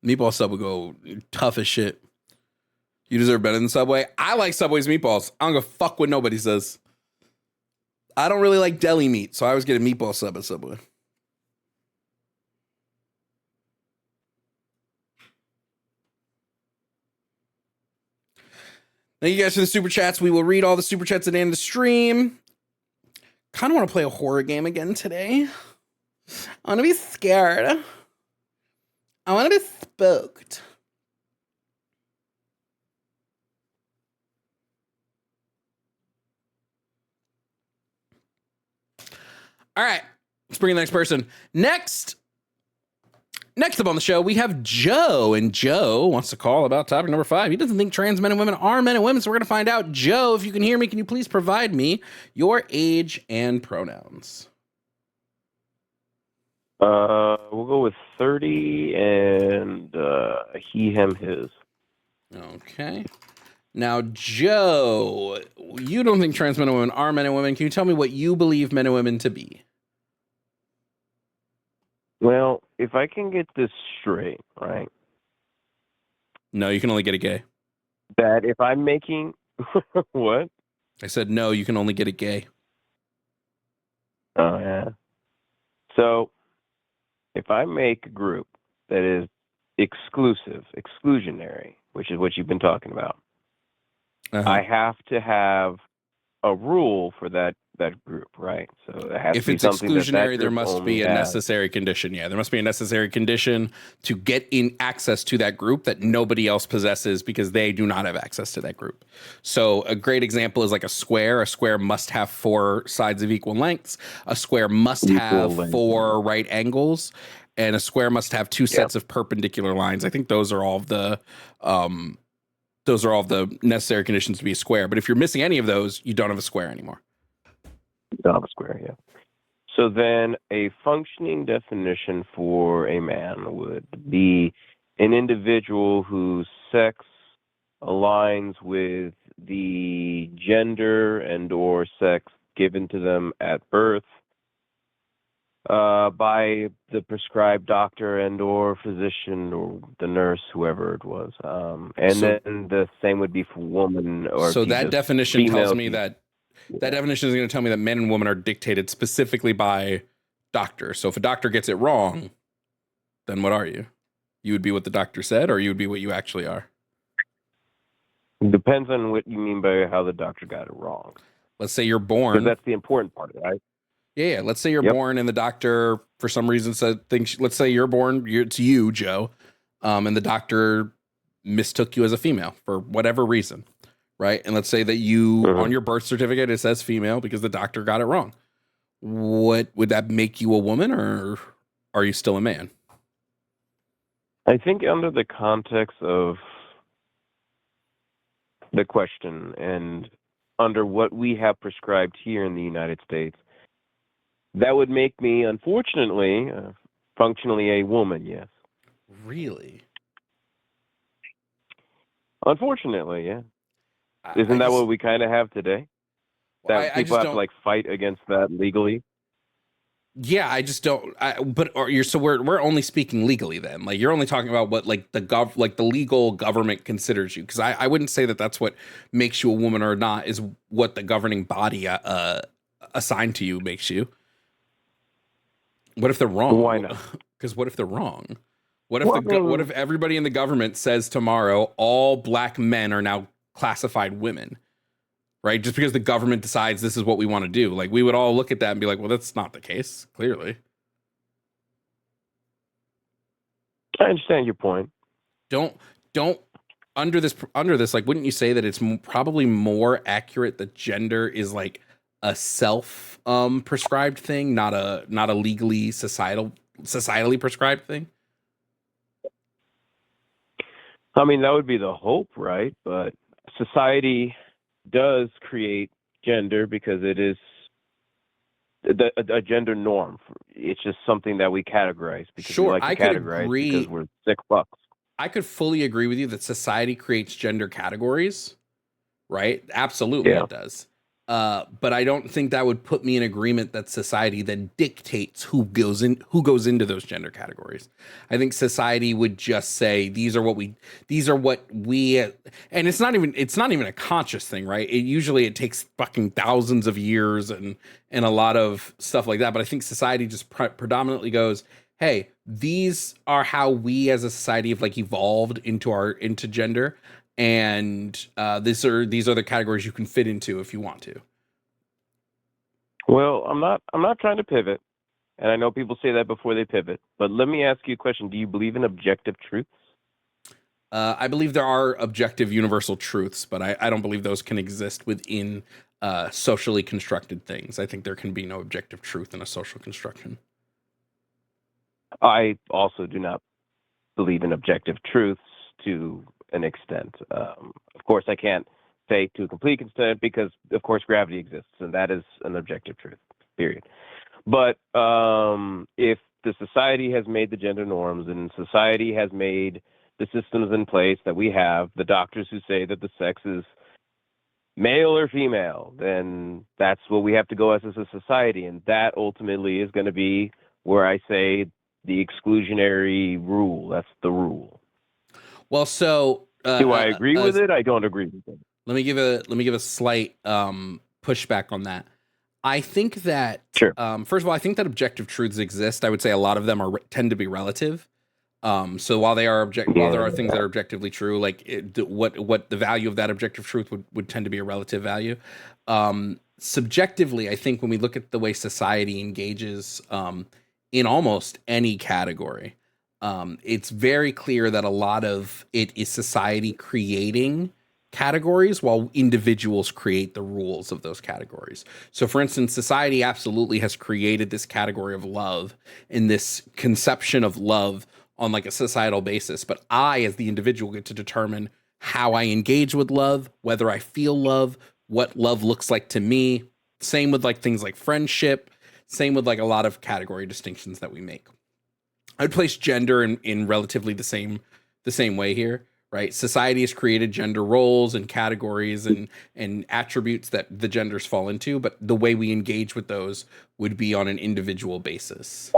Meatball sub would go tough as shit. You deserve better than Subway. I like Subway's meatballs. I don't give a fuck what nobody says. I don't really like deli meat, so I always get a meatball sub at Subway. Thank you guys for the super chats. We will read all the super chats at the end of the stream. Kind of want to play a horror game again today. I want to be scared. I want to be spooked. All right, let's bring in the next person. Next up on the show, we have Joe, and Joe wants to call about topic number 5. He doesn't think trans men and women are men and women, so we're going to find out. Joe, if you can hear me, can you please provide me your age and pronouns? We'll go with 30 and he, him, his. Okay. Now, Joe, you don't think trans men and women are men and women. Can you tell me what you believe men and women to be? Well, if I can get this straight, right? No, you can only get a gay. That if I'm making... What? I said, no, you can only get a gay. Oh, yeah. So, if I make a group that is exclusionary, which is what you've been talking about, I have to have a rule for that group, right? So it has if to be it's something exclusionary, that there must be a has. necessary condition. Yeah, there must be a necessary condition to get in access to that group that nobody else possesses because they do not have access to that group. So a great example is like a square. A square must have 4 sides of equal lengths. A square must have 4 right angles, and a square must have 2 sets of perpendicular lines. I think those are all of the necessary conditions to be a square. But if you're missing any of those, you don't have a square anymore. Don't have a square, yeah. So then a functioning definition for a man would be an individual whose sex aligns with the gender and or sex given to them at birth by the prescribed doctor and or physician or the nurse, whoever it was. Then the same would be for woman. Or so that definition tells me that definition is going to tell me that men and women are dictated specifically by doctors. So if a doctor gets it wrong, then what are you? You would be what the doctor said, or you would be what you actually are? It depends on what you mean by how the doctor got it wrong. Let's say you're born. Because that's the important part, right? Yeah. Let's say you're born and the doctor, for some reason, said things. Let's say you're born, it's you, Joe, and the doctor mistook you as a female for whatever reason. Right. And let's say that you on your birth certificate, it says female because the doctor got it wrong. What would that make you a woman, or are you still a man? I think under the context of the question and under what we have prescribed here in the United States, that would make me, unfortunately, functionally a woman, yes. Really? Unfortunately, yeah. Isn't that what we kind of have today? That people have to like fight against that legally. Yeah, I just don't. So we're only speaking legally then. Like you're only talking about what like the legal government considers you. Because I wouldn't say that that's what makes you a woman or not. Is what the governing body assigned to you makes you. What if they're wrong? Why not? Because what if they're wrong? What if everybody in the government says tomorrow all black men are now classified women, right? Just because the government decides this is what we want to do. Like we would all look at that and be like, well, that's not the case, clearly. I understand your point. Don't under this, like, wouldn't you say that it's probably more accurate that gender is like a self prescribed thing, not a legally societally prescribed thing? I mean, that would be the hope, right? But society does create gender because it is a gender norm. It's just something that we categorize because we like to categorize because we're sick fucks. I could fully agree with you that society creates gender categories, right? Absolutely, it does. But I don't think that would put me in agreement that society then dictates who goes into those gender categories. I think society would just say these are what we, and it's not even a conscious thing, right? It takes fucking thousands of years and a lot of stuff like that. But I think society just predominantly goes, hey, these are how we as a society have like evolved into gender. and these are the categories you can fit into if you want to. Well, I'm not trying to pivot, and I know people say that before they pivot, but let me ask you a question. Do you believe in objective truths? I believe there are objective universal truths, but I don't believe those can exist within socially constructed things. I think there can be no objective truth in a social construction. I also do not believe in objective truths to an extent. Of course, I can't say to a complete extent because, of course, gravity exists, and that is an objective truth, period. But if the society has made the gender norms and society has made the systems in place that we have, the doctors who say that the sex is male or female, then that's what we have to go as a society. And that ultimately is going to be where I say the exclusionary rule. That's the rule. Well, so do I agree with it? I don't agree with it. Let me give a slight pushback on that. I think that sure. First of all, I think that objective truths exist. I would say a lot of them tend to be relative. So while there are things that are objectively true, like what the value of that objective truth would tend to be a relative value. Subjectively, I think when we look at the way society engages in almost any category, it's very clear that a lot of it is society creating categories while individuals create the rules of those categories. So for instance, society absolutely has created this category of love and this conception of love on like a societal basis. But I, as the individual, get to determine how I engage with love, whether I feel love, what love looks like to me. Same with like things like friendship, same with like a lot of category distinctions that we make. I'd place gender in relatively the same way here. Right, society has created gender roles and categories and attributes that the genders fall into, but the way we engage with those would be on an individual basis.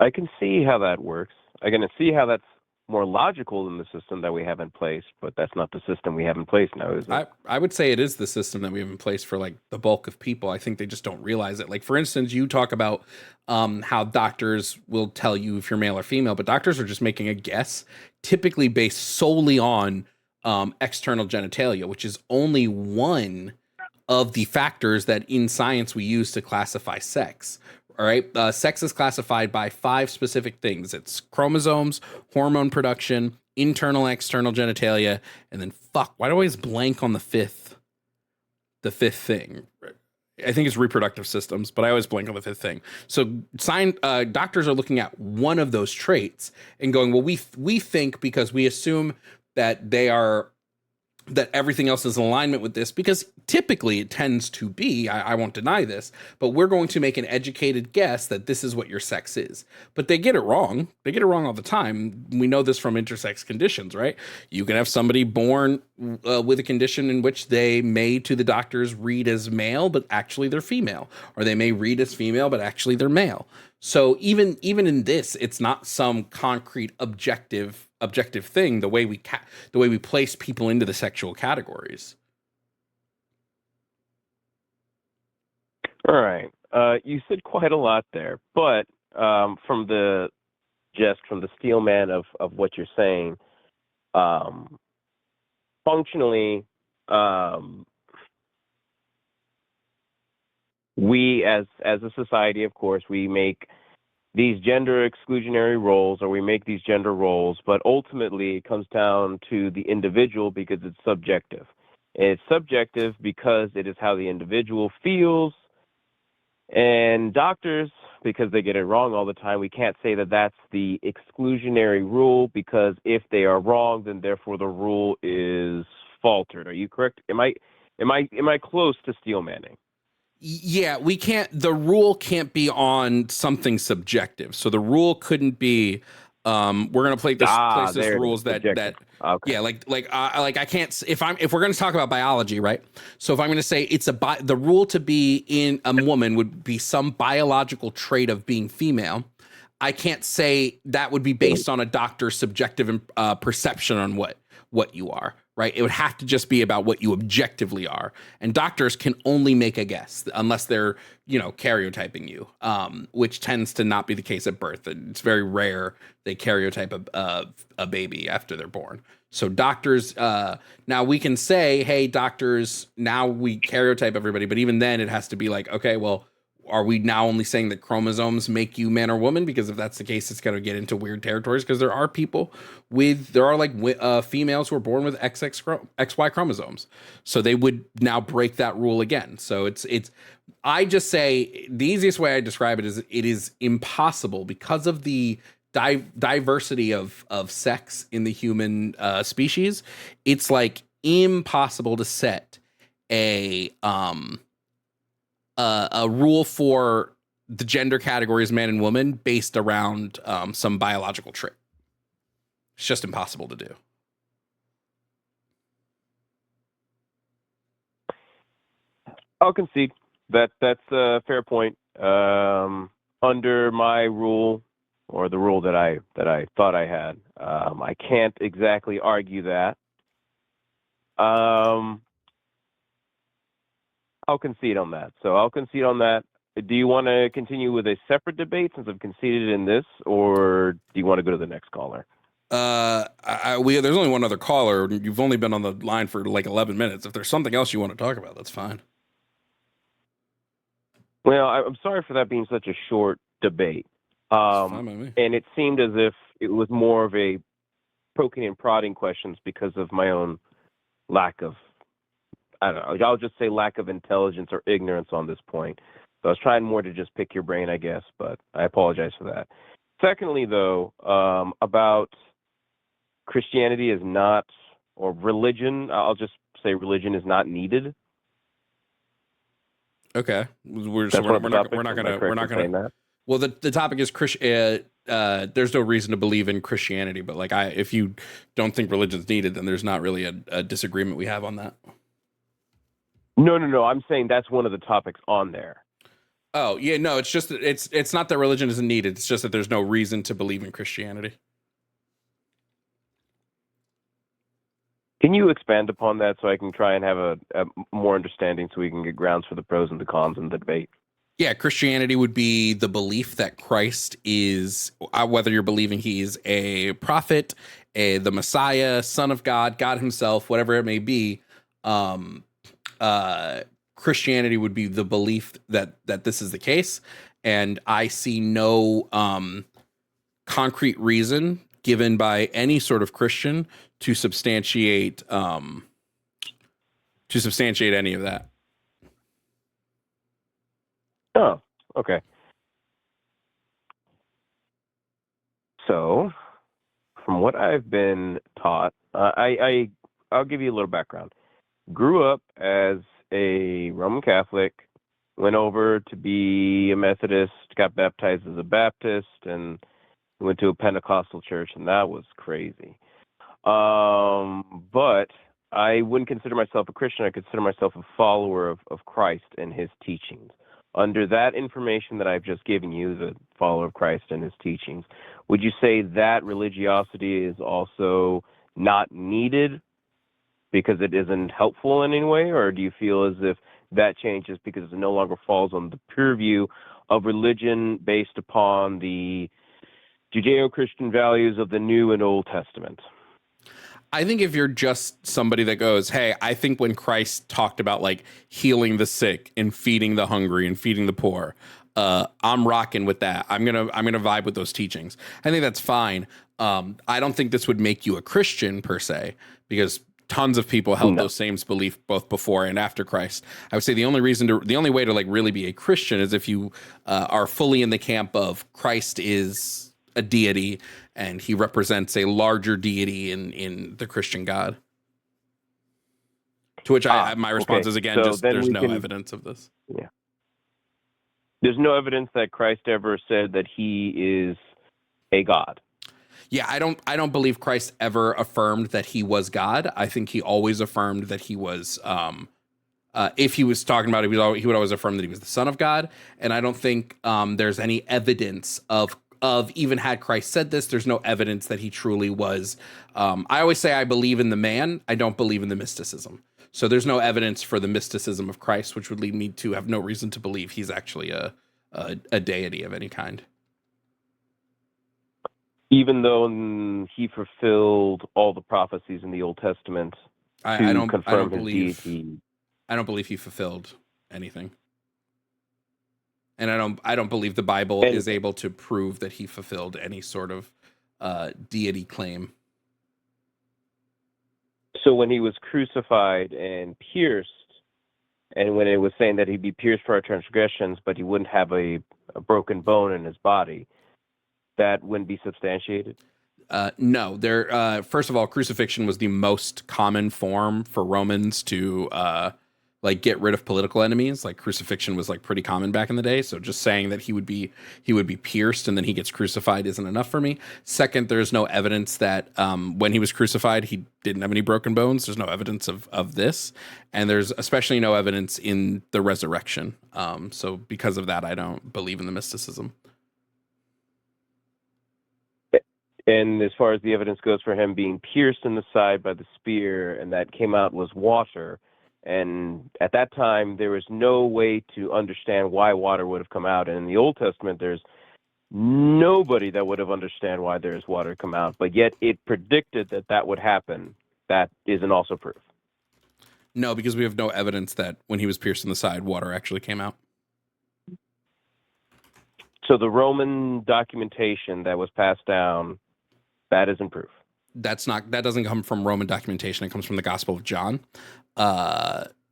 I can see how that works. I can see how that's more logical than the system that we have in place, but that's not the system we have in place now, is it? I would say it is the system that we have in place for like the bulk of people. I think they just don't realize it. Like, for instance, you talk about how doctors will tell you if you're male or female, but doctors are just making a guess, typically based solely on external genitalia, which is only one of the factors that in science we use to classify sex. All right. Sex is classified by 5 specific things. It's chromosomes, hormone production, internal, external genitalia, and then why do I always blank on the fifth thing? I think it's reproductive systems, but I always blank on the 5th thing. So doctors are looking at one of those traits and going, well, we think because we assume that that everything else is in alignment with this, because typically it tends to be, I won't deny this, but we're going to make an educated guess that this is what your sex is. But they get it wrong. They get it wrong all the time. We know this from intersex conditions, right? You can have somebody born with a condition in which they may, to the doctors, read as male, but actually they're female. Or they may read as female, but actually they're male. So even in this, it's not some concrete objective thing, the way we place people into the sexual categories. All right. You said quite a lot there, but from the steel man of what you're saying, functionally, we as a society, of course, we make these gender exclusionary roles, or we make these gender roles, but ultimately it comes down to the individual because it's subjective. And it's subjective because it is how the individual feels. And doctors, because they get it wrong all the time, we can't say that that's the exclusionary rule, because if they are wrong, then therefore the rule is faltered. Are you correct? Am I close to steel manning? Yeah, the rule can't be on something subjective. So the rule couldn't be, we're going to place this rules that okay. Yeah, like I can't, if we're going to talk about biology, right? So if I'm going to say the rule to be in a woman would be some biological trait of being female. I can't say that would be based on a doctor's subjective perception on what you are, right? It would have to just be about what you objectively are. And doctors can only make a guess unless they're, karyotyping you, which tends to not be the case at birth. It's very rare they karyotype a baby after they're born. So doctors, now we can say, hey, doctors, now we karyotype everybody. But even then it has to be like, okay, well, are we now only saying that chromosomes make you man or woman? Because if that's the case, it's going to get into weird territories, because there are people females who are born with XY chromosomes. So they would now break that rule again. So I just say the easiest way I describe it is it is impossible because of the diversity of sex in the human species. It's like impossible to set a rule for the gender categories man and woman based around some biological trait. It's just impossible to do. I'll concede that's a fair point. Under my rule, or the rule that I thought I had, I can't exactly argue that. I'll concede on that. So I'll concede on that. Do you want to continue with a separate debate since I've conceded in this, or do you want to go to the next caller? There's only one other caller. You've only been on the line for like 11 minutes. If there's something else you want to talk about, that's fine. Well, I'm sorry for that being such a short debate. And it seemed as if it was more of a poking and prodding questions because of my own lack of, I don't know, I'll just say lack of intelligence or ignorance on this point. So I was trying more to just pick your brain, I guess, but I apologize for that. Secondly, though, about Christianity is not, or religion, I'll just say religion is not needed. Okay, we're not gonna. Well, the topic is there's no reason to believe in Christianity, but like if you don't think religion's needed, then there's not really a disagreement we have on that. No. I'm saying that's one of the topics on there. Oh yeah, no, it's just it's not that religion isn't needed. It's just that there's no reason to believe in Christianity. Can you expand upon that so I can try and have a more understanding so we can get grounds for the pros and the cons in the debate? Yeah, Christianity would be the belief that Christ is, whether you're believing he's a prophet, the Messiah, Son of God, God himself, whatever it may be. Christianity would be the belief that this is the case. And I see no concrete reason given by any sort of Christian to substantiate any of that. Oh, okay. So, from what I've been taught, I'll give you a little background. Grew up as a Roman Catholic, went over to be a Methodist, got baptized as a Baptist, and went to a Pentecostal church, and that was crazy. But I wouldn't consider myself a Christian. I consider myself a follower of Christ and his teachings. Under that information that I've just given you, the follower of Christ and his teachings, would you say that religiosity is also not needed because it isn't helpful in any way? Or do you feel as if that changes because it no longer falls on the purview of religion based upon the Judeo-Christian values of the New and Old Testament? I think if you're just somebody that goes, hey, I think when Christ talked about like healing the sick and feeding the hungry and feeding the poor, I'm rocking with that. I'm gonna vibe with those teachings. I think that's fine. I don't think this would make you a Christian per se, because tons of people held those same beliefs both before and after Christ. I would say the only way to like really be a Christian is if you are fully in the camp of Christ is a deity and he represents a larger deity in the Christian God. To which my response is again, so just there's no evidence of this. Yeah. There's no evidence that Christ ever said that he is a God. Yeah, I don't believe Christ ever affirmed that he was God. I think he always affirmed that he was if he was talking about it, he would always affirm that he was the Son of God. And I don't think there's any evidence of of even had Christ said this, there's no evidence that he truly was. I always say I believe in the man. I don't believe in the mysticism. So there's no evidence for the mysticism of Christ, which would lead me to have no reason to believe he's actually a deity of any kind. Even though he fulfilled all the prophecies in the Old Testament to confirm his deity. I don't believe he fulfilled anything. And I don't believe the Bible is able to prove that he fulfilled any sort of deity claim. So when he was crucified and pierced, and when it was saying that he'd be pierced for our transgressions, but he wouldn't have a broken bone in his body, that wouldn't be substantiated? No. First of all, crucifixion was the most common form for Romans to like get rid of political enemies. Like crucifixion was like pretty common back in the day. So just saying that he would be pierced and then he gets crucified isn't enough for me. Second, there's no evidence that when he was crucified, he didn't have any broken bones. There's no evidence of this. And there's especially no evidence in the resurrection. So because of that, I don't believe in the mysticism. And as far as the evidence goes for him being pierced in the side by the spear, and that came out was water. And at that time, there was no way to understand why water would have come out. And in the Old Testament, there's nobody that would have understand why there's water come out. But yet it predicted that would happen. That isn't also proof. No, because we have no evidence that when he was pierced in the side, water actually came out. So the Roman documentation that was passed down, that isn't proof. That doesn't come from Roman documentation. It comes from the Gospel of John.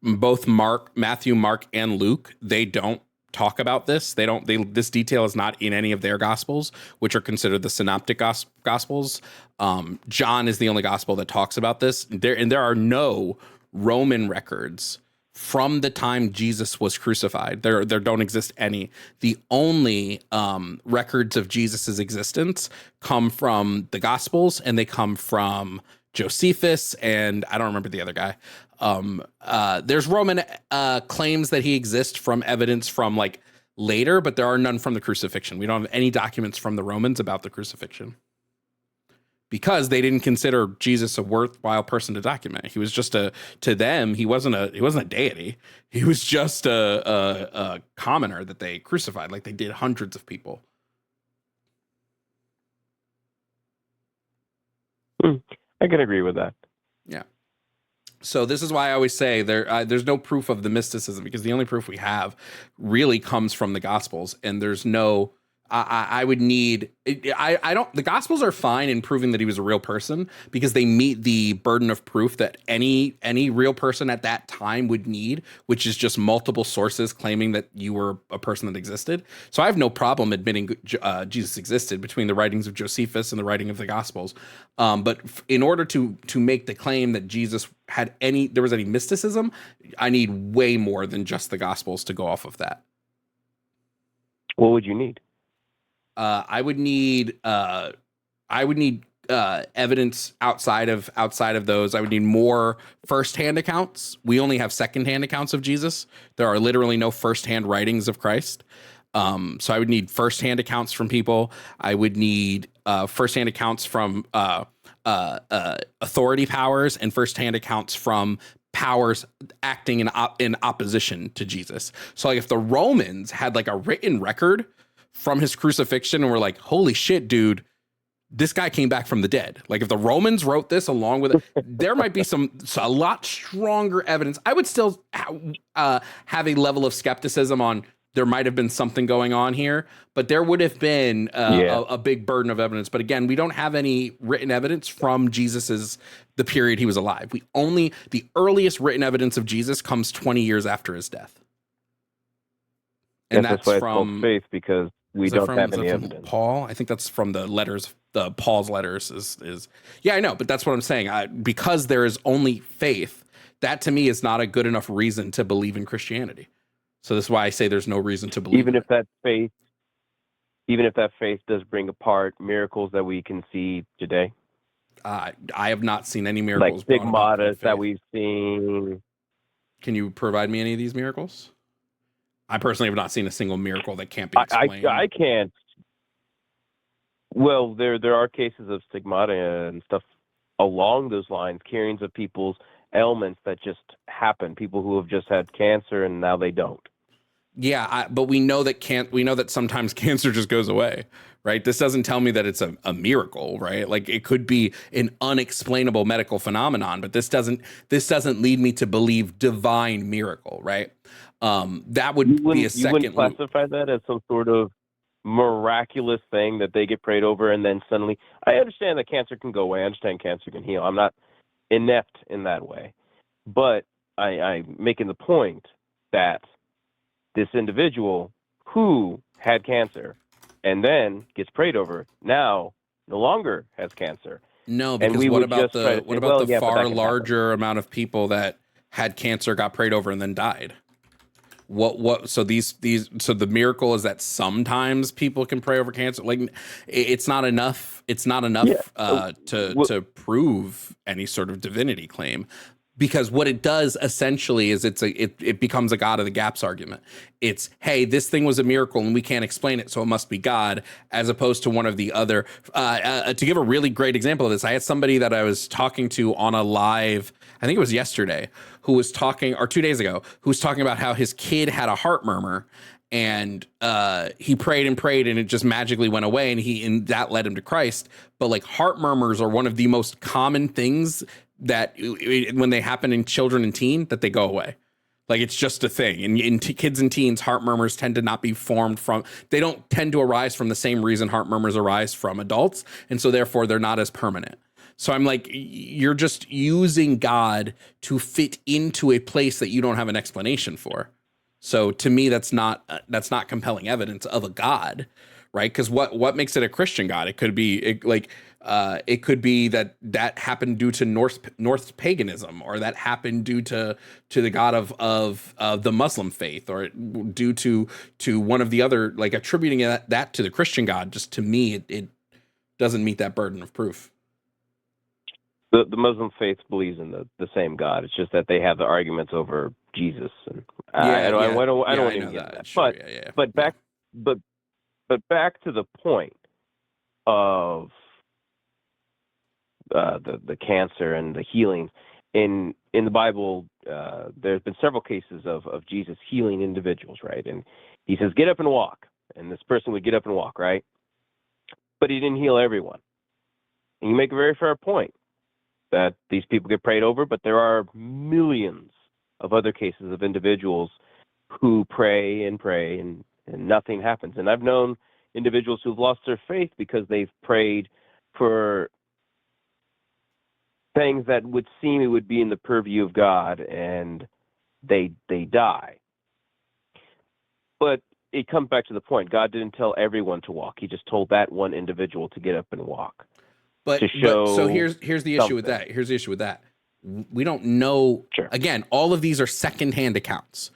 Both Matthew, Mark, and Luke, they don't talk about this. This detail is not in any of their Gospels, which are considered the synoptic Gospels. John is the only Gospel that talks about this. There are no Roman records from the time Jesus was crucified. There don't exist any. The only records of Jesus's existence come from the Gospels, and they come from Josephus, and I don't remember the other guy. There's Roman claims that he exists from evidence from like later, but there are none from the crucifixion. We don't have any documents from the Romans about the crucifixion because they didn't consider Jesus a worthwhile person to document. He was just to them, he wasn't a deity. He was just a commoner that they crucified, like they did hundreds of people. I can agree with that. Yeah. So this is why I always say there's no proof of the mysticism, because the only proof we have really comes from the Gospels, and there's no. I would need. I don't. The Gospels are fine in proving that he was a real person because they meet the burden of proof that any real person at that time would need, which is just multiple sources claiming that you were a person that existed. So I have no problem admitting Jesus existed between the writings of Josephus and the writing of the Gospels. But in order to make the claim that Jesus there was any mysticism, I need way more than just the Gospels to go off of that. What would you need? I would need evidence outside of those. I would need more firsthand accounts. We only have secondhand accounts of Jesus. There are literally no firsthand writings of Christ. So I would need firsthand accounts from people. I would need firsthand accounts from authority powers and firsthand accounts from powers acting in opposition to Jesus. So like if the Romans had like a written record from his crucifixion and we're like, holy shit, dude, this guy came back from the dead. Like if the Romans wrote this along with it, there might be a lot stronger evidence. I would still have a level of skepticism on there might have been something going on here, but there would have been a big burden of evidence. But again, we don't have any written evidence from the period he was alive. The earliest written evidence of Jesus comes 20 years after his death. And that's why from it's called faith, because we don't have any evidence. Paul, I think that's from the letters. The Paul's letters is yeah, I know, but that's what I'm saying. Because there is only faith, that to me is not a good enough reason to believe in Christianity. So that's why I say there's no reason to believe. Even if that faith does bring apart miracles that we can see today. I have not seen any miracles. Like stigmata that we've seen. Can you provide me any of these miracles? I personally have not seen a single miracle that can't be explained. I can't. Well, there are cases of stigmata and stuff along those lines, carryings of people's ailments that just happen. People who have just had cancer and now they don't. Yeah, but we know that sometimes cancer just goes away, right? This doesn't tell me that it's a miracle, right? Like it could be an unexplainable medical phenomenon, but this doesn't lead me to believe divine miracle, right? That would be a second. You wouldn't classify that as some sort of miraculous thing that they get prayed over and then suddenly. I understand that cancer can go away. I understand cancer can heal. I'm not inept in that way, but I'm making the point that this individual who had cancer and then gets prayed over now no longer has cancer. No, because what about the far larger amount of people that had cancer, got prayed over, and then died? So the miracle is that sometimes people can pray over cancer. Like it's not enough. It's not enough to prove any sort of divinity claim. Because what it does essentially is it becomes a God of the gaps argument. It's, hey, this thing was a miracle and we can't explain it, so it must be God, as opposed to one of the other. To give a really great example of this, I had somebody that I was talking to on a live, I think it was yesterday, who was talking, or 2 days ago, who was talking about how his kid had a heart murmur, and he prayed and it just magically went away, and that led him to Christ. But like heart murmurs are one of the most common things that when they happen in children and teen, that they go away. Like it's just a thing. And in kids and teens, heart murmurs tend to not be formed from, they don't tend to arise from the same reason heart murmurs arise from adults. And so therefore they're not as permanent. So I'm like, you're just using God to fit into a place that you don't have an explanation for. So to me, that's not compelling evidence of a God, right? Because what makes it a Christian God? It could be it could be that happened due to Norse paganism, or that happened due to the God of the Muslim faith, or due to one of the other, like attributing that to the Christian God. Just to me, it doesn't meet that burden of proof. The Muslim faith believes in the same God. It's just that they have the arguments over Jesus, and I don't want to get that. Sure, but back to the point of the cancer and the healing in the Bible. There's been several cases of Jesus healing individuals, right? And he says, "Get up and walk," and this person would get up and walk, right? But he didn't heal everyone. And you make a very fair point that these people get prayed over, but there are millions of other cases of individuals who pray and nothing happens. And I've known individuals who've lost their faith because they've prayed for things that would seem it would be in the purview of God, and they die. But it comes back to the point. God didn't tell everyone to walk. He just told that one individual to get up and walk. But so here's the issue with that. Here's the issue with that. We don't know. Sure. Again, all of these are secondhand accounts.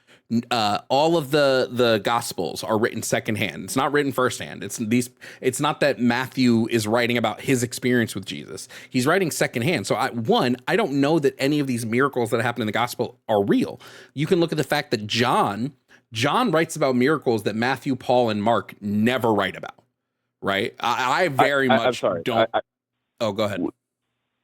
All of the Gospels are written secondhand. It's not written firsthand. It's not that Matthew is writing about his experience with Jesus. He's writing secondhand. So I don't know that any of these miracles that happen in the Gospel are real. You can look at the fact that John writes about miracles that Matthew, Paul, and Mark never write about. Right? I very much don't. Oh, go ahead.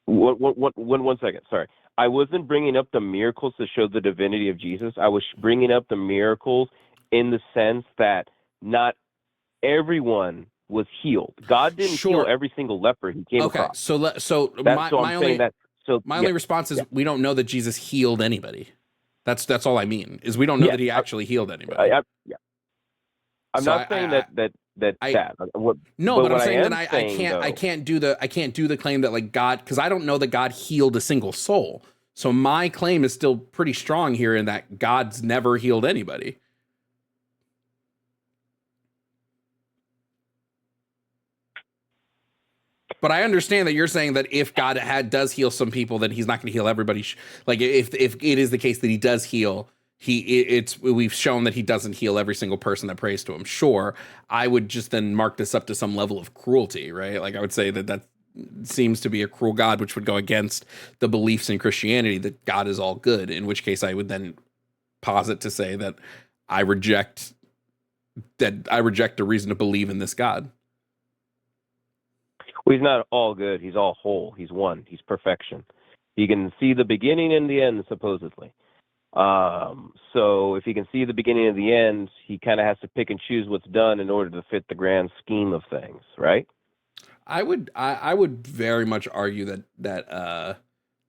One second. Sorry. I wasn't bringing up the miracles to show the divinity of Jesus. I was bringing up the miracles in the sense that not everyone was healed. God didn't heal every single leper he came across. My only response is we don't know that Jesus healed anybody. That's all I mean, is we don't know that he actually healed anybody. I'm not saying that. But I'm saying that I can't do the claim that like God, because I don't know that God healed a single soul. So my claim is still pretty strong here in that God's never healed anybody. But I understand that you're saying that if God does heal some people, then he's not going to heal everybody. Like if it is the case that he does heal, we've shown that he doesn't heal every single person that prays to him. Sure, I would just then mark this up to some level of cruelty, right? Like I would say that seems to be a cruel God, which would go against the beliefs in Christianity that God is all good, in which case I would then posit to say that I reject a reason to believe in this God. Well, he's not all good. He's all whole. He's one. He's perfection. He can see the beginning and the end, supposedly. So if he can see the beginning and the end, he kind of has to pick and choose what's done in order to fit the grand scheme of things, right? I would very much argue that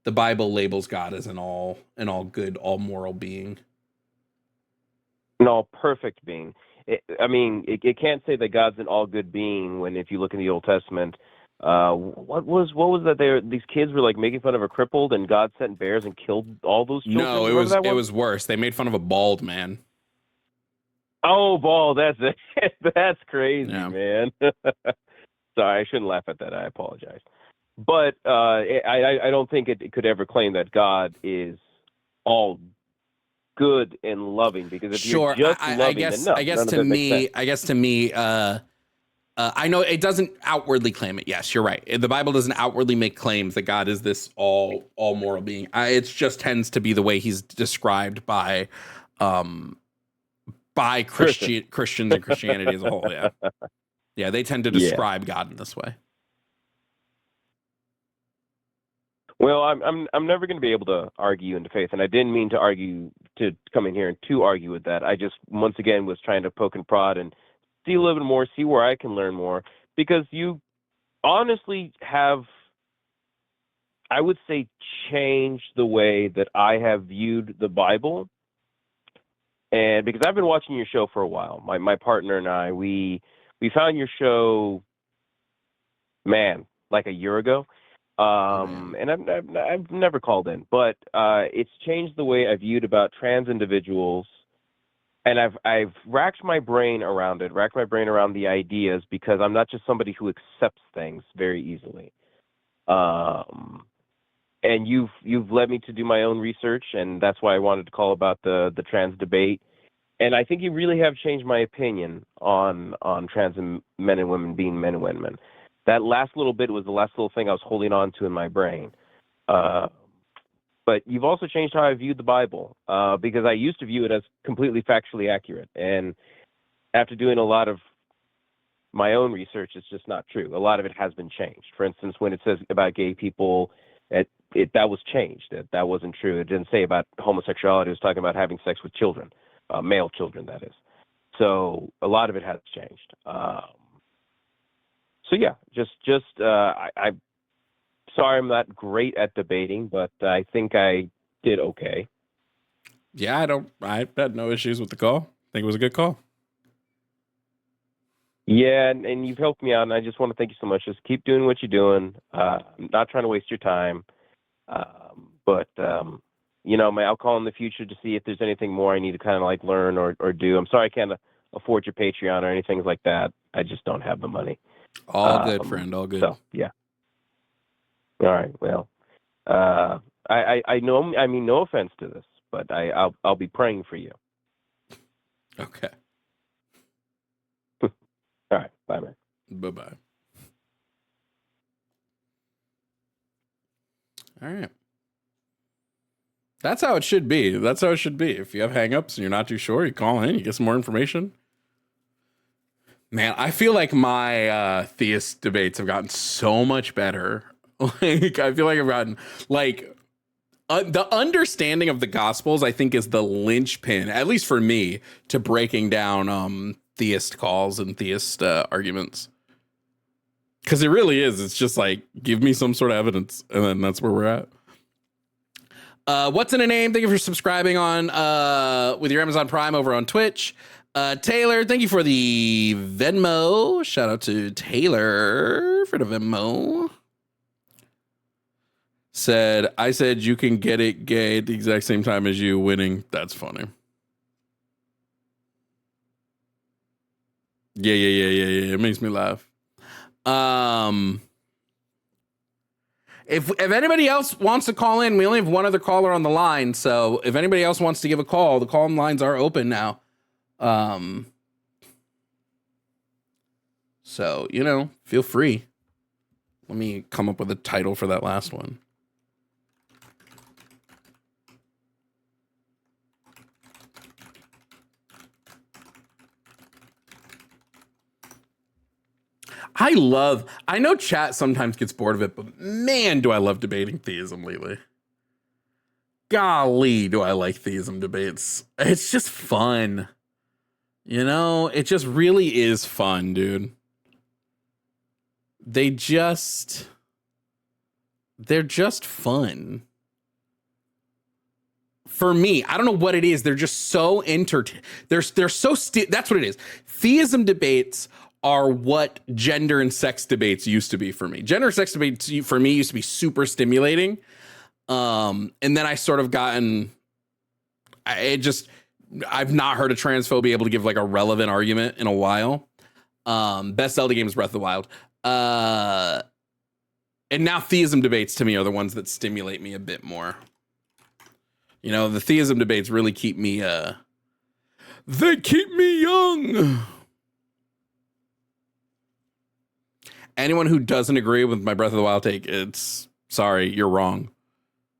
the Bible labels God as an all good, all moral being. An all perfect being. It can't say that God's an all good being when, if you look in the Old Testament, what was that? These kids were like making fun of a crippled, and God sent bears and killed all those children. No, it was worse. They made fun of a bald man. Oh, bald. That's it. That's crazy, yeah. Man. Sorry, I shouldn't laugh at that. I apologize. But I don't think it could ever claim that God is all good and loving, because if you're just loving, then no. I guess to me, I know it doesn't outwardly claim it. Yes, you're right. The Bible doesn't outwardly make claims that God is this all moral being. It just tends to be the way he's described by Christians and Christianity as a whole. Yeah. Yeah, they tend to describe God in this way. Well, I'm never going to be able to argue into faith, and I didn't mean to come in here and to argue with that. I just once again was trying to poke and prod and see a little bit more, see where I can learn more, because you honestly have, I would say, changed the way that I have viewed the Bible. And because I've been watching your show for a while, my partner and I, we found your show, man, like a year ago. And I've never called in, but it's changed the way I viewed about trans individuals, and I've racked my brain around the ideas, because I'm not just somebody who accepts things very easily. And you've led me to do my own research, and that's why I wanted to call about the trans debate. And I think you really have changed my opinion on trans men and women being men and women. That last little bit was the last little thing I was holding on to in my brain. But you've also changed how I viewed the Bible, because I used to view it as completely factually accurate. And after doing a lot of my own research, it's just not true. A lot of it has been changed. For instance, when it says about gay people, that was changed. That wasn't true. It didn't say about homosexuality. It was talking about having sex with children, male children, that is. So a lot of it has changed. So yeah, I'm sorry I'm not great at debating, but I think I did okay. Yeah, I had no issues with the call. I think it was a good call. Yeah, and you've helped me out, and I just want to thank you so much. Just keep doing what you're doing. I'm not trying to waste your time. But I'll call in the future to see if there's anything more I need to kind of like learn or do. I'm sorry I can't afford your Patreon or anything like that. I just don't have the money. All good, friend. All good. So, yeah. All right. Well, I know. I mean, no offense to this, but I'll be praying for you. Okay. All right. Bye, man. Bye-bye. All right. That's how it should be. That's how it should be. If you have hangups and you're not too sure, you call in, you get some more information. Man, I feel like my theist debates have gotten so much better. Like, I feel like I've gotten, like, the understanding of the Gospels, I think, is the linchpin, at least for me, to breaking down theist calls and theist arguments. Because it really is. It's just like, give me some sort of evidence, and then that's where we're at. What's in a name? Thank you for subscribing on with your Amazon Prime over on Twitch. Taylor, thank you for the Venmo. Shout out to Taylor for the Venmo. I said you can get it gay at the exact same time as you winning. That's funny. Yeah. It makes me laugh. If anybody else wants to call in, we only have one other caller on the line. So if anybody else wants to give a call, the call lines are open now. So, feel free. Let me come up with a title for that last one. I know chat sometimes gets bored of it, but man, do I love debating theism lately. Golly, do I like theism debates. It's just fun. You know, it just really is fun, dude. They're just fun. For me, I don't know what it is. They're just so they're so that's what it is. Theism debates are what gender and sex debates used to be for me. Gender and sex debates for me used to be super stimulating. And then I sort of I've not heard a transphobe be able to give like a relevant argument in a while. Best Zelda game is Breath of the Wild. And now theism debates to me are the ones that stimulate me a bit more. You know, the theism debates really keep me, they keep me young. Anyone who doesn't agree with my Breath of the Wild take, sorry, you're wrong.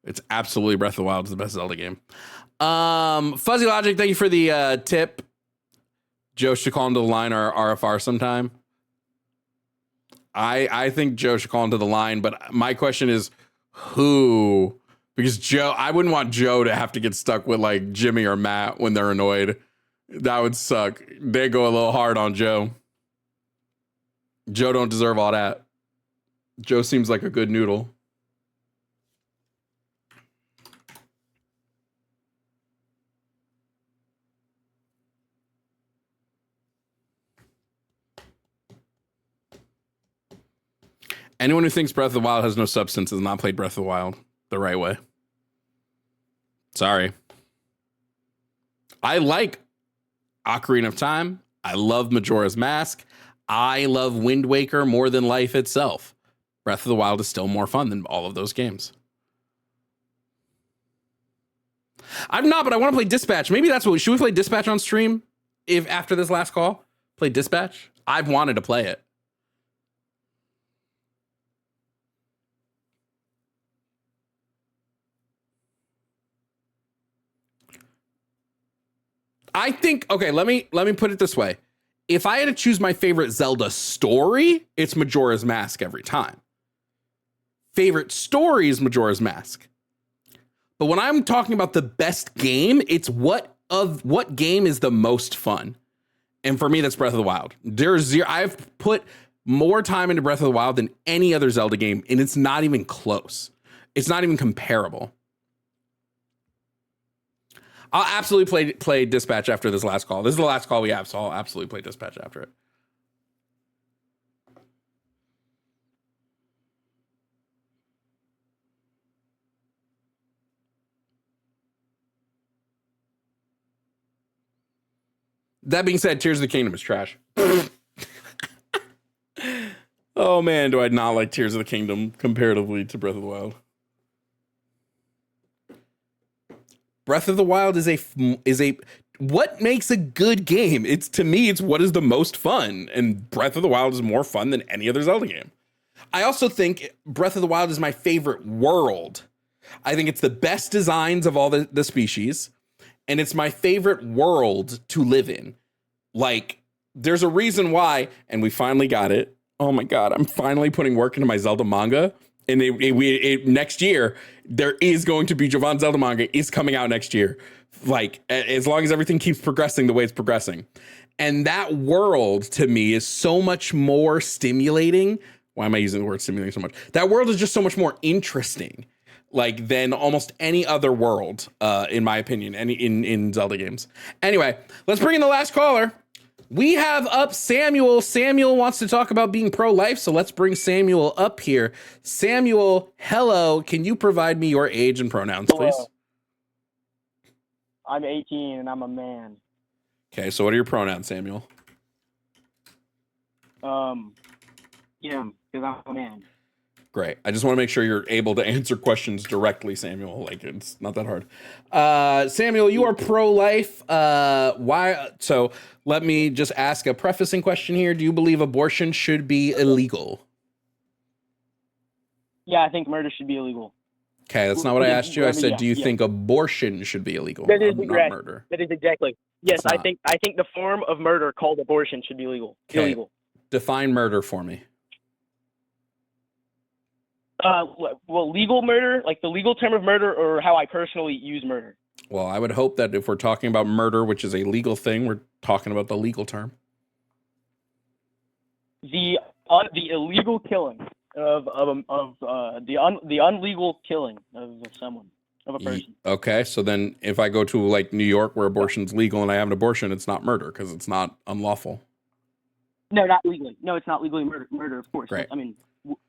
It's absolutely Breath of the Wild is the best Zelda game. Fuzzy Logic, thank you for the tip. Joe should call into the line or RFR sometime. I think Joe should call into the line, but my question is who? Because I wouldn't want Joe to have to get stuck with like Jimmy or Matt when they're annoyed. That would suck. They go a little hard on Joe. Joe don't deserve all that. Joe seems like a good noodle. Anyone who thinks Breath of the Wild has no substance has not played Breath of the Wild the right way. Sorry. I like Ocarina of Time. I love Majora's Mask. I love Wind Waker more than life itself. Breath of the Wild is still more fun than all of those games. I'm not, but I want to play Dispatch. Maybe that's should we play Dispatch on stream? If after this last call, play Dispatch? I've wanted to play it. I think, okay, let me put it this way. If I had to choose my favorite Zelda story, it's Majora's Mask every time. Favorite story is Majora's Mask. But when I'm talking about the best game, it's what game is the most fun. And for me, that's Breath of the Wild. I've put more time into Breath of the Wild than any other Zelda game, and it's not even close. It's not even comparable. I'll absolutely play Dispatch after this last call. This is the last call we have, so I'll absolutely play Dispatch after it. That being said, Tears of the Kingdom is trash. Oh man, do I not like Tears of the Kingdom comparatively to Breath of the Wild. Breath of the Wild is a what makes a good game? To me, it's what is the most fun, and Breath of the Wild is more fun than any other Zelda game. I also think Breath of the Wild is my favorite world. I think it's the best designs of all the species, and it's my favorite world to live in. Like, there's a reason why, and we finally got it. Oh my God, I'm finally putting work into my Zelda manga. And next year, there is going to be Jovan Zelda manga is coming out next year. Like, as long as everything keeps progressing the way it's progressing. And that world, to me, is so much more stimulating. Why am I using the word stimulating so much? That world is just so much more interesting, like, than almost any other world, in my opinion, in Zelda games. Anyway, let's bring in the last caller. We have up Samuel. Samuel wants to talk about being pro-life, so let's bring Samuel up here. Samuel, hello. Can you provide me your age and pronouns, please? I'm 18 and I'm a man. Okay, so what are your pronouns, Samuel? Him, because I'm a man. Great. I just want to make sure you're able to answer questions directly, Samuel. Like, it's not that hard. Samuel, you are pro-life. Why? So let me just ask a prefacing question here. Do you believe abortion should be illegal? Yeah, I think murder should be illegal. Okay, that's not what I asked you. I said, do you think abortion should be illegal? That is not murder. That is exactly. Yes, I think the form of murder called abortion should be illegal. Okay. Illegal. Define murder for me. Well, legal murder, like the legal term of murder, or how I personally use murder. Well, I would hope that if we're talking about murder, which is a legal thing, we're talking about the legal term. The illegal killing of the unlegal killing of someone, of a person. Okay, so then if I go to like New York where abortion's legal and I have an abortion, it's not murder because it's not unlawful. No, not legally. No, it's not legally murder, of course. Great. I mean,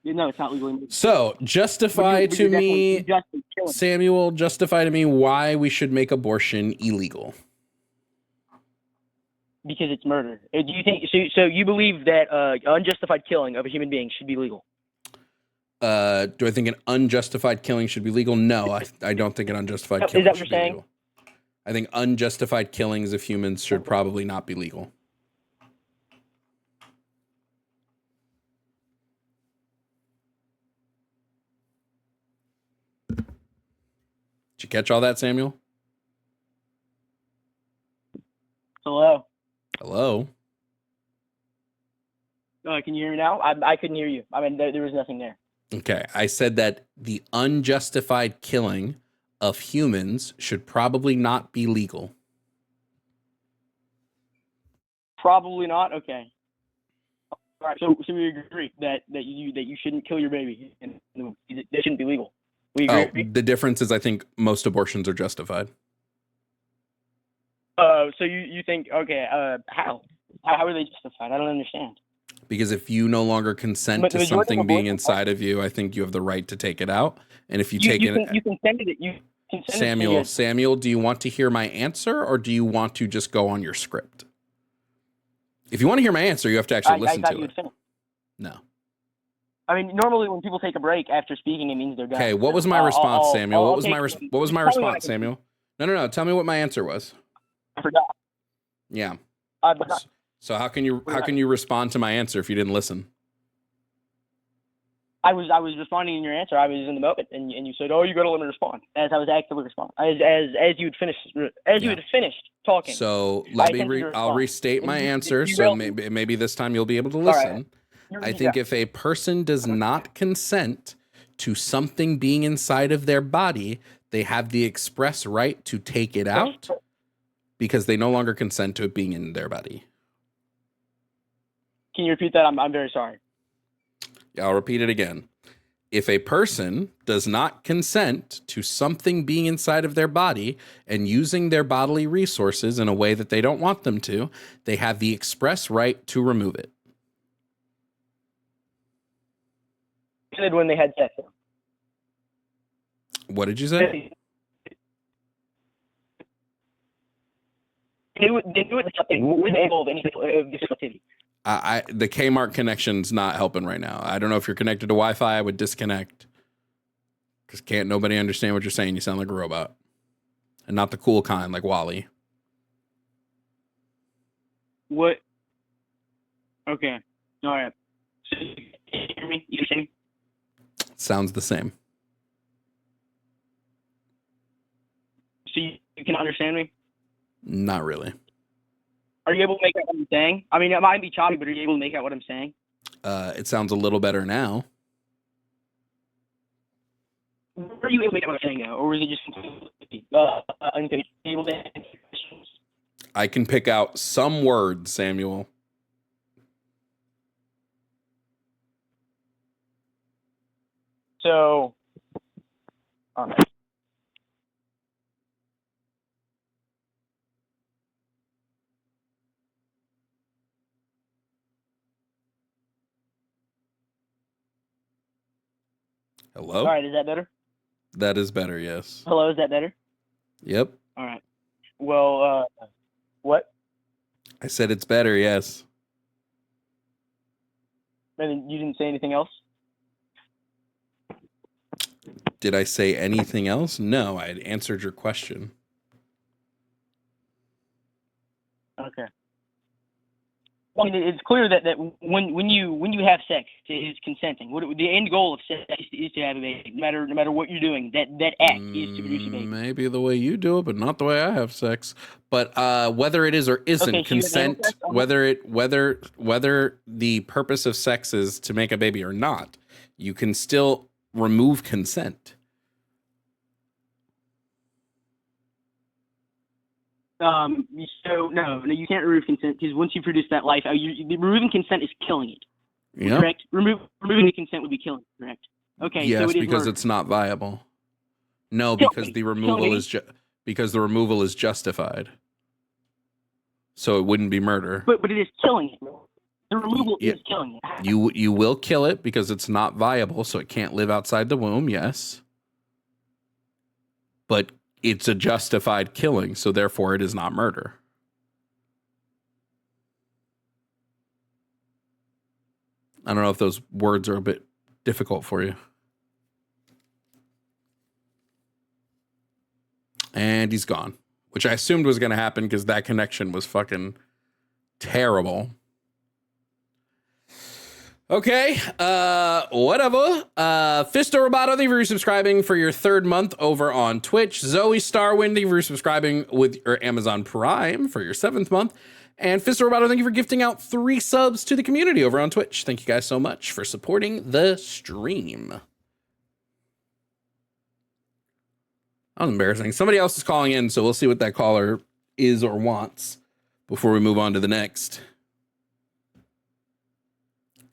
no, it's not legally murder. So justify to me, Samuel, justify to me why we should make abortion illegal. Because it's murder. Do you think so? You believe that unjustified killing of a human being should be legal? Do I think an unjustified killing should be legal? No, I don't think an unjustified killing should be legal. I think unjustified killings of humans should probably not be legal. Did you catch all that, Samuel? Hello. Hello. Can you hear me now? I couldn't hear you. I mean, there was nothing there. Okay, I said that the unjustified killing of humans should probably not be legal. Probably not. Okay. All right. So we agree that you shouldn't kill your baby, and that shouldn't be legal. We agree. The difference is I think most abortions are justified. So you think, okay, how are they justified? I don't understand. Because if you no longer consent to something being inside of you, I think you have the right to take it out. And if you take it, you consented it. Samuel, do you want to hear my answer or do you want to just go on your script? If you want to hear my answer, you have to actually listen to it. No. I mean, normally when people take a break after speaking, it means they're done. Okay, what was my response, Samuel? What was my response, Samuel? No. Tell me what my answer was. I forgot. Yeah. So how can you respond to my answer if you didn't listen? I was responding in your answer. I was in the moment, and you said, "Oh, you got to let me respond." As I was actively responding, as you had finished talking. So I'll restate my answer. So maybe this time you'll be able to listen. Right. I think if a person does not consent to something being inside of their body, they have the express right to take it out because they no longer consent to it being in their body. Can you repeat that? I'm very sorry. I'll repeat it again. If a person does not consent to something being inside of their body and using their bodily resources in a way that they don't want them to, they have the express right to remove it. When they had sex. What did you say? They would something with any activity. The Kmart connection's not helping right now. I don't know if you're connected to Wi-Fi. I would disconnect because can't nobody understand what you're saying. You sound like a robot, and not the cool kind like Wally. What? Okay. All right. So you can hear me? You understand me? Sounds the same. So you can understand me? Not really. Are you able to make out what I'm saying? I mean, it might be choppy, but are you able to make out what I'm saying? It sounds a little better now. Are you able to make out what I'm saying now? Or is it just able to answer questions? I can pick out some words, Samuel. So, all right. Hello? All right, is that better? That is better, yes. Hello, is that better? Yep. All right. Well, what? I said it's better, yes. And you didn't say anything else? Did I say anything else? No, I had answered your question. Okay. I mean, it's clear that when you have sex, it is consenting. The end goal of sex is to have a baby. No matter what you're doing, that act is to produce a baby. Maybe the way you do it, but not the way I have sex. But whether it is or isn't Okay, so consent, whether the purpose of sex is to make a baby or not, you can still remove consent. So no, you can't remove consent because once you produce that life, removing consent is killing it. Yeah. Correct. Removing the consent would be killing it. Correct. Okay. Yes, so it is because murder. it's not viable. No, because the removal is justified. So it wouldn't be murder. But it is killing it. The removal is killing it. You will kill it because it's not viable, so it can't live outside the womb. Yes. But it's a justified killing, so therefore it is not murder. I don't know if those words are a bit difficult for you. And he's gone, which I assumed was going to happen because that connection was fucking terrible. Okay, whatever. Fisto Roboto, thank you for subscribing for your 3rd month over on Twitch. Zoe Starwind, thank you for subscribing with your Amazon Prime for your 7th month. And Fisto Roboto, thank you for gifting out 3 subs to the community over on Twitch. Thank you guys so much for supporting the stream. That was embarrassing. Somebody else is calling in, so we'll see what that caller is or wants before we move on to the next.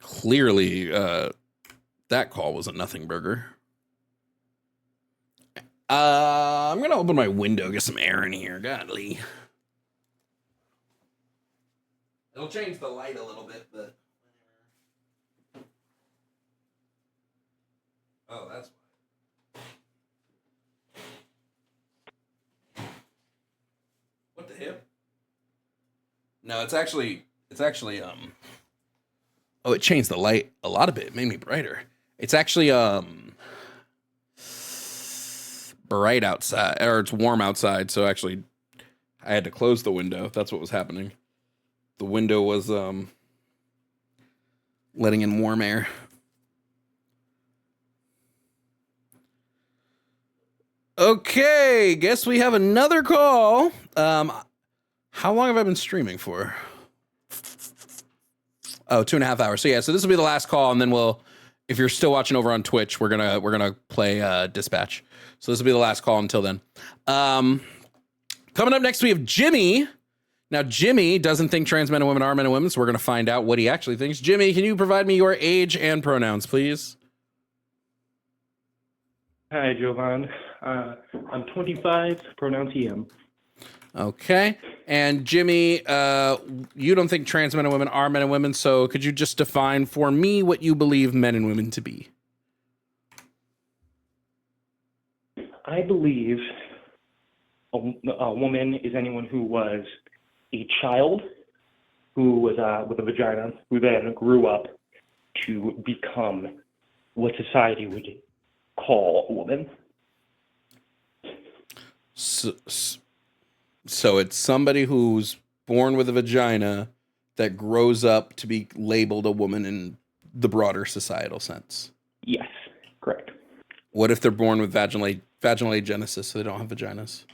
Clearly, that call was a nothing burger. I'm going to open my window, get some air in here. Godly. It'll change the light a little bit, but... Oh, that's why. What the hell? No, it's actually, oh, it changed the light a lot of it. It made me brighter. It's actually, bright outside, or it's warm outside. So actually I had to close the window. That's what was happening. The window was, letting in warm air. Okay. Guess we have another call. How long have I been streaming for? Oh, 2.5 hours. So yeah, so this will be the last call, and then if you're still watching over on Twitch, we're gonna play Dispatch. So this will be the last call until then. Coming up next, we have Jimmy. Now, Jimmy doesn't think trans men and women are men and women, so we're gonna find out what he actually thinks. Jimmy, can you provide me your age and pronouns, please? Hi, Jovan. I'm 25, pronouns he, him. Okay. And Jimmy, you don't think trans men and women are men and women, so could you just define for me what you believe men and women to be? I believe a woman is anyone who was a child, who was with a vagina, who then grew up to become what society would call a woman. So it's somebody who's born with a vagina that grows up to be labeled a woman in the broader societal sense. Yes, correct. What if they're born with vaginal agenesis, so they don't have vaginas?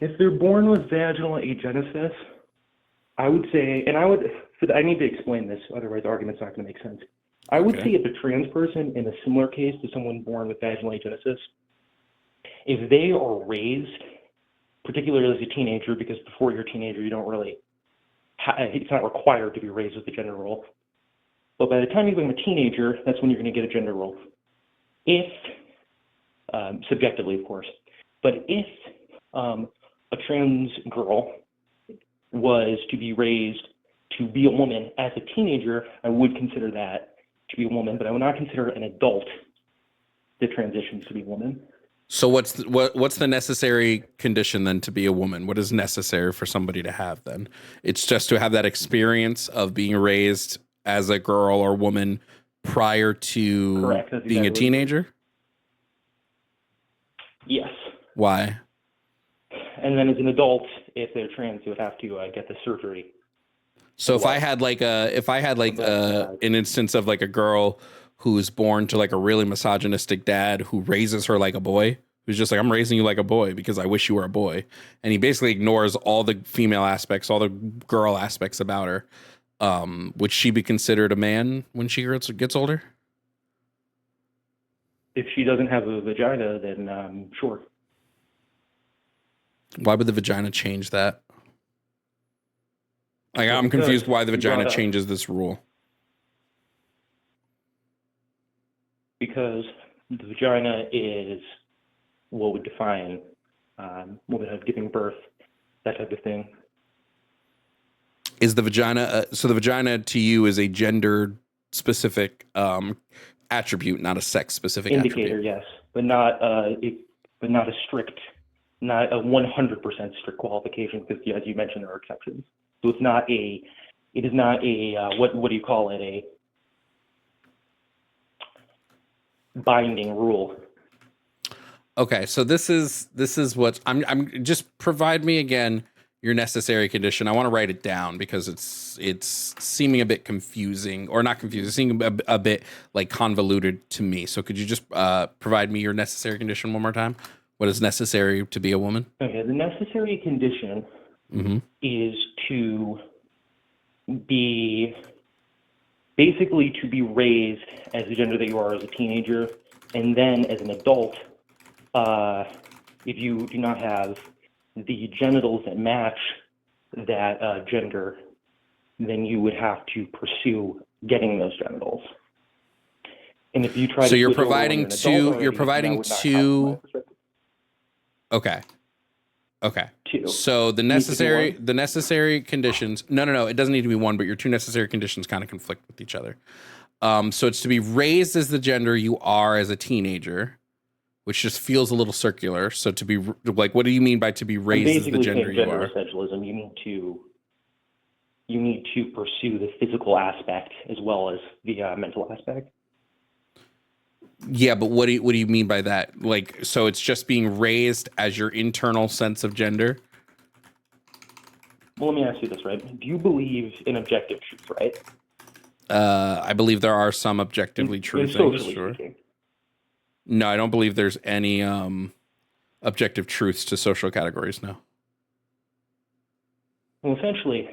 If they're born with vaginal agenesis, I would say, and I need to explain this, otherwise the argument's not going to make sense. I would say if a trans person, in a similar case to someone born with vaginal agenesis, if they are raised, particularly as a teenager, because before you're a teenager, you don't really, it's not required to be raised with a gender role. But by the time you become a teenager, that's when you're going to get a gender role. If, subjectively, of course, but if a trans girl was to be raised to be a woman as a teenager, I would consider that to be a woman, but I would not consider an adult that transitions to be a woman. So what's the necessary condition then to be a woman? What is necessary for somebody to have then? It's just to have that experience of being raised as a girl or woman prior to being a teenager? Yes. Why? and then as an adult, if they're trans, they would have to get the surgery. So if I had like an instance of like a girl who's born to like a really misogynistic dad who raises her like a boy, who's just like, I'm raising you like a boy because I wish you were a boy. And he basically ignores all the female aspects, all the girl aspects about her. Would she be considered a man when she gets older? If she doesn't have a vagina, then sure. Why would the vagina change that? Like, I'm confused why the vagina changes this rule. Because the vagina is what would define womanhood, giving birth, that type of thing. Is the vagina, so the vagina to you is a gender specific attribute, not a sex specific indicator, attribute? yes, but not a strict, not a 100% strict qualification, because as you mentioned, there are exceptions. So it is not a what do you call it, a binding rule. Okay, so this is what I'm just provide me again your necessary condition. I want to write it down because it's seeming a bit confusing, or not confusing, seeming a bit like convoluted to me. So could you just provide me your necessary condition one more time? What is necessary to be a woman? Okay, the necessary condition is to be basically to be raised as the gender that you are as a teenager, and then as an adult, if you do not have the genitals that match that gender, then you would have to pursue getting those genitals. And if you try so to you're providing two. Okay. So the necessary conditions. No. It doesn't need to be one, but your two necessary conditions kind of conflict with each other. So it's to be raised as the gender you are as a teenager, which just feels a little circular. So to be like, what do you mean by to be raised as the gender you are? Essentialism. You need to pursue the physical aspect as well as the mental aspect. Yeah, but what do you mean by that? Like, so it's just being raised as your internal sense of gender? Well, let me ask you this, right? Do you believe in objective truth, right? I believe there are some objectively true things. Sure. No, I don't believe there's any objective truths to social categories. No. Well, essentially,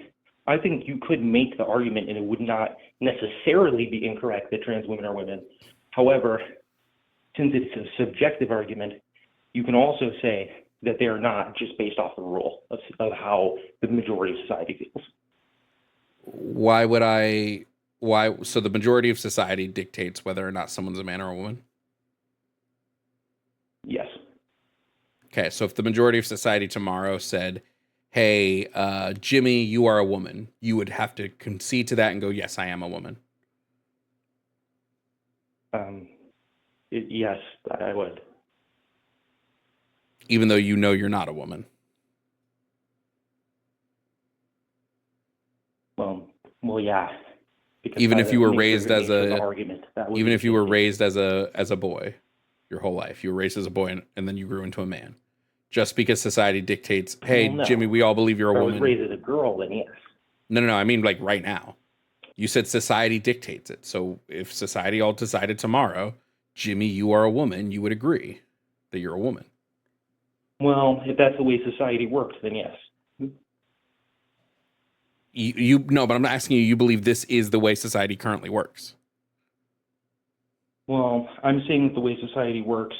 I think you could make the argument, and it would not necessarily be incorrect, that trans women are women. However, since it's a subjective argument, you can also say that they are not, just based off the rule of how the majority of society feels. So the majority of society dictates whether or not someone's a man or a woman? Yes. Okay, so if the majority of society tomorrow said, hey, Jimmy, you are a woman, you would have to concede to that and go, yes, I am a woman. Yes, I would. Even though you know you're not a woman. Well, yeah. Even if you were raised as a boy, your whole life, you were raised as a boy and then you grew into a man. Just because society dictates, hey, no. Jimmy, we all believe you're a woman. If I was raised as a girl, then yes. No. I mean, like right now. You said society dictates it. So if society all decided tomorrow, Jimmy, you are a woman, you would agree that you're a woman. Well, if that's the way society works, then yes. No, but I'm asking you believe this is the way society currently works? Well, I'm saying that the way society works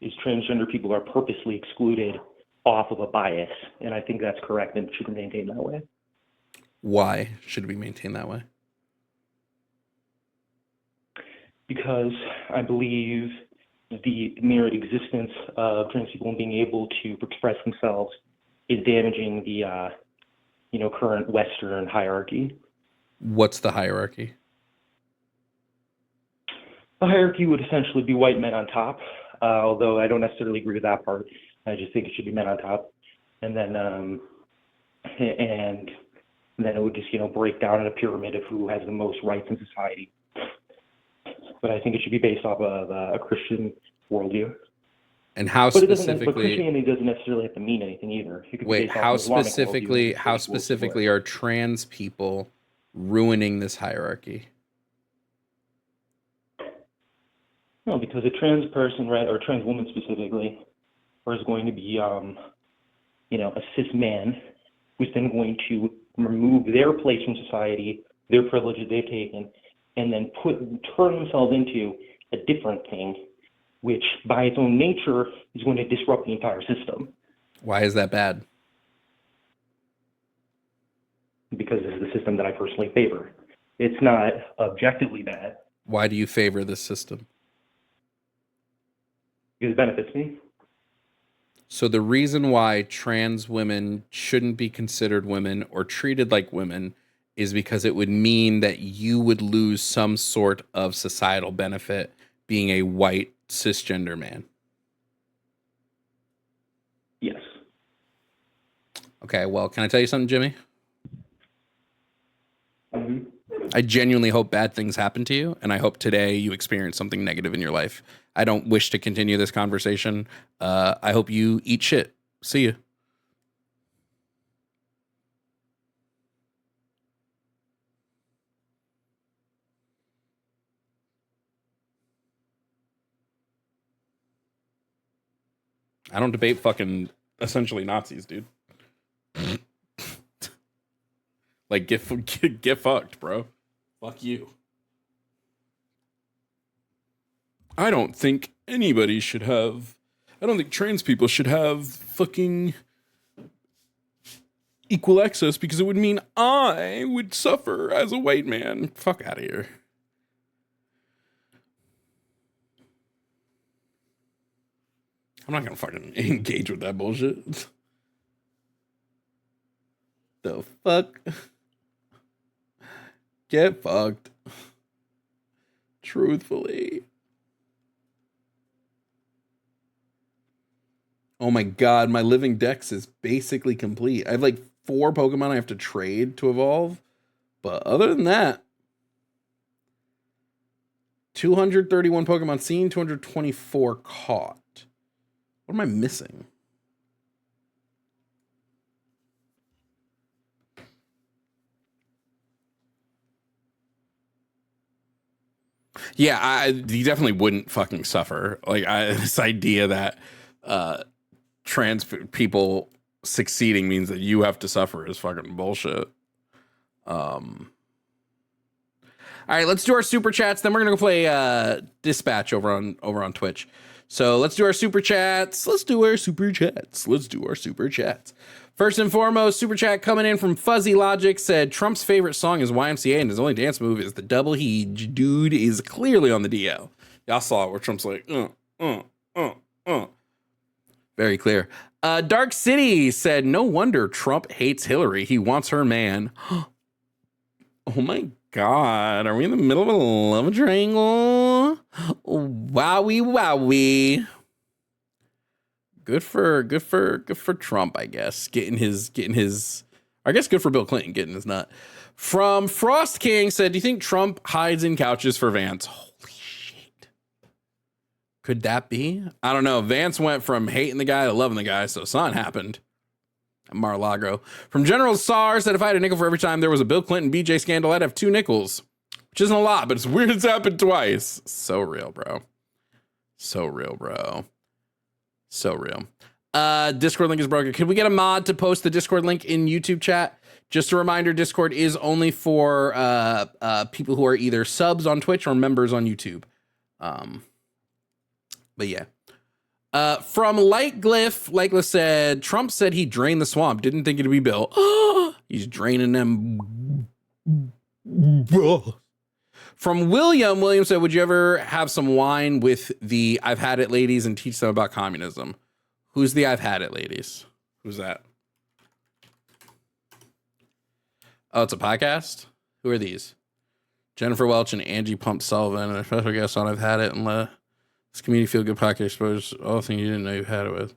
is transgender people are purposely excluded off of a bias, and I think that's correct and should be maintained that way. Why should it be maintained that way? Because I believe the mere existence of trans people and being able to express themselves is damaging the current Western hierarchy. What's the hierarchy? The hierarchy would essentially be white men on top, although I don't necessarily agree with that part. I just think it should be men on top, and then it would just break down in a pyramid of who has the most rights in society. But I think it should be based off of a Christian worldview. And how But specifically? But Christianity doesn't necessarily have to mean anything either. It could Wait, be how specifically are trans people ruining this hierarchy? No, because a trans person, right, or trans woman specifically, is going to be, a cis man who's then going to remove their place from society, their privileges they've taken, and then turn themselves into a different thing, which by its own nature is going to disrupt the entire system. Why is that bad? Because this is the system that I personally favor. It's not objectively bad. Why do you favor this system? Because it benefits me. So the reason why trans women shouldn't be considered women or treated like women is because it would mean that you would lose some sort of societal benefit being a white cisgender man. Yes. Okay, well, can I tell you something, Jimmy? Mm-hmm. I genuinely hope bad things happen to you, and I hope today you experience something negative in your life. I don't wish to continue this conversation. I hope you eat shit. See you. I don't debate fucking essentially Nazis, dude. Like, get fucked, bro. Fuck you. I don't think anybody should have... I don't think trans people should have fucking equal access because it would mean I would suffer as a white man. Fuck out of here. I'm not gonna fucking engage with that bullshit. The fuck? Get fucked. Truthfully. Oh my god, my living dex is basically complete. I have like 4 Pokemon I have to trade to evolve. But other than that, 231 Pokemon seen, 224 caught. What am I missing? Yeah, you definitely wouldn't fucking suffer. Like, this idea that trans people succeeding means that you have to suffer is fucking bullshit. All right, let's do our super chats. Then we're gonna go play Dispatch over on Twitch. So let's do our super chats. First and foremost, super chat coming in from Fuzzy Logic said Trump's favorite song is YMCA and his only dance move is the double hedge. Dude is clearly on the DL. Y'all saw it where Trump's like, Very clear. Dark City said, no wonder Trump hates Hillary. He wants her man. Oh my God. Are we in the middle of a love triangle? Wowie. Good for Trump, I guess. Getting his I guess good for Bill Clinton getting his nut. From Frost King said, do you think Trump hides in couches for Vance? Holy shit. Could that be? I don't know. Vance went from hating the guy to loving the guy, so something happened. Mar-a-Lago. From General Sar said, if I had a nickel for every time there was a Bill Clinton BJ scandal, I'd have 2 nickels. Which isn't a lot, but it's weird it's happened twice. So real, bro. So real. Discord link is broken. Could we get a mod to post the Discord link in YouTube chat? Just a reminder, Discord is only for people who are either subs on Twitch or members on YouTube. But yeah. From Lightglyph said, Trump said he drained the swamp. Didn't think it'd be Bill. He's draining them. From William said, would you ever have some wine with the I've had it ladies and teach them about communism? Who's the I've had it ladies? Who's that? Oh, it's a podcast? Who are these? Jennifer Welch and Angie Pump Sullivan, and a special guest on I've had it, and let this community feel good podcast expose all the things you didn't know you had it with.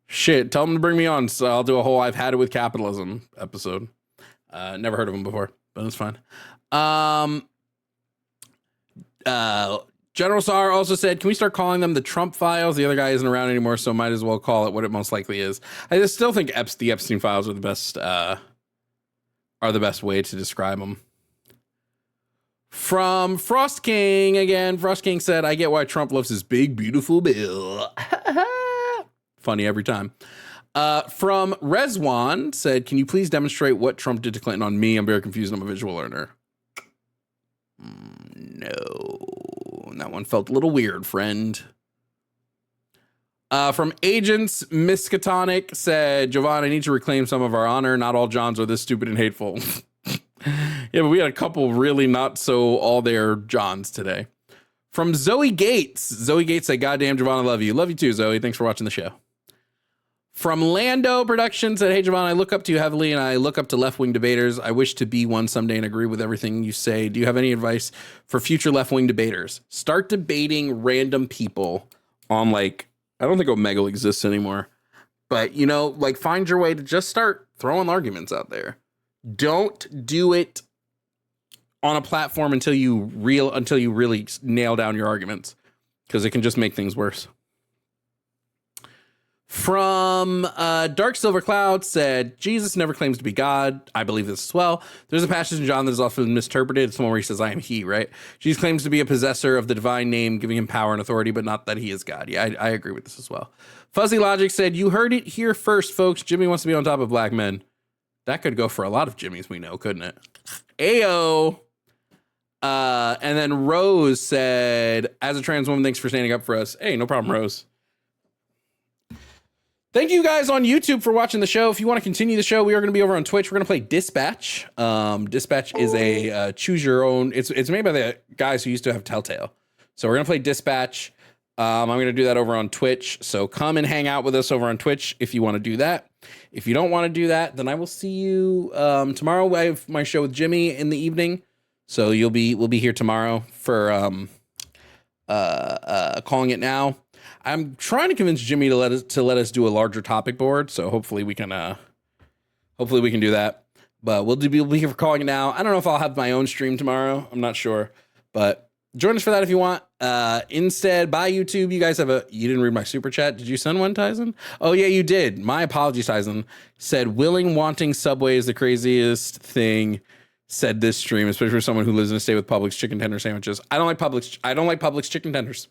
Shit, tell them to bring me on, so I'll do a whole I've had it with capitalism episode. Never heard of them before, but it's fine. General Sar also said, can we start calling them the Trump files? The other guy isn't around anymore, so might as well call it what it most likely is. I just still think the Epstein files are the best way to describe them. From Frost King again, Frost King said, I get why Trump loves his big, beautiful bill. Funny every time. From Rezwan said, can you please demonstrate what Trump did to Clinton on me? I'm very confused. I'm a visual learner. No. That one felt a little weird, friend. From Agents Miskatonic said, Jovan, I need to reclaim some of our honor. Not all Johns are this stupid and hateful. Yeah, but we had a couple really not so all there Johns today. From Zoe Gates said, goddamn, Jovan, I love you. Love you too, Zoe. Thanks for watching the show. From Lando Productions said, hey, Jovan, I look up to you heavily and I look up to left-wing debaters. I wish to be one someday and agree with everything you say. Do you have any advice for future left-wing debaters? Start debating random people on, like, I don't think Omegle exists anymore, but, you know, like, find your way to just start throwing arguments out there. Don't do it on a platform until you really nail down your arguments, because it can just make things worse. From Dark Silver Cloud said, Jesus never claims to be God. I believe this as well. There's a passage in John that is often misinterpreted. It's the one where he says, I am he, right? Jesus claims to be a possessor of the divine name, giving him power and authority, but not that he is God. Yeah, I agree with this as well. Fuzzy Logic said, you heard it here first, folks. Jimmy wants to be on top of black men. That could go for a lot of Jimmys we know, couldn't it? Ayo. And then Rose said, as a trans woman, thanks for standing up for us. Hey, no problem, Rose. Thank you guys on YouTube for watching the show. If you want to continue the show, we are going to be over on Twitch. We're going to play Dispatch. Dispatch is a choose your own. It's made by the guys who used to have Telltale. So we're going to play Dispatch. I'm going to do that over on Twitch. So come and hang out with us over on Twitch if you want to do that. If you don't want to do that, then I will see you tomorrow. I have my show with Jimmy in the evening. So we'll be here tomorrow for Calling It Now. I'm trying to convince Jimmy to let us do a larger topic board. So hopefully we can do that. But we'll be here for Calling It Now. I don't know if I'll have my own stream tomorrow. I'm not sure, but join us for that if you want. Instead, by YouTube, you guys you didn't read my super chat. Did you send one, Tyson? Oh yeah, you did. My apologies, Tyson. Said willing, wanting Subway is the craziest thing. Said this stream, especially for someone who lives in a state with Publix chicken tender sandwiches. I don't like Publix chicken tenders.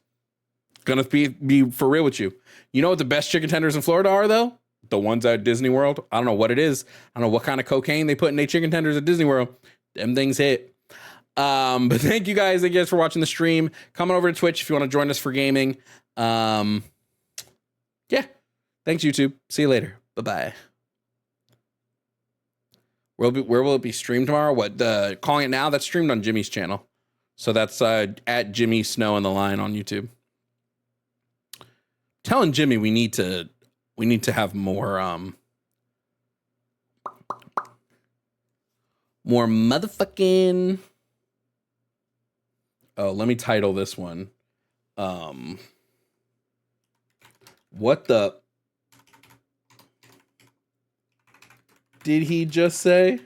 Gonna be for real with you. You know what the best chicken tenders in Florida are, though? The ones at Disney World. I don't know what it is. I don't know what kind of cocaine they put in their chicken tenders at Disney World. Them things hit. But thank you guys again for watching the stream. Coming over to Twitch if you want to join us for gaming. Yeah. Thanks, YouTube. See you later. Bye-bye. Where will it be streamed tomorrow? What, the Calling It Now? That's streamed on Jimmy's channel. So that's at Jimmy Snow in the Line on YouTube. Telling Jimmy we need to have more motherfucking. Oh, let me title this one. What the did he just say?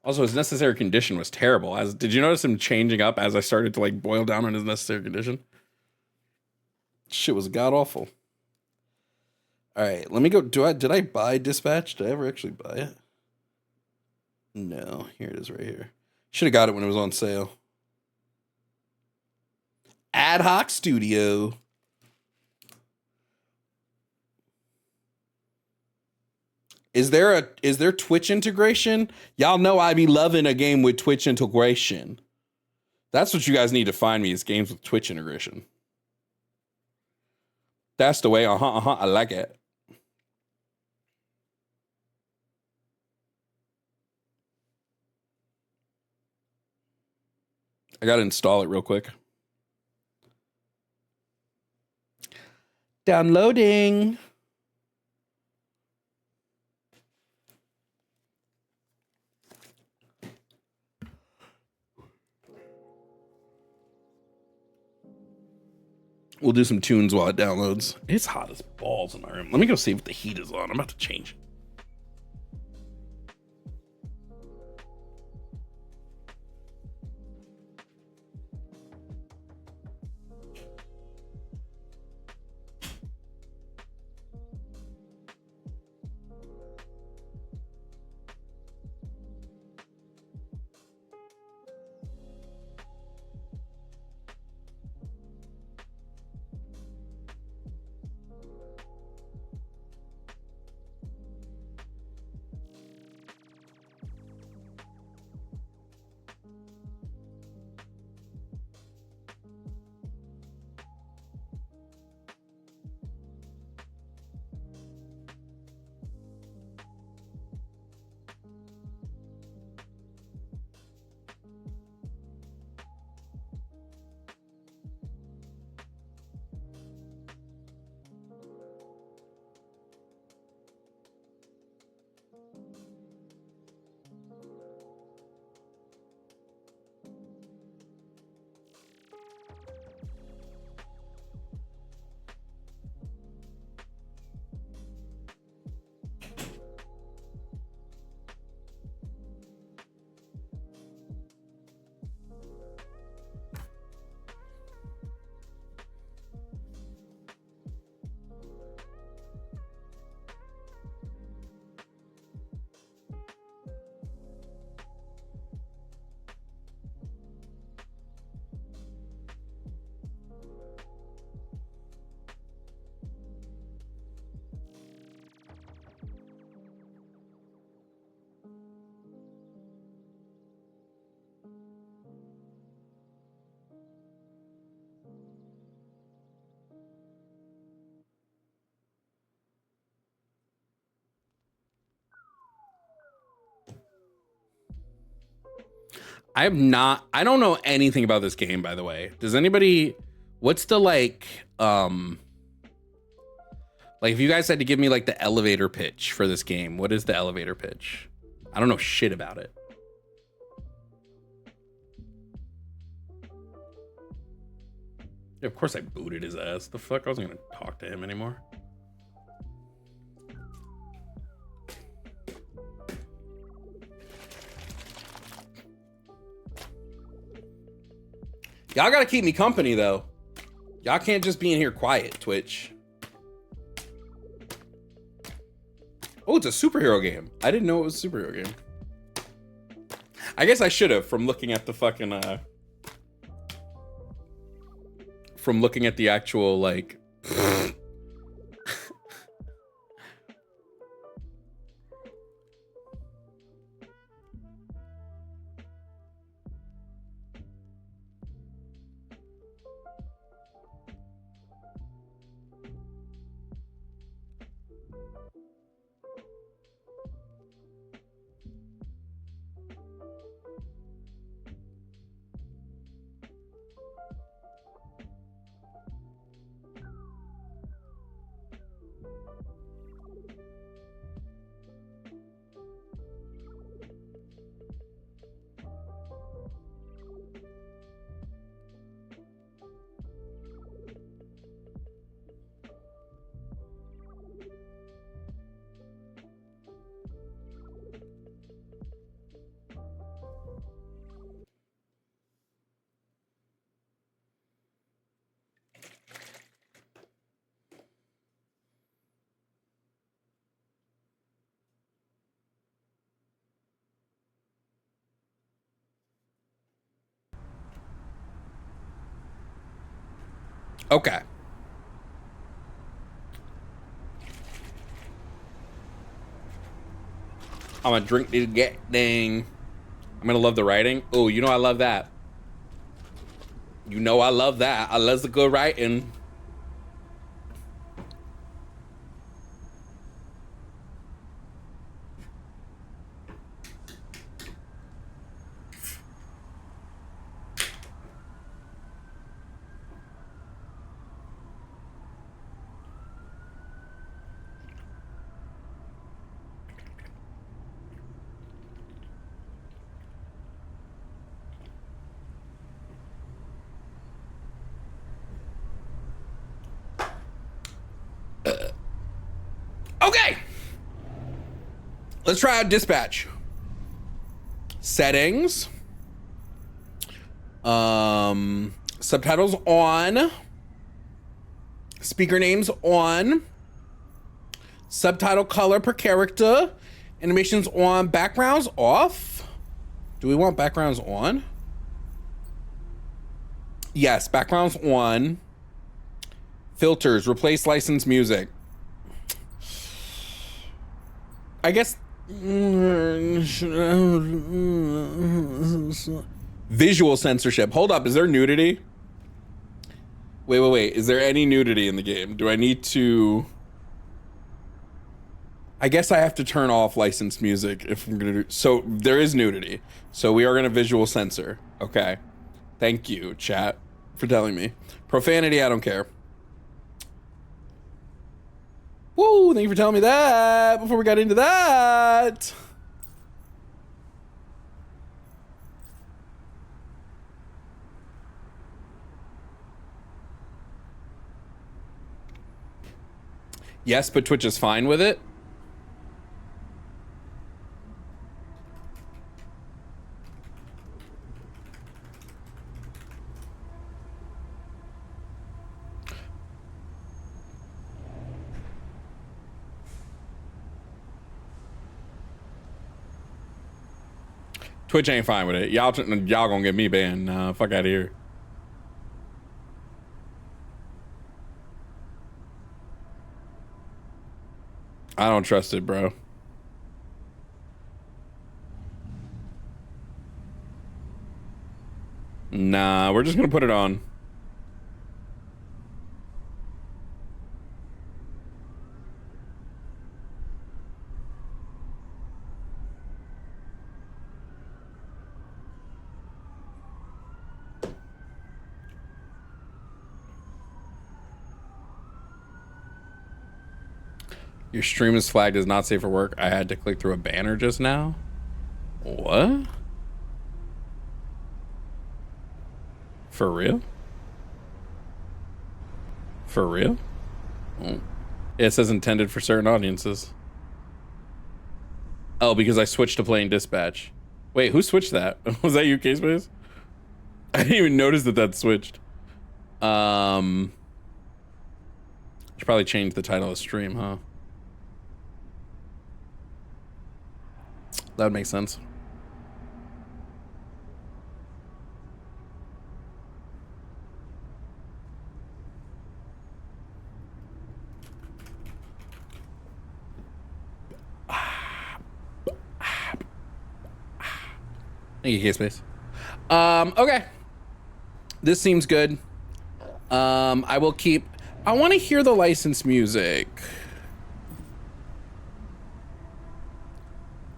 Also, his necessary condition was terrible. Did you notice him changing up as I started to like boil down on his necessary condition? Shit was god awful. All right, let me go. Did I buy Dispatch? Did I ever actually buy it? No, here it is right here. Should have got it when it was on sale. Ad Hoc Studio. Is there Twitch integration? Y'all know I be loving a game with Twitch integration. That's what you guys need to find me, is games with Twitch integration. That's the way. I like it. I gotta install it real quick. Downloading. We'll do some tunes while it downloads. It's hot as balls in my room. Let me go see if the heat is on. I'm about to change it. I don't know anything about this game, by the way. Does anybody, what's the like if you guys had to give me like the elevator pitch for this game, what is the elevator pitch? I don't know shit about it. Yeah, of course I booted his ass. The fuck? I wasn't gonna talk to him anymore. Y'all gotta keep me company though. Y'all can't just be in here quiet, Twitch. Oh, it's a superhero game. I didn't know it was a superhero game. I guess I should have from looking at the fucking from looking at the actual like okay. I'm gonna drink this thing. I'm gonna love the writing. Oh, you know I love that. You know I love that. I love the good writing. Okay. Let's try out dispatch. Settings. Subtitles on. Speaker names on. Subtitle color per character. Animations on. Backgrounds off. Do we want backgrounds on? Yes, backgrounds on. Filters, replace licensed music. I guess visual censorship. Hold up, is there nudity? Wait. Is there any nudity in the game? Do I need to? I guess I have to turn off licensed music if I'm gonna do. So there is nudity. So we are gonna visual censor. Okay. Thank you, chat, for telling me. Profanity, I don't care. Woo, thank you for telling me that before we got into that. Yes, but Twitch is fine with it. Twitch ain't fine with it. Y'all gonna get me banned. Nah, fuck out of here. I don't trust it, bro. Nah, we're just gonna put it on. Your stream is flagged as not safe for work. I had to click through a banner just now. What? For real? For real? Oh. It says intended for certain audiences. Oh, because I switched to playing dispatch. Wait, who switched that? Was that you, K-Space? I didn't even notice that switched. Should probably change the title of the stream, huh? That would make sense. Thank you, K-Space. Okay. This seems good. I will keep... I want to hear the licensed music.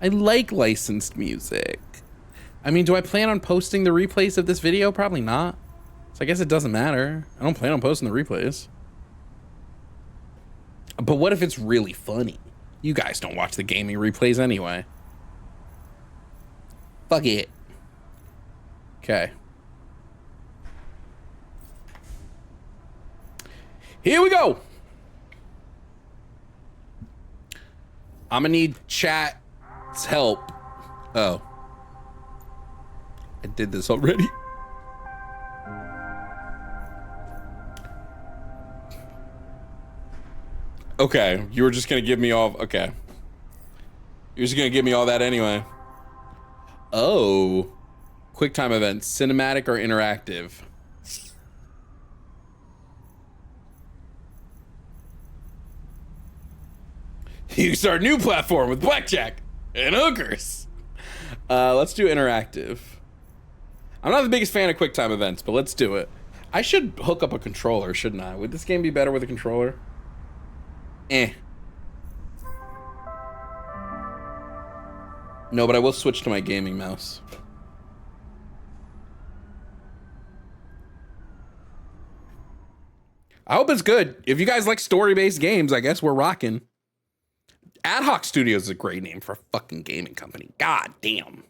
I like licensed music. I mean, do I plan on posting the replays of this video? Probably not. So I guess it doesn't matter. I don't plan on posting the replays. But what if it's really funny? You guys don't watch the gaming replays anyway. Fuck it. Okay. Here we go. I'm gonna need chat's help. Oh. I did this already. Okay, you were just gonna give me all, okay. You're just gonna give me all that anyway. Oh. QuickTime events, cinematic or interactive? You start a new platform with blackjack and hookers. Let's do interactive. I'm not the biggest fan of QuickTime events, but let's do it. I should hook up a controller, shouldn't I? Would this game be better with a controller? No, but I will switch to my gaming mouse. I hope it's good. If you guys like story-based games, I guess we're rocking. Ad Hoc Studios is a great name for a fucking gaming company. God damn.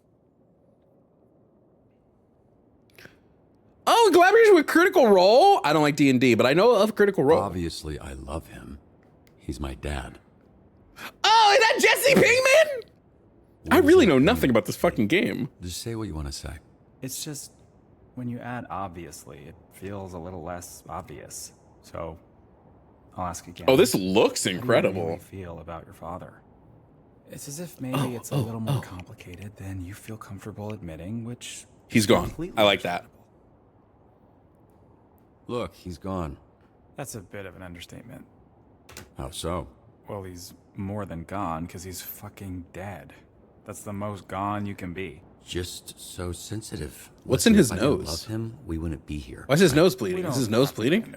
Oh, collaboration with Critical Role? I don't like D&D, but I know of Critical Role. Obviously, I love him. He's my dad. Oh, is that Jesse Pinkman? I really know nothing about this fucking game. Just say what you want to say. It's just, when you add obviously, it feels a little less obvious. So, I'll ask again. Oh, this looks incredible. How do you really feel about your father? It's as if maybe it's a little more complicated than you feel comfortable admitting, which... He's gone. I like that. Look, he's gone. That's a bit of an understatement. How so? Well, he's more than gone, because he's fucking dead. That's the most gone you can be. Just so sensitive. What's in his If I nose? didn't love him, we wouldn't be here. Why's his nose bleeding? Is his nose bleeding?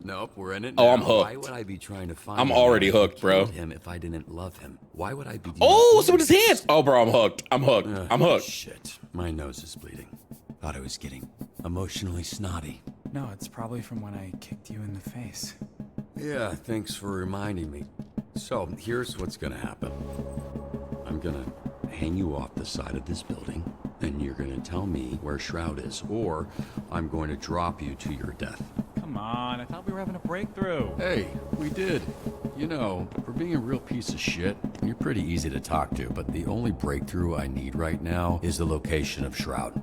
Nope, we're in it Oh, now. I'm hooked. Why would I be trying to find I'm him already if I hooked, bro. killed him if I didn't love him? Why would I be? Oh, so with his hands. Oh, bro, I'm hooked. I'm hooked. I'm hooked. Shit, my nose is bleeding. Thought I was getting emotionally snotty. No, it's probably from when I kicked you in the face. Yeah, thanks for reminding me. So, here's what's gonna happen. I'm gonna hang you off the side of this building, and you're gonna tell me where Shroud is, or I'm going to drop you to your death. Come on, I thought we were having a breakthrough. Hey, we did. You know, for being a real piece of shit, you're pretty easy to talk to, but the only breakthrough I need right now is the location of Shroud.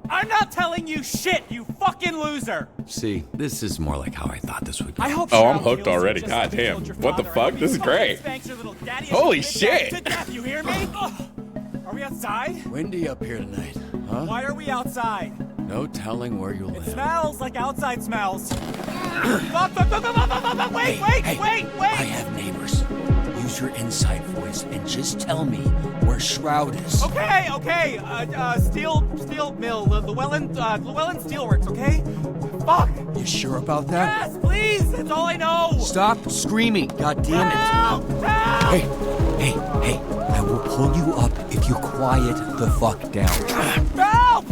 I'm not telling you shit, you fucking loser! See, this is more like how I thought this would go. I hope Oh, I'm Shroud hooked kills you already. just God like you damn. killed your What the father. fuck? This is Fucking great. spanks your little daddy Holy as you shit. to death, you hear me? Are we outside? Windy up here tonight, huh? Why are we outside? No telling where you'll It land. smells like outside smells. Wait! I have neighbors. Use your inside voice and just tell me where Shroud is. Okay. Steel mill, Llewellyn Steelworks, okay? Fuck! You sure about that? Yes, please! That's all I know! Stop screaming, goddammit. Help! Hey, I will pull you up if you quiet the fuck down. Help!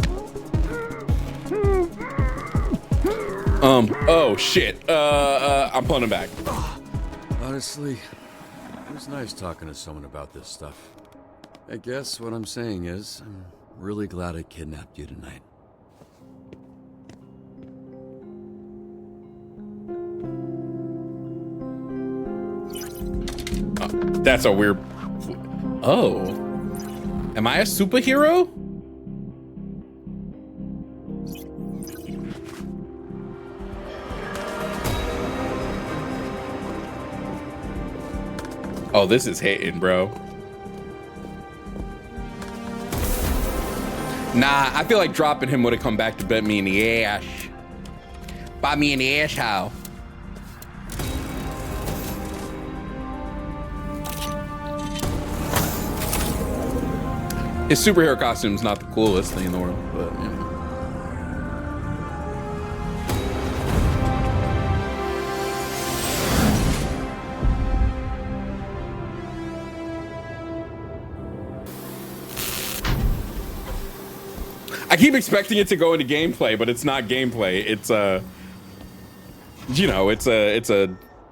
Oh shit. I'm pulling him back. Honestly, it was nice talking to someone about this stuff. I guess what I'm saying is, I'm really glad I kidnapped you tonight. That's a weird... Oh. Am I a superhero? Oh, this is hitting, bro. Nah, I feel like dropping him would have come back to bite me in the ass. Bite me in the ass, how? His superhero costume's not the coolest thing in the world, but you know. I keep expecting it to go into gameplay, but it's not gameplay. It's you know, it's a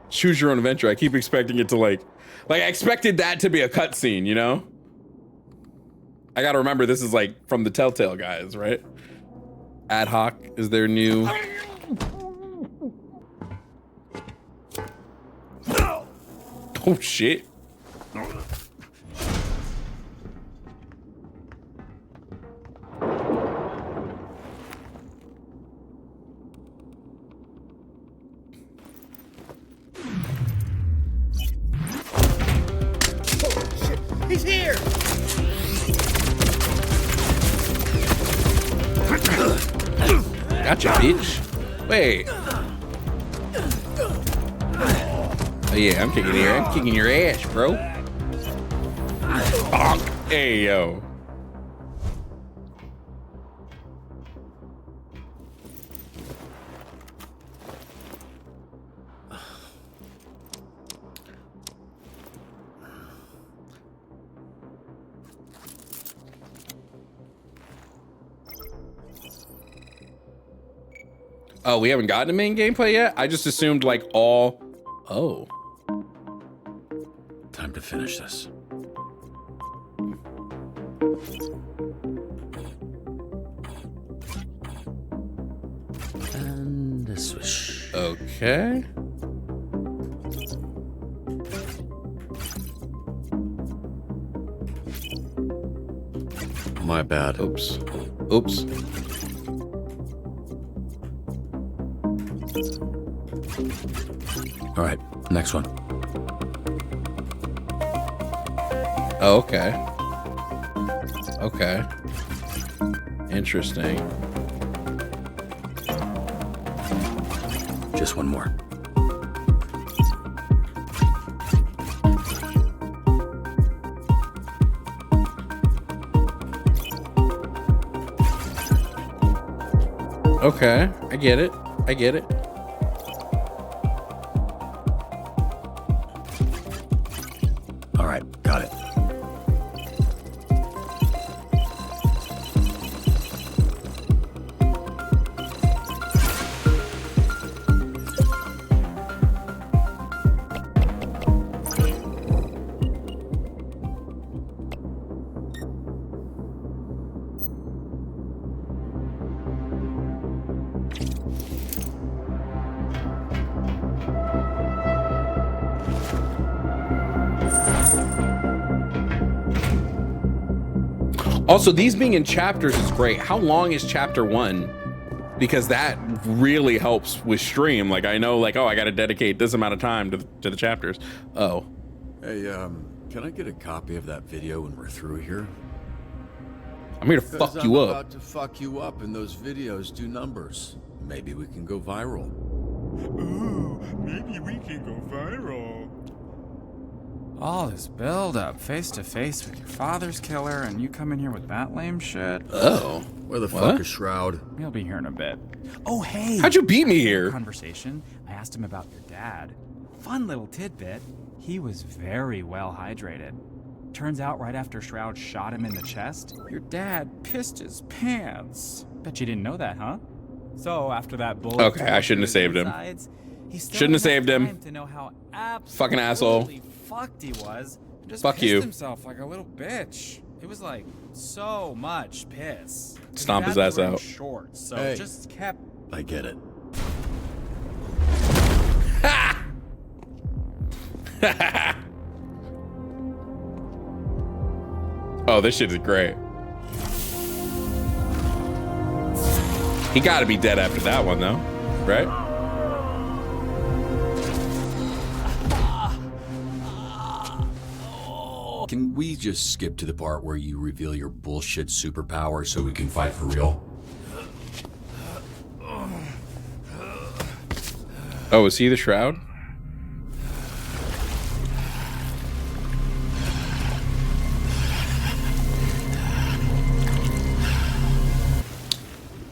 choose your own adventure. I keep expecting it to like I expected that to be a cutscene, you know? I gotta remember this is like from the Telltale guys, right? Ad hoc is their new. Oh shit. He's here! Gotcha, bitch. Wait. Oh yeah, I'm kicking your ass, bro. Bonk. Hey yo. Oh, we haven't gotten a main gameplay yet? I just assumed like all... Oh. Time to finish this. And a swish. Okay. My bad. Oops. Oops. All right, next one. Oh, okay. Okay. Interesting. Just one more. Okay, I get it. I get it. All right, got it. Also, these being in chapters is great. How long is chapter 1? Because that really helps with stream. Like, I know, like, oh, I got to dedicate this amount of time to the chapters. Oh. Hey, can I get a copy of that video when we're through here? I'm here to fuck you up. I'm about to fuck you up, and those videos do numbers. Maybe we can go viral. Ooh, maybe we can go viral. All this build-up, face-to-face with your father's killer, and you come in here with that lame shit? Oh. Where the fuck is Shroud? He'll be here in a bit. Oh, hey! How'd you beat me here? Conversation. I asked him about your dad. Fun little tidbit. He was very well hydrated. Turns out right after Shroud shot him in the chest, your dad pissed his pants. Bet you didn't know that, huh? So after that bullet... Okay, I shouldn't have saved him. He still Shouldn't have had saved enough him. time to know how absolutely Fucking asshole. fucked he was. And just Fuck pissed you. himself like a little bitch. It was like so much piss. Stomp his ass out. Shorts, so Hey. just kept. I get it. Oh, this shit is great. He gotta be dead after that one, though, right? Can we just skip to the part where you reveal your bullshit superpower so we can fight for real? Oh, is he the Shroud?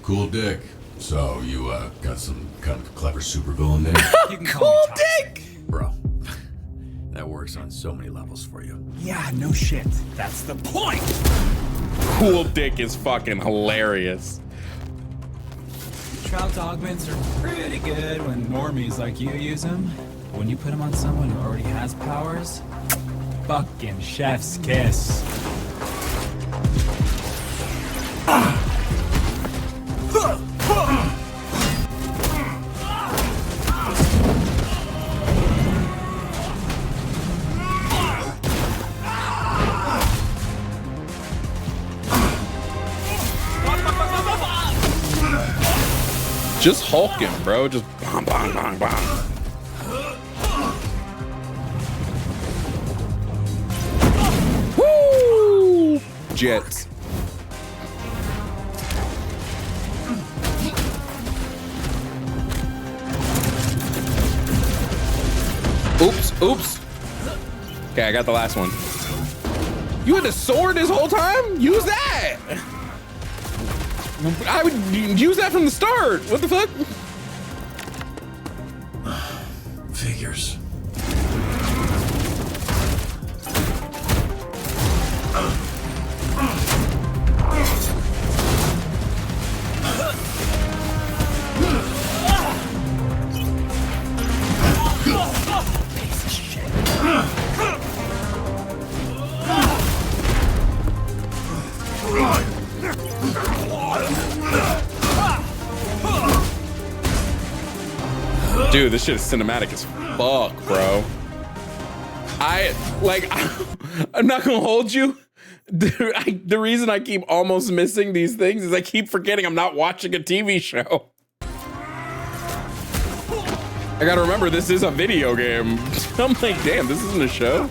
Cool dick. So you got some kind of clever supervillain there? You can call me dick! Bro, that works on so many levels for you. Yeah, no shit. That's the point. Cool dick is fucking hilarious. Shroud's augments are pretty good when normies like you use them. But when you put them on someone who already has powers, fucking chef's kiss. Just Hulk him, bro. Just bang, bang, bang, bang. Woo! Jets. Oops, oops. Okay, I got the last one. You had a sword this whole time? Use that! I would use that from the start. What the fuck? Figures. Dude, this shit is cinematic as fuck, bro. I'm not gonna hold you. The reason I keep almost missing these things is I keep forgetting I'm not watching a TV show. I gotta remember this is a video game. I'm like, damn, this isn't a show.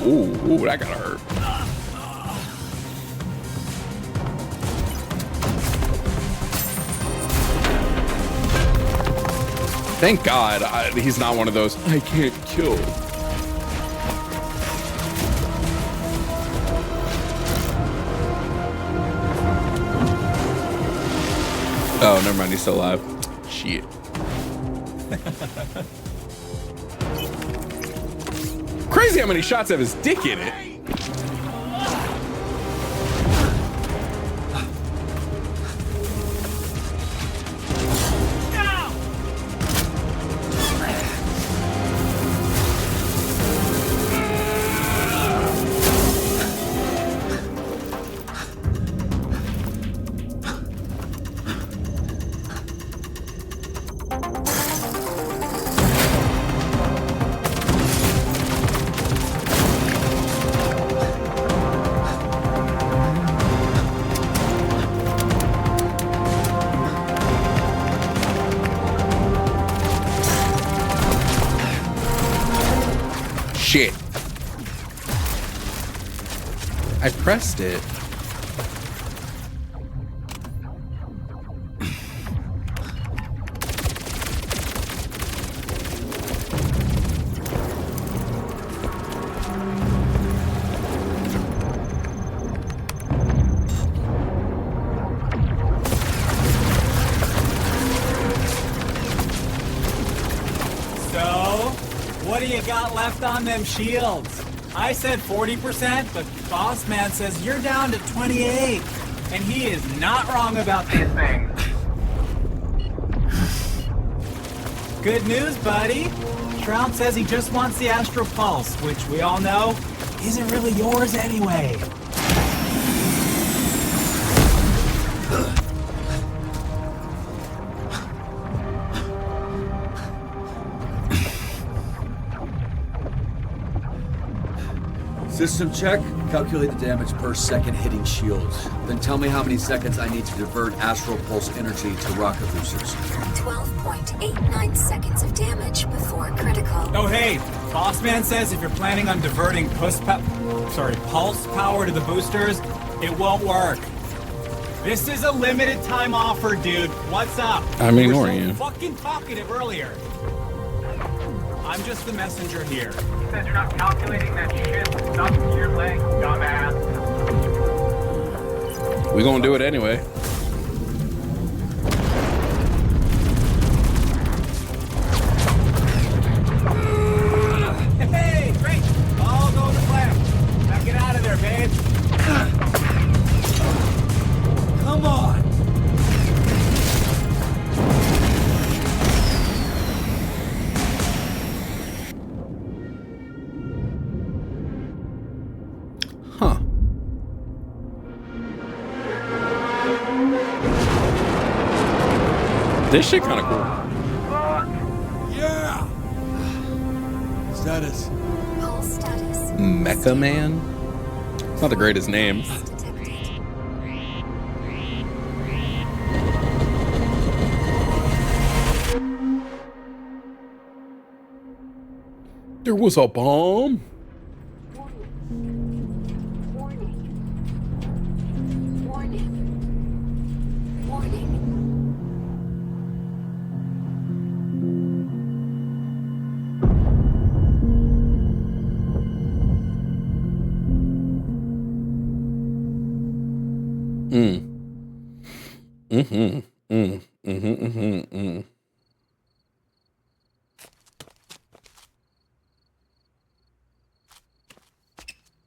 Ooh, that gotta hurt. Thank God he's not one of those I can't kill. Oh, never mind. He's still alive. Shit. Crazy how many shots have his dick in it. Shit. I pressed it. What do you got left on them shields? I said 40%, but Boss Man says you're down to 28. And he is not wrong about these things. Good news, buddy. Shroud says he just wants the Astral Pulse, which we all know isn't really yours anyway. System check. Calculate the damage per second hitting shields. Then tell me how many seconds I need to divert Astral Pulse energy to rocket boosters. 12.89 seconds of damage before critical. Oh hey, Bossman says if you're planning on diverting pulse power to the boosters, it won't work. This is a limited time offer, dude. What's up? I'm You were ignoring so you. fucking talkative earlier. I'm just the messenger here. He said you're not calculating that shit stuck to your leg, dumbass. We gonna do it anyway. Hey, great! All go to plan. Now get out of there, babe. Come on! Huh. This shit kind of cool. Yeah! Status. Pulse status. Mecha Man? It's not the greatest name. There was a bomb.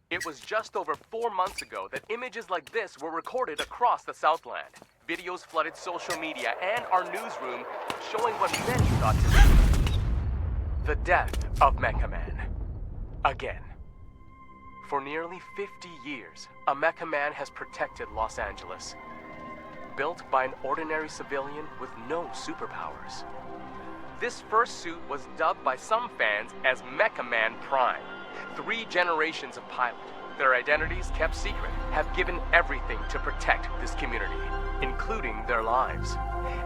It was just over 4 months ago that images like this were recorded across the Southland. Videos flooded social media and our newsroom, showing what many thought to be the death of Mecha Man. Again. For nearly 50 years, a Mecha Man has protected Los Angeles. Built by an ordinary civilian with no superpowers. This first suit was dubbed by some fans as Mecha Man Prime. 3 generations of pilot, their identities kept secret, have given everything to protect this community, including their lives.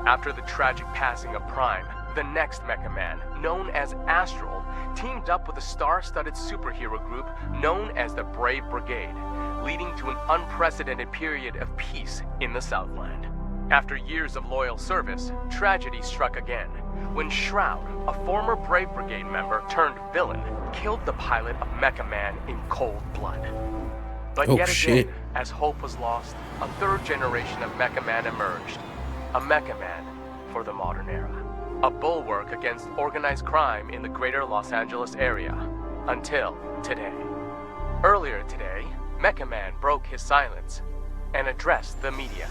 After the tragic passing of Prime, the next Mecha Man, known as Astral, teamed up with a star-studded superhero group known as the Brave Brigade, leading to an unprecedented period of peace in the Southland. After years of loyal service, tragedy struck again, when Shroud, a former Brave Brigade member turned villain, killed the pilot of Mecha Man in cold blood. But yet again, as hope was lost, a 3rd generation of Mecha Man emerged. A Mecha Man for the modern era. A bulwark against organized crime in the greater Los Angeles area. Until today. Earlier today, Mecha Man broke his silence and addressed the media.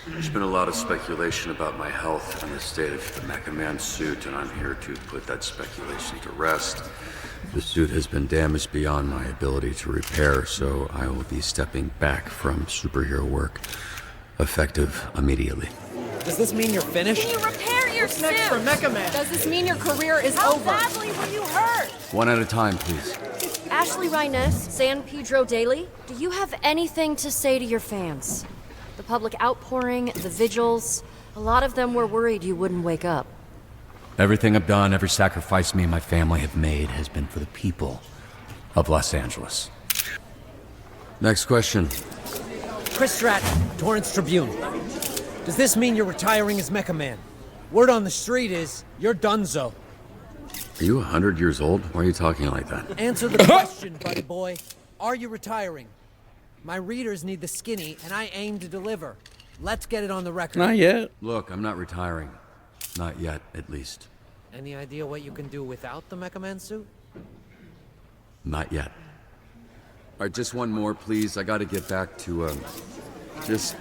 There's been a lot of speculation about my health and the state of the Mecha Man suit, and I'm here to put that speculation to rest. The suit has been damaged beyond my ability to repair, so I will be stepping back from superhero work, effective immediately. Does this mean you're finished? Can you repair your suit? Next for Mecha Man? Does this mean your career is over? How badly were you hurt? One at a time, please. Ashley Rhiness, San Pedro Daily, do you have anything to say to your fans? The public outpouring, the vigils, a lot of them were worried you wouldn't wake up. Everything I've done, every sacrifice me and my family have made has been for the people of Los Angeles. Next question. Chris Stratton, Torrance Tribune. Does this mean you're retiring as Mecha Man? Word on the street is, you're donezo. Are you 100 years old? Why are you talking like that? Answer the question, buddy boy. Are you retiring? My readers need the skinny, and I aim to deliver. Let's get it on the record. Not yet. Look, I'm not retiring. Not yet, at least. Any idea what you can do without the Mecha Man suit? Not yet. All right, just one more, please. I gotta get back to, just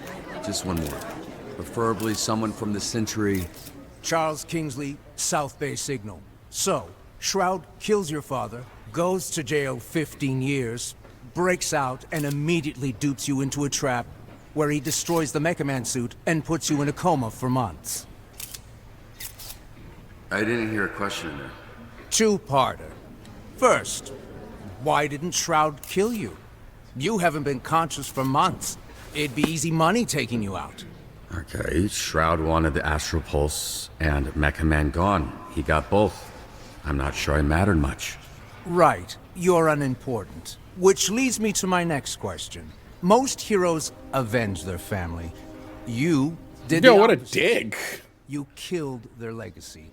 one more. Preferably someone from the Century. Charles Kingsley, South Bay Signal. So, Shroud kills your father, goes to jail 15 years, breaks out, and immediately dupes you into a trap where he destroys the Mecha Man suit and puts you in a coma for months. I didn't hear a question in there. Two-parter. First, why didn't Shroud kill you? You haven't been conscious for months. It'd be easy money taking you out. Okay, Shroud wanted the Astral Pulse and Mecha Man gone. He got both. I'm not sure I mattered much. Right. You're unimportant. Which leads me to my next question. Most heroes avenge their family. You did Yo, the what a opposite. dig. You killed their legacy.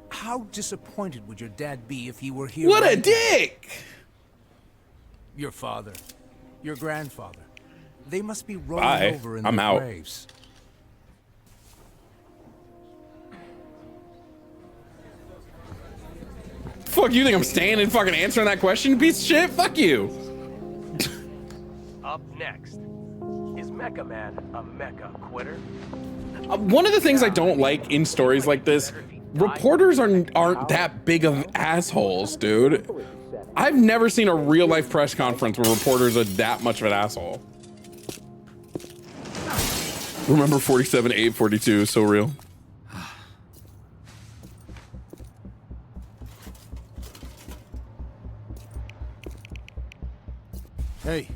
How disappointed would your dad be if he were here? What a right now? dick! Your father, your grandfather. They must be rolling Bye. over in I'm their out. graves. Fuck, you think I'm staying and fucking answering that question, you piece of shit? Fuck you. Up next, is Mecha Man a mecha quitter? One of the things I don't like in stories like this, reporters aren't that big of assholes, dude. I've never seen a real life press conference where reporters are that much of an asshole. Remember 47-842, so real. Hey,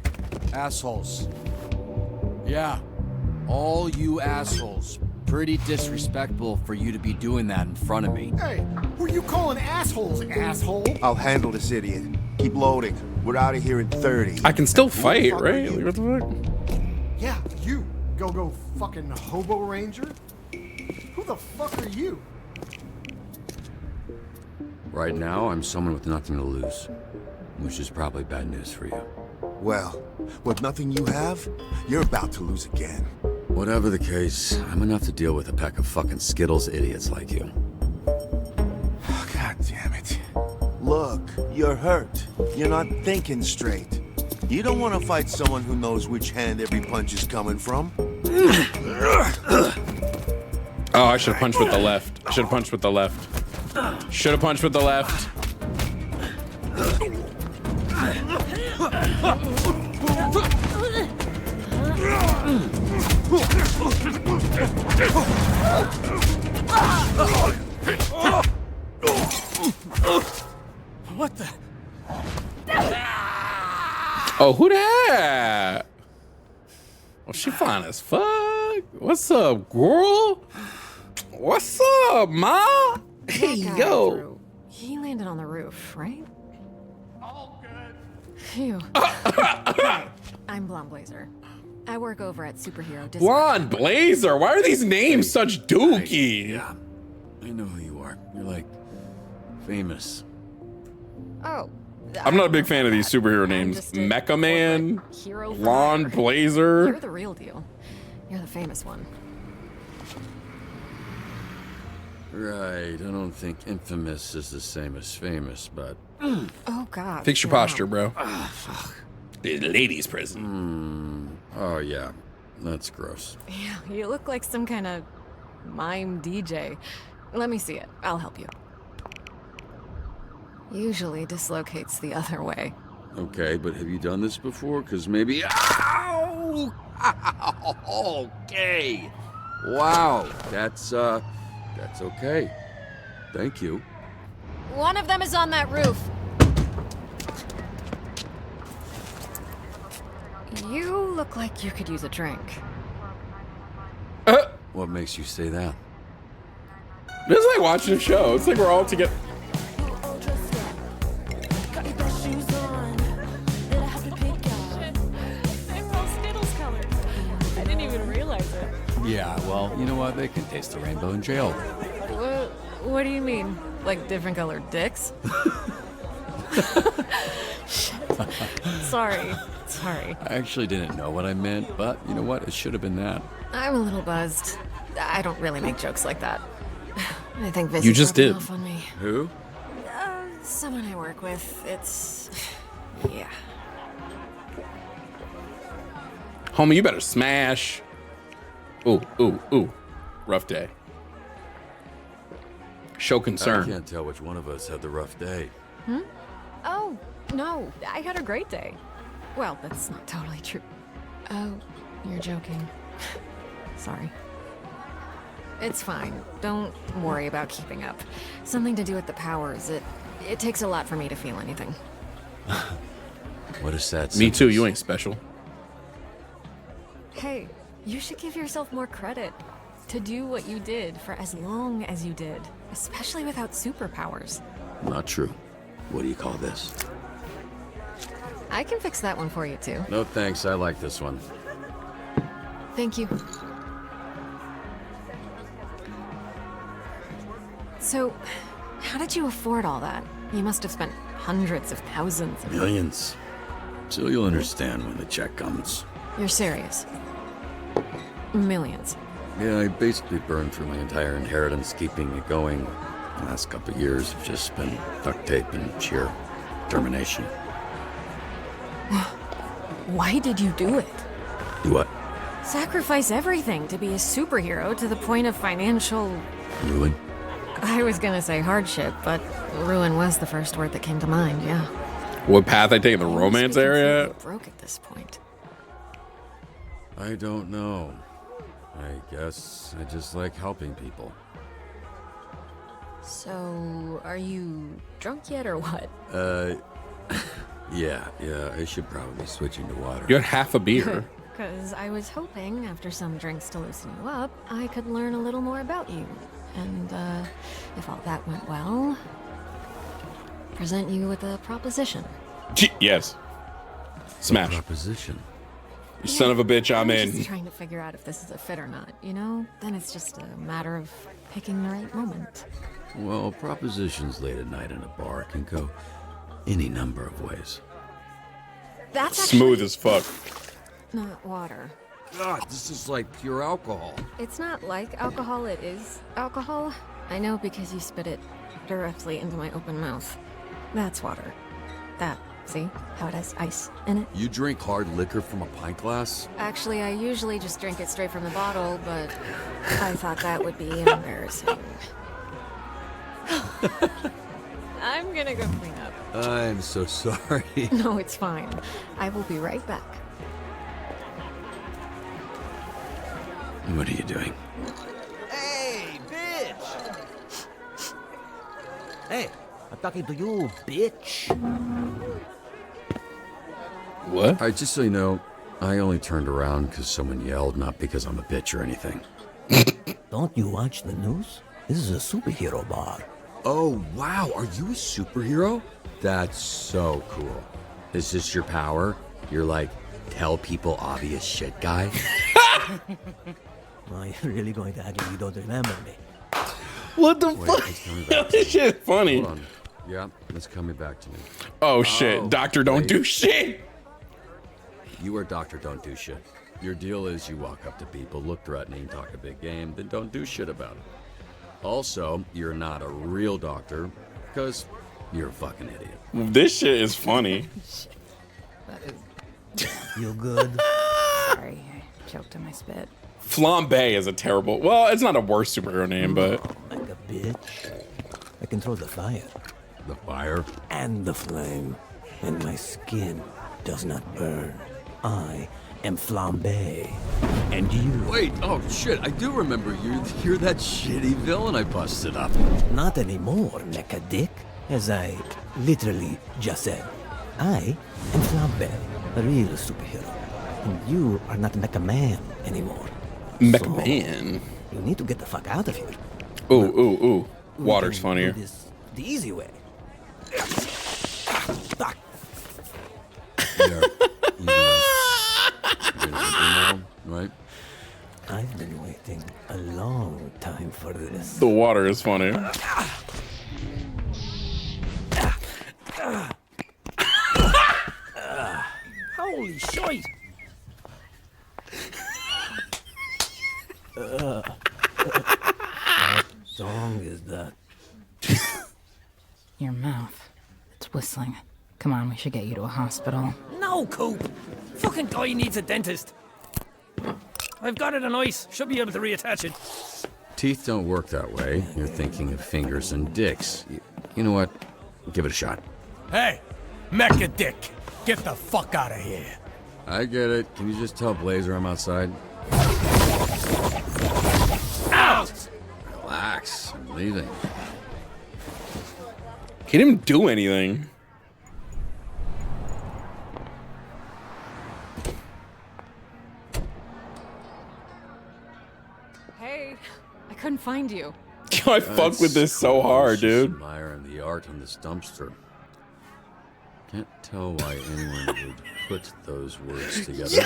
assholes. Yeah, all you assholes. Pretty disrespectful for you to be doing that in front of me. Hey, who you calling assholes, asshole? I'll handle this idiot. Keep loading. We're out of here in 30. I can still fight, right? Like, what the fuck? Yeah, you, go fucking hobo ranger. Who the fuck are you? Right now, I'm someone with nothing to lose. Which is probably bad news for you. Well, with nothing you have, you're about to lose again. Whatever the case, I'm enough to deal with a pack of fucking Skittles idiots like you. God damn it. Look, you're hurt. You're not thinking straight. You don't want to fight someone who knows which hand every punch is coming from. Oh, I should have punched with the left. I should have punched with the left. Should have punched with the left. What the? Oh, who that? Oh, she fine as fuck. What's up, girl? What's up, ma? Hey, yo. He landed on the roof, right? Phew. I'm Blonde Blazer. I work over at Superhero Dispatch. Blonde Blazer. Why are these names such dookie? Yeah, I know who you are. You're like famous. Oh. I'm not a big fan of these superhero names. Mecha Man, Hero for Blonde hire. Blazer. You're the real deal. You're the famous one. Right, I don't think infamous is the same as famous, but... Oh, God. Fix your no. posture, bro. The ladies' prison. Oh, yeah. That's gross. Yeah, you look like some kind of mime DJ. Let me see it. I'll help you. Usually dislocates the other way. Okay, but have you done this before? Because maybe... Ow! Okay. Wow, that's okay. Thank you. One of them is on that roof. You look like you could use a drink. What makes you say that? This is like watching a show. It's like we're all together. I didn't even realize it. Yeah, well, you know what? They can taste the rainbow in jail. What do you mean? Like different colored dicks? Sorry. I actually didn't know what I meant, but you know what? It should have been that. I'm a little buzzed. I don't really make jokes like that. I think Viz You is just rubbing did. off on me. Who? Someone I work with. It's... yeah. Homie, you better smash. Ooh, ooh, ooh. Rough day. Show I concern. can't tell which one of us had the rough day. Hmm? Oh, no. I had a great day. Well, that's not totally true. Oh, you're joking. Sorry. It's fine. Don't worry about keeping up. Something to do with the powers. It takes a lot for me to feel anything. What a sad Me too, you ain't special. Hey, you should give yourself more credit to do what you did for as long as you did, especially without superpowers. Not true. What do you call this? I can fix that one for you too. No thanks, I like this one. Thank you. So, how did you afford all that? You must have spent hundreds of thousands. Millions. So you'll understand when the check comes. You're serious? Millions. Yeah, I basically burned through my entire inheritance keeping it going. The last couple of years have just been duct tape and sheer determination. Why did you do it? Do what? Sacrifice everything to be a superhero to the point of financial... Ruin? I was gonna say hardship, but ruin was the first word that came to mind, yeah. What path I take in the romance area? Broke at this point. I don't know. I guess I just like helping people. So, are you drunk yet or what? Yeah, I should probably be switching to water. You had half a beer. Because I was hoping, after some drinks to loosen you up, I could learn a little more about you. And, if all that went well, present you with a proposition. Yes. Smash. Proposition. You son of a bitch, I'm I'm just in. trying to figure out if this is a fit or not, you know? Then it's just a matter of picking the right moment. Well, propositions late at night in a bar can go any number of ways. That's Smooth as fuck. not water. God, this is like pure alcohol. It's not like alcohol, it is alcohol. I know because you spit it directly into my open mouth. That's water. That, see? How it has ice in it? You drink hard liquor from a pint glass? Actually, I usually just drink it straight from the bottle, but I thought that would be embarrassing. I'm gonna go clean up. I'm so sorry. No, it's fine. I will be right back. What are you doing? Hey, bitch! Hey, I'm talking to you, bitch. What? All right, just so you know, I only turned around because someone yelled, not because I'm a bitch or anything. Don't you watch the news? This is a superhero bar. Oh, wow. Are you a superhero? That's so cool. Is this your power? You're like, tell people obvious shit guy? Are you really going to act like you don't remember me? What the Wait, it's coming back fuck? to This me. shit funny. Hold on. Yeah, it's coming back to me. Oh shit. Doctor don't wait. do shit. You are Doctor Don't Do Shit. Your deal is you walk up to people, look threatening, talk a big game, then don't do shit about it. Also, you're not a real doctor because you're a fucking idiot. This shit is funny. You good? Sorry, I choked on my spit. Flambe is a terrible. Well, it's not a worse superhero name, but Like a bitch. I control the fire. The fire? And the flame. And my skin does not burn. I am Flambe. And you... Wait, oh shit, I do remember you. You're that shitty villain I busted up. Not anymore, mecha dick. As I literally just said. I am Flambe, a real superhero. And you are not Mecha Man anymore. Mecha Man. You need to get the fuck out of here. Ooh. Water's We can funnier. do this the easy way. Fuck. There. Easy way. You're gonna do now, right? I've been waiting a long time for this. The water is funny. Holy shit! What song is that? Your mouth. It's whistling. Come on, we should get you to a hospital. No, Coop. Fucking guy needs a dentist. I've got it on ice. Should be able to reattach it. Teeth don't work that way. You're thinking of fingers and dicks. You know what? Give it a shot. Hey, Mecha Dick, get the fuck out of here. I get it. Can you just tell Blazer I'm outside? Out! Relax. I'm leaving. He didn't do anything. Hey, I couldn't find you. I fuck with this so hard, dude. Admiring the art on this dumpster. Can't tell why anyone would put those words together.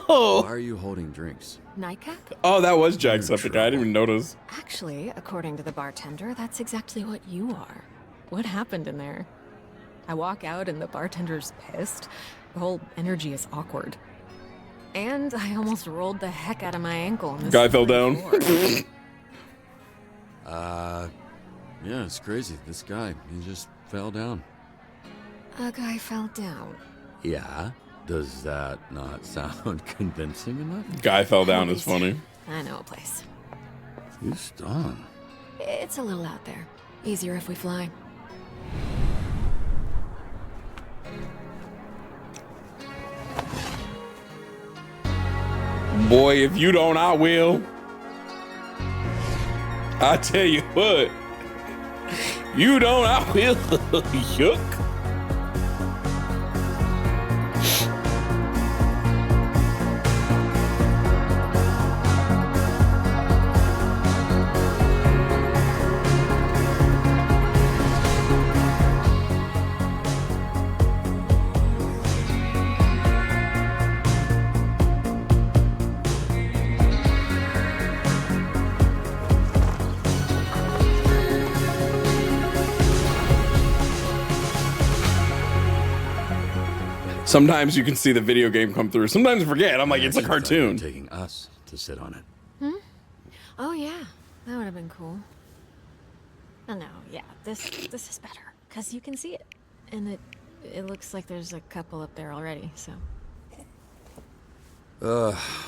Why are you holding drinks? Nightcap? Oh, that was Jacksepticeye. I didn't even notice. Actually, according to the bartender, that's exactly what you are. What happened in there? I walk out and the bartender's pissed. The whole energy is awkward. And I almost rolled the heck out of my ankle on this Guy fell down. Yeah, it's crazy. This guy, he just fell down. A guy fell down. Yeah? Does that not sound convincing enough? Guy fell down is funny. I know a place. Houston. It's a little out there. Easier if we fly. Boy, if you don't, I will. I tell you what. You don't, I will. Yuck. Sometimes you can see the video game come through. Sometimes I forget. I'm like, it's a cartoon. Taking us to sit on it. Hmm? Oh yeah, that would have been cool. Oh no, yeah, this is better because you can see it, and it looks like there's a couple up there already. So.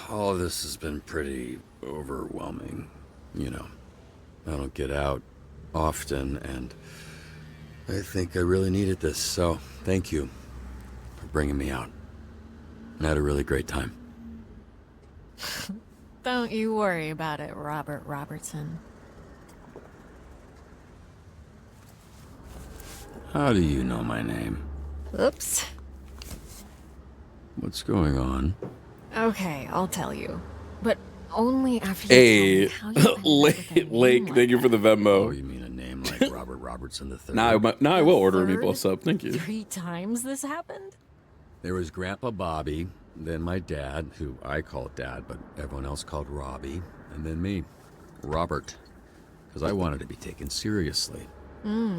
All of this has been pretty overwhelming. You know, I don't get out often, and I think I really needed this. So, thank you for bringing me out. I had a really great time. Don't you worry about it, Robert Robertson. How do you know my name? Oops. What's going on? Okay, I'll tell you, but only after you Hey, tell me how you Lake, thank you for the Venmo. Oh, you mean a name like Robert Robertson III? Now I will order a meatball sub. Thank you. 3 times this happened? There was Grandpa Bobby, then my dad, who I called Dad, but everyone else called Robbie, and then me, Robert, because I wanted to be taken seriously.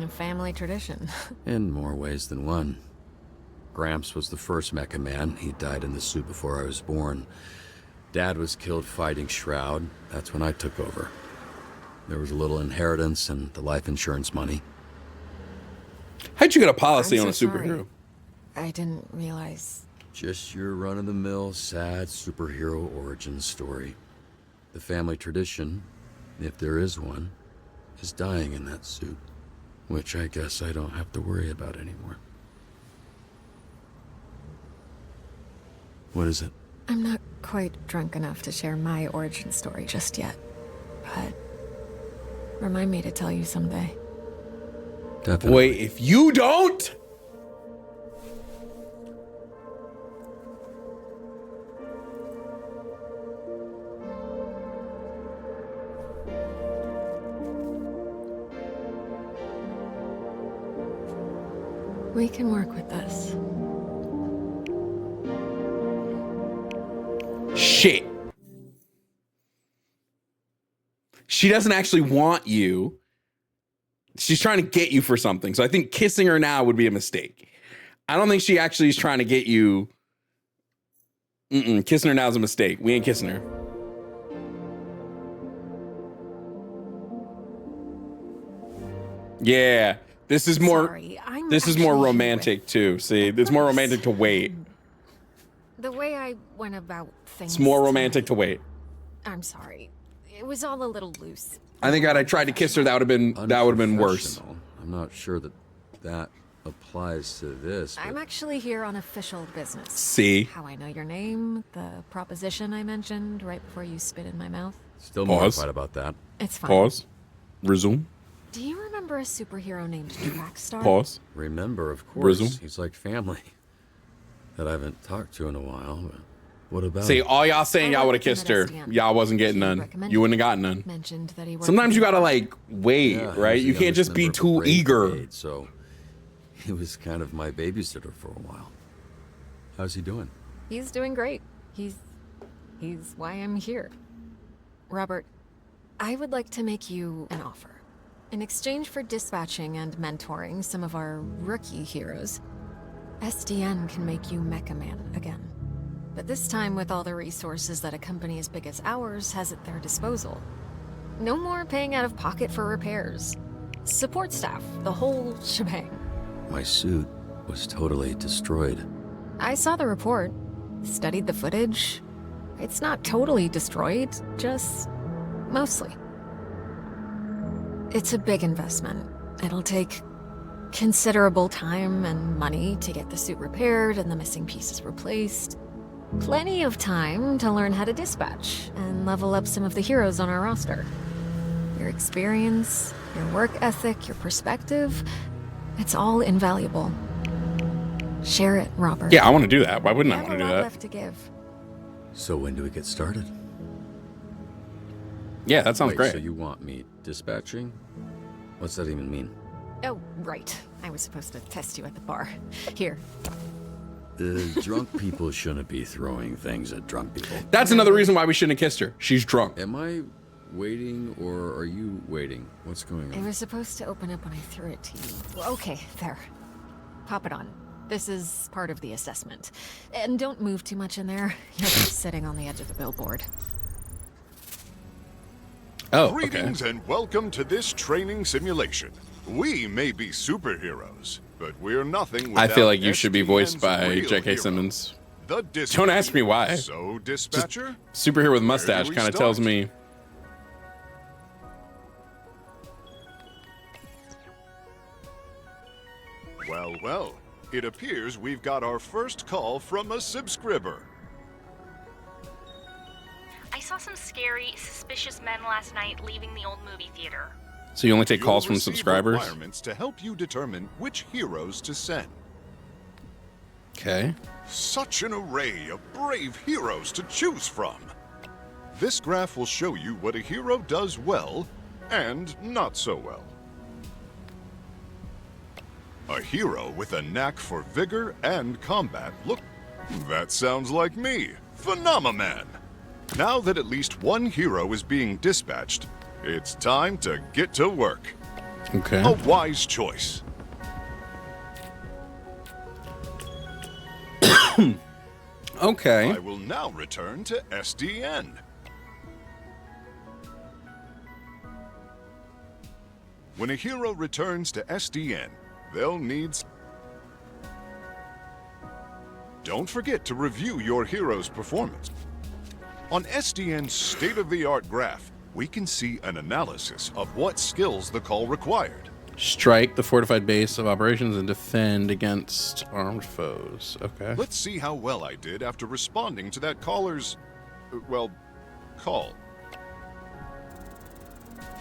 Family tradition. In more ways than one. Gramps was the first Mecha Man. He died in the suit before I was born. Dad was killed fighting Shroud. That's when I took over. There was a little inheritance and the life insurance money. How'd you get a policy I'm on so a superhero? sorry. I didn't realize. Just your run-of-the-mill, sad superhero origin story. The family tradition, if there is one, is dying in that suit. Which I guess I don't have to worry about anymore. What is it? I'm not quite drunk enough to share my origin story just yet, but remind me to tell you someday. Definitely. Wait, if you don't? We can work with this. Shit. She doesn't actually want you. She's trying to get you for something. So I think kissing her now would be a mistake. I don't think she actually is trying to get you. Kissing her now is a mistake. We ain't kissing her. Yeah. This is more. Sorry, I'm This is more actually romantic too. See, it's more romantic to wait. The way I went about things. It's more romantic to wait. I'm sorry. It was all a little loose. I think had I tried to kiss her, that would have been worse. Unprofessional. I'm not sure that applies to this. I'm actually here on official business. See? How I know your name, the proposition I mentioned right before you spit in my mouth. Still Pause. mortified about that. It's fine. Pause. Resume. Do you remember a superhero named Trackstar? Pause. Remember, of course. Resume. He's like family that I haven't talked to in a while. But what about See, him? all y'all saying y'all would have kissed her. Y'all wasn't getting none. You wouldn't have gotten none. Mentioned that he worked Sometimes you with- gotta like wait, Yeah, he right? was the You can't youngest just be member of the too Brave eager. Brigade, so he was kind of my babysitter for a while. How's he doing? He's doing great. He's why I'm here. Robert, I would like to make you an offer. In exchange for dispatching and mentoring some of our rookie heroes, SDN can make you Mecha Man again. But this time with all the resources that a company as big as ours has at their disposal. No more paying out of pocket for repairs. Support staff, the whole shebang. My suit was totally destroyed. I saw the report, studied the footage. It's not totally destroyed, just mostly. It's a big investment. It'll take considerable time and money to get the suit repaired and the missing pieces replaced. Plenty of time to learn how to dispatch and level up some of the heroes on our roster. Your experience, your work ethic, your perspective, it's all invaluable. Share it, Robert. Yeah, I want to do that. Why wouldn't I We have want to a do lot that? left to give. So when do we get started? Yeah, that sounds Wait, great. So you want me dispatching? What's that even mean? Oh, right. I was supposed to test you at the bar. Here. Drunk people shouldn't be throwing things at drunk people. That's another reason why we shouldn't have kissed her. She's drunk. Am I waiting or are you waiting? What's going It on? was supposed to open up when I threw it to you. Well, okay, there. Pop it on. This is part of the assessment. And don't move too much in there. You're just sitting on the edge of the billboard. Oh, Greetings and welcome to this training simulation. We may be superheroes, but we're nothing I without feel like you should be voiced SDN's by real J.K. hero, Simmons. the Don't ask me why. So, dispatcher? Superhero with mustache we kind of start? tells me. Well, well, it appears we've got our first call from a subscriber. I saw some scary, suspicious men last night leaving the old movie theater. So you only take calls You'll from receive subscribers? requirements to help you determine which heroes to send. Okay. Such an array of brave heroes to choose from. This graph will show you what a hero does well and not so well. A hero with a knack for vigor and combat. Look, that sounds like me, Phenomenon. Now that at least one hero is being dispatched, it's time to get to work. Okay. A wise choice. Okay. I will now return to SDN. When a hero returns to SDN, they'll need... Don't forget to review your hero's performance. On SDN's state-of-the-art graph, we can see an analysis of what skills the call required. Strike the fortified base of operations and defend against armed foes. Okay. Let's see how well I did after responding to that caller's, well, call.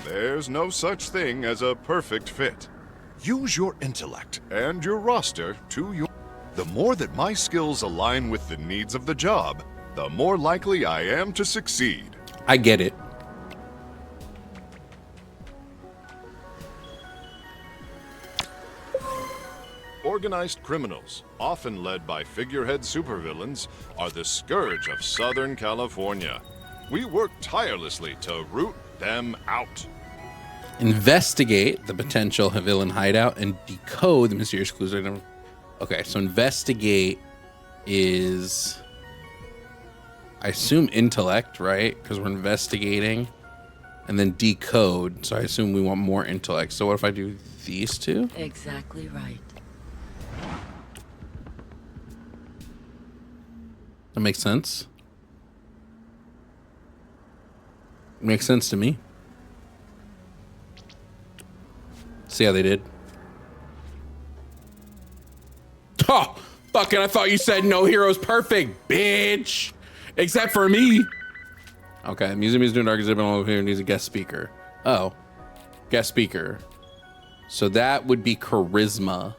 There's no such thing as a perfect fit. Use your intellect and your roster to your... The more that my skills align with the needs of the job, the more likely I am to succeed. I get it. Organized criminals, often led by figurehead supervillains, are the scourge of Southern California. We work tirelessly to root them out. Investigate the potential villain hideout and decode the mysterious clues. Okay, so investigate is, I assume, intellect, right? Because we're investigating. And then decode. So I assume we want more intellect. So what if I do these two? Exactly right. That makes sense. Makes sense to me. See how they did? Oh, fucking, I thought you said no hero's perfect, bitch. Except for me. Okay, museum is doing dark exhibit over here needs a guest speaker. Oh, guest speaker. So that would be charisma.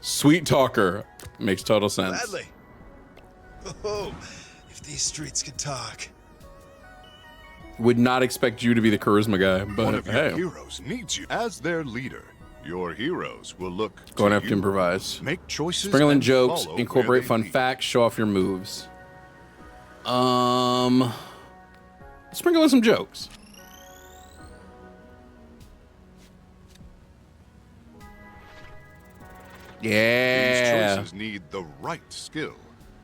Sweet talker. Makes total sense. Bradley. Oh, if these streets could talk. Would not expect you to be the charisma guy, but One of your hey. heroes needs you as their leader. Your heroes will look Going to to have to you, improvise. make choices, Sprinkle in and jokes, follow incorporate where they fun lead. facts, show off your moves. Sprinkle in some jokes. Yeah. These choices need the right skill.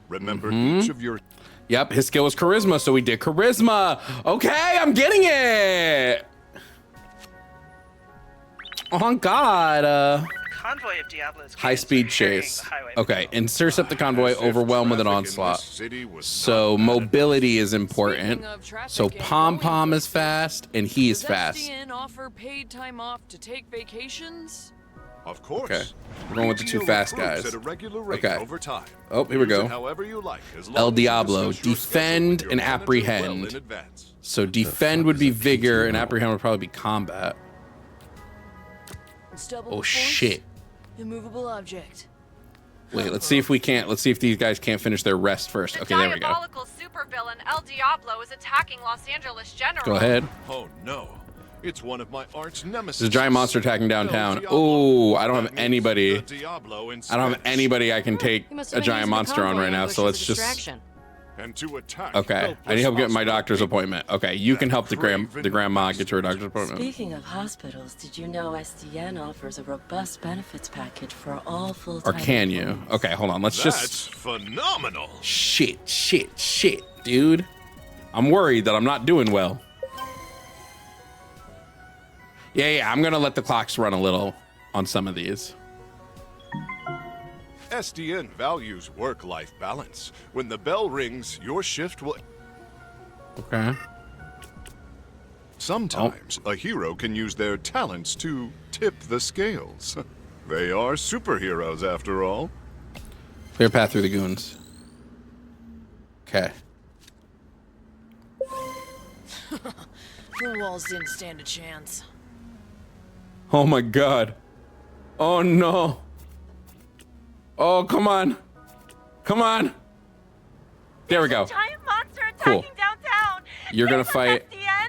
Remember Mhm. each of your Yep, his skill was charisma, so we did charisma. Okay, I'm getting it. Oh God. Convoy of Diablo's High-speed chase. Okay, intercept the convoy, overwhelm with an onslaught. So mobility is important. So Pom Pom is fast, and he is fast. SDN offer paid time off to take vacations? Of course. Okay, we're going with the two fast guys. At a regular rate Okay. over time. Oh, here we Use it go. however you like, as long El as you Diablo, discuss your defend schedule with and your manager well apprehend. in advance. So defend would be vigor, and apprehend would probably be combat. Oh shit. Immovable object. Wait, let's see if we can't. Let's see if these guys can't finish their rest first. Okay, there we go. Diabolical supervillain El Diablo is attacking Los Angeles General. Go ahead. Oh no, it's one of my arch nemesis. There's a giant monster attacking downtown. Oh, I don't have anybody. I don't have anybody I can take a giant monster on right now. So let's just. And to attack. Okay, I need help getting my doctor's appointment. Okay, you can help the grandma get to her doctor's appointment. Speaking of hospitals, did you know SDN offers a robust benefits package for all full-time Or can you? employees? Okay, hold on. Let's That's just. phenomenal. Shit, dude. I'm worried that I'm not doing well. Yeah, I'm gonna let the clocks run a little on some of these. SDN values work-life balance. When the bell rings, your shift will. Okay. Sometimes a hero can use their talents to tip the scales. They are superheroes after all. Clear path through the goons. Okay. The walls didn't stand a chance. Oh my god. Oh no. Oh, come on. Come on. There we go. Giant monster Cool. attacking downtown. You're gonna fight, SDN?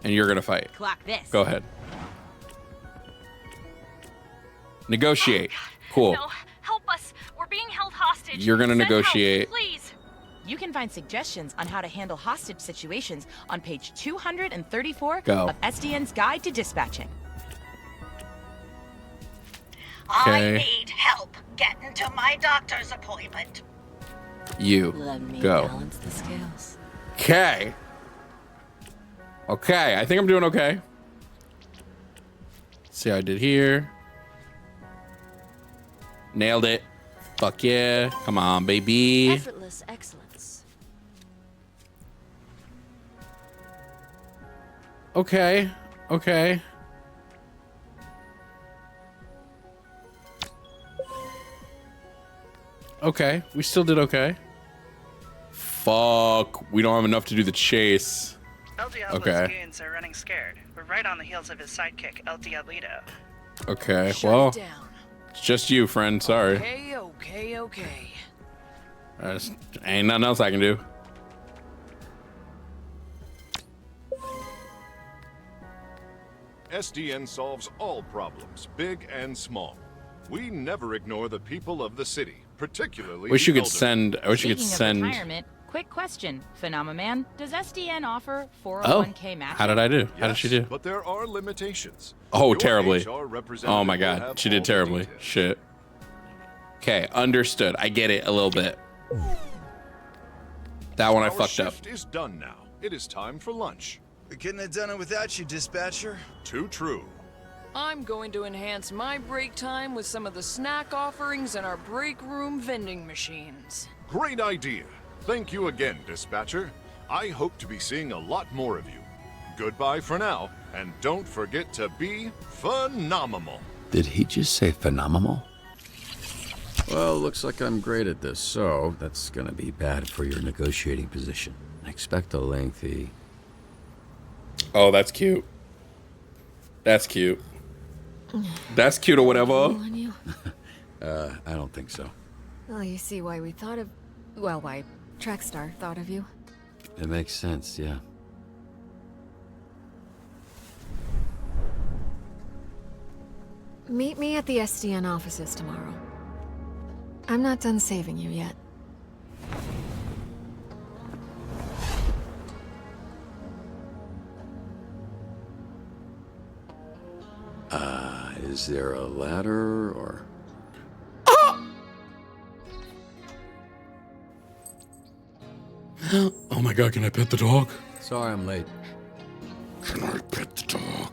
and you're gonna fight. Clock this. Go ahead. Negotiate. Cool. No, help us. We're being held hostage. You're gonna Send help, negotiate. please. You can find suggestions on how to handle hostage situations on page 234 Go. of SDN's Guide to Dispatching. Okay. Need help getting to my doctor's appointment. You Let me go. balance the scales. Okay. Okay, I think I'm doing okay. See how I did here. Nailed it. Fuck yeah. Come on, baby. Effortless excellence. Okay. Okay. Okay. We still did okay. Fuck. We don't have enough to do the chase. El Diablo's Okay. goons are running scared. We're right on the heels of his sidekick, El Diablito. Okay. Shut Well, it down. it's just you, friend. Sorry. Okay. Ain't nothing else I can do. SDN solves all problems, big and small. We never ignore the people of the city, particularly Wish you the could elderly. send. I wish you could Speaking of send. retirement, quick question, Phenomenon. Does SDN offer Oh, 401k matching? how did I do? How did she do? But there are limitations. Oh, Your terribly. HR representative Oh my will god, have she all did the terribly. details. Shit. Okay, understood. I get it a little bit. That one I Our fucked up. shift is done now. It is time for lunch. We couldn't have done it without you, dispatcher. Too true. I'm going to enhance my break time with some of the snack offerings in our break room vending machines. Great idea. Thank you again, dispatcher. I hope to be seeing a lot more of you. Goodbye for now, and don't forget to be phenomenal. Did he just say phenomenal? Well, looks like I'm great at this, so that's gonna be bad for your negotiating position. Expect a lengthy... Oh, that's cute. That's cute. That's cute or whatever. I don't think so. Well, you see why we thought of... Well, why Trackstar thought of you. It makes sense, yeah. Meet me at the SDN offices tomorrow. I'm not done saving you yet. Is there a ladder, or... Oh my god, can I pet the dog? Sorry I'm late. Can I pet the dog?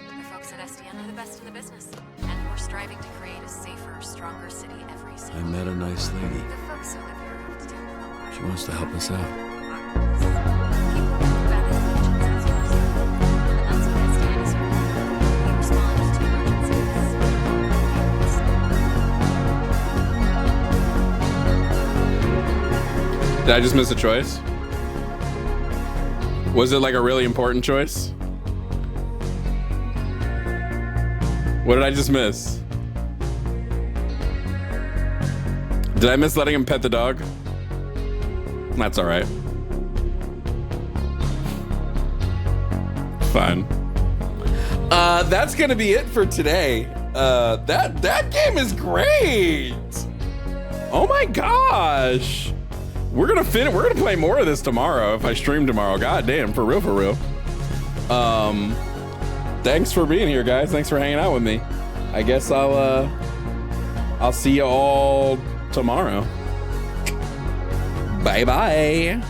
The folks at SDN are the best in the business, and we're striving to create a safer, stronger city every I single met a nice lady. The folks who live here have to do a lot. She wants to help us out. Did I just miss a choice? Was it like a really important choice? What did I just miss? Did I miss letting him pet the dog? That's all right. Fine. That's gonna be it for today. That game is great. Oh my gosh. We're gonna play more of this tomorrow if I stream tomorrow. God damn, for real, for real. Thanks for being here, guys. Thanks for hanging out with me. I guess I'll see you all tomorrow. Bye bye.